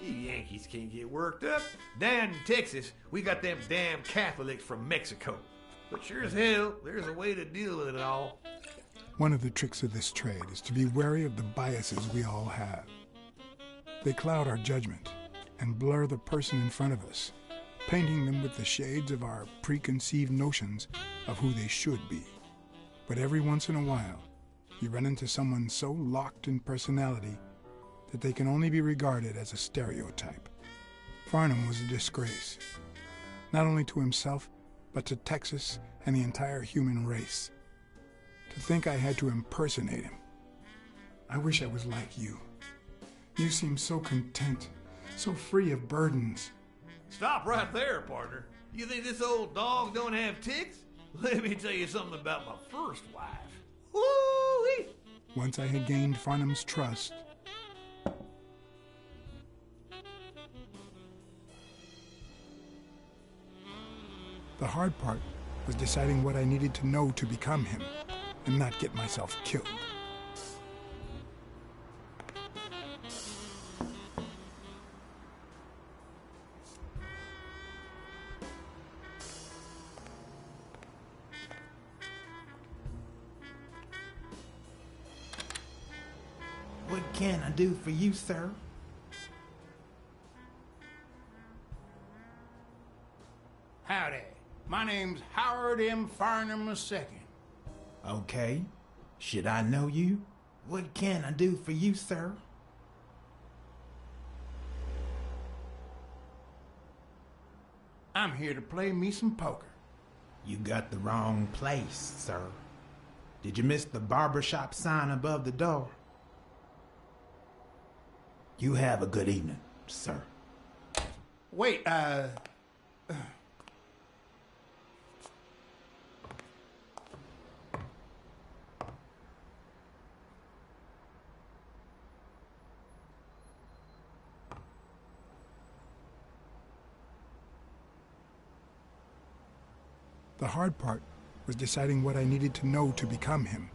You Yankees can't get worked up. Down in Texas, we got them damn Catholics from Mexico. But sure as hell, there's a way to deal with it all. One of the tricks of this trade is to be wary of the biases we all have. They cloud our judgment and blur the person in front of us, painting them with the shades of our preconceived notions of who they should be. But every once in a while, you run into someone so locked in personality that they can only be regarded as a stereotype. Farnham was a disgrace, not only to himself, but to Texas and the entire human race. To think I had to impersonate him. I wish I was like you. You seem so content, so free of burdens. Stop right there, partner. You think this old dog don't have ticks? Let me tell you something about my first wife. Woo-wee! Once I had gained Farnham's trust, the hard part was deciding what I needed to know to become him, and not get myself killed. What can I do for you, sir? Howdy. My name's Howard M. Farnham II. Okay. Should I know you? What can I do for you, sir? I'm here to play me some poker. You got the wrong place, sir. Did you miss the barbershop sign above the door? You have a good evening, sir. Wait, The hard part was deciding what I needed to know to become him,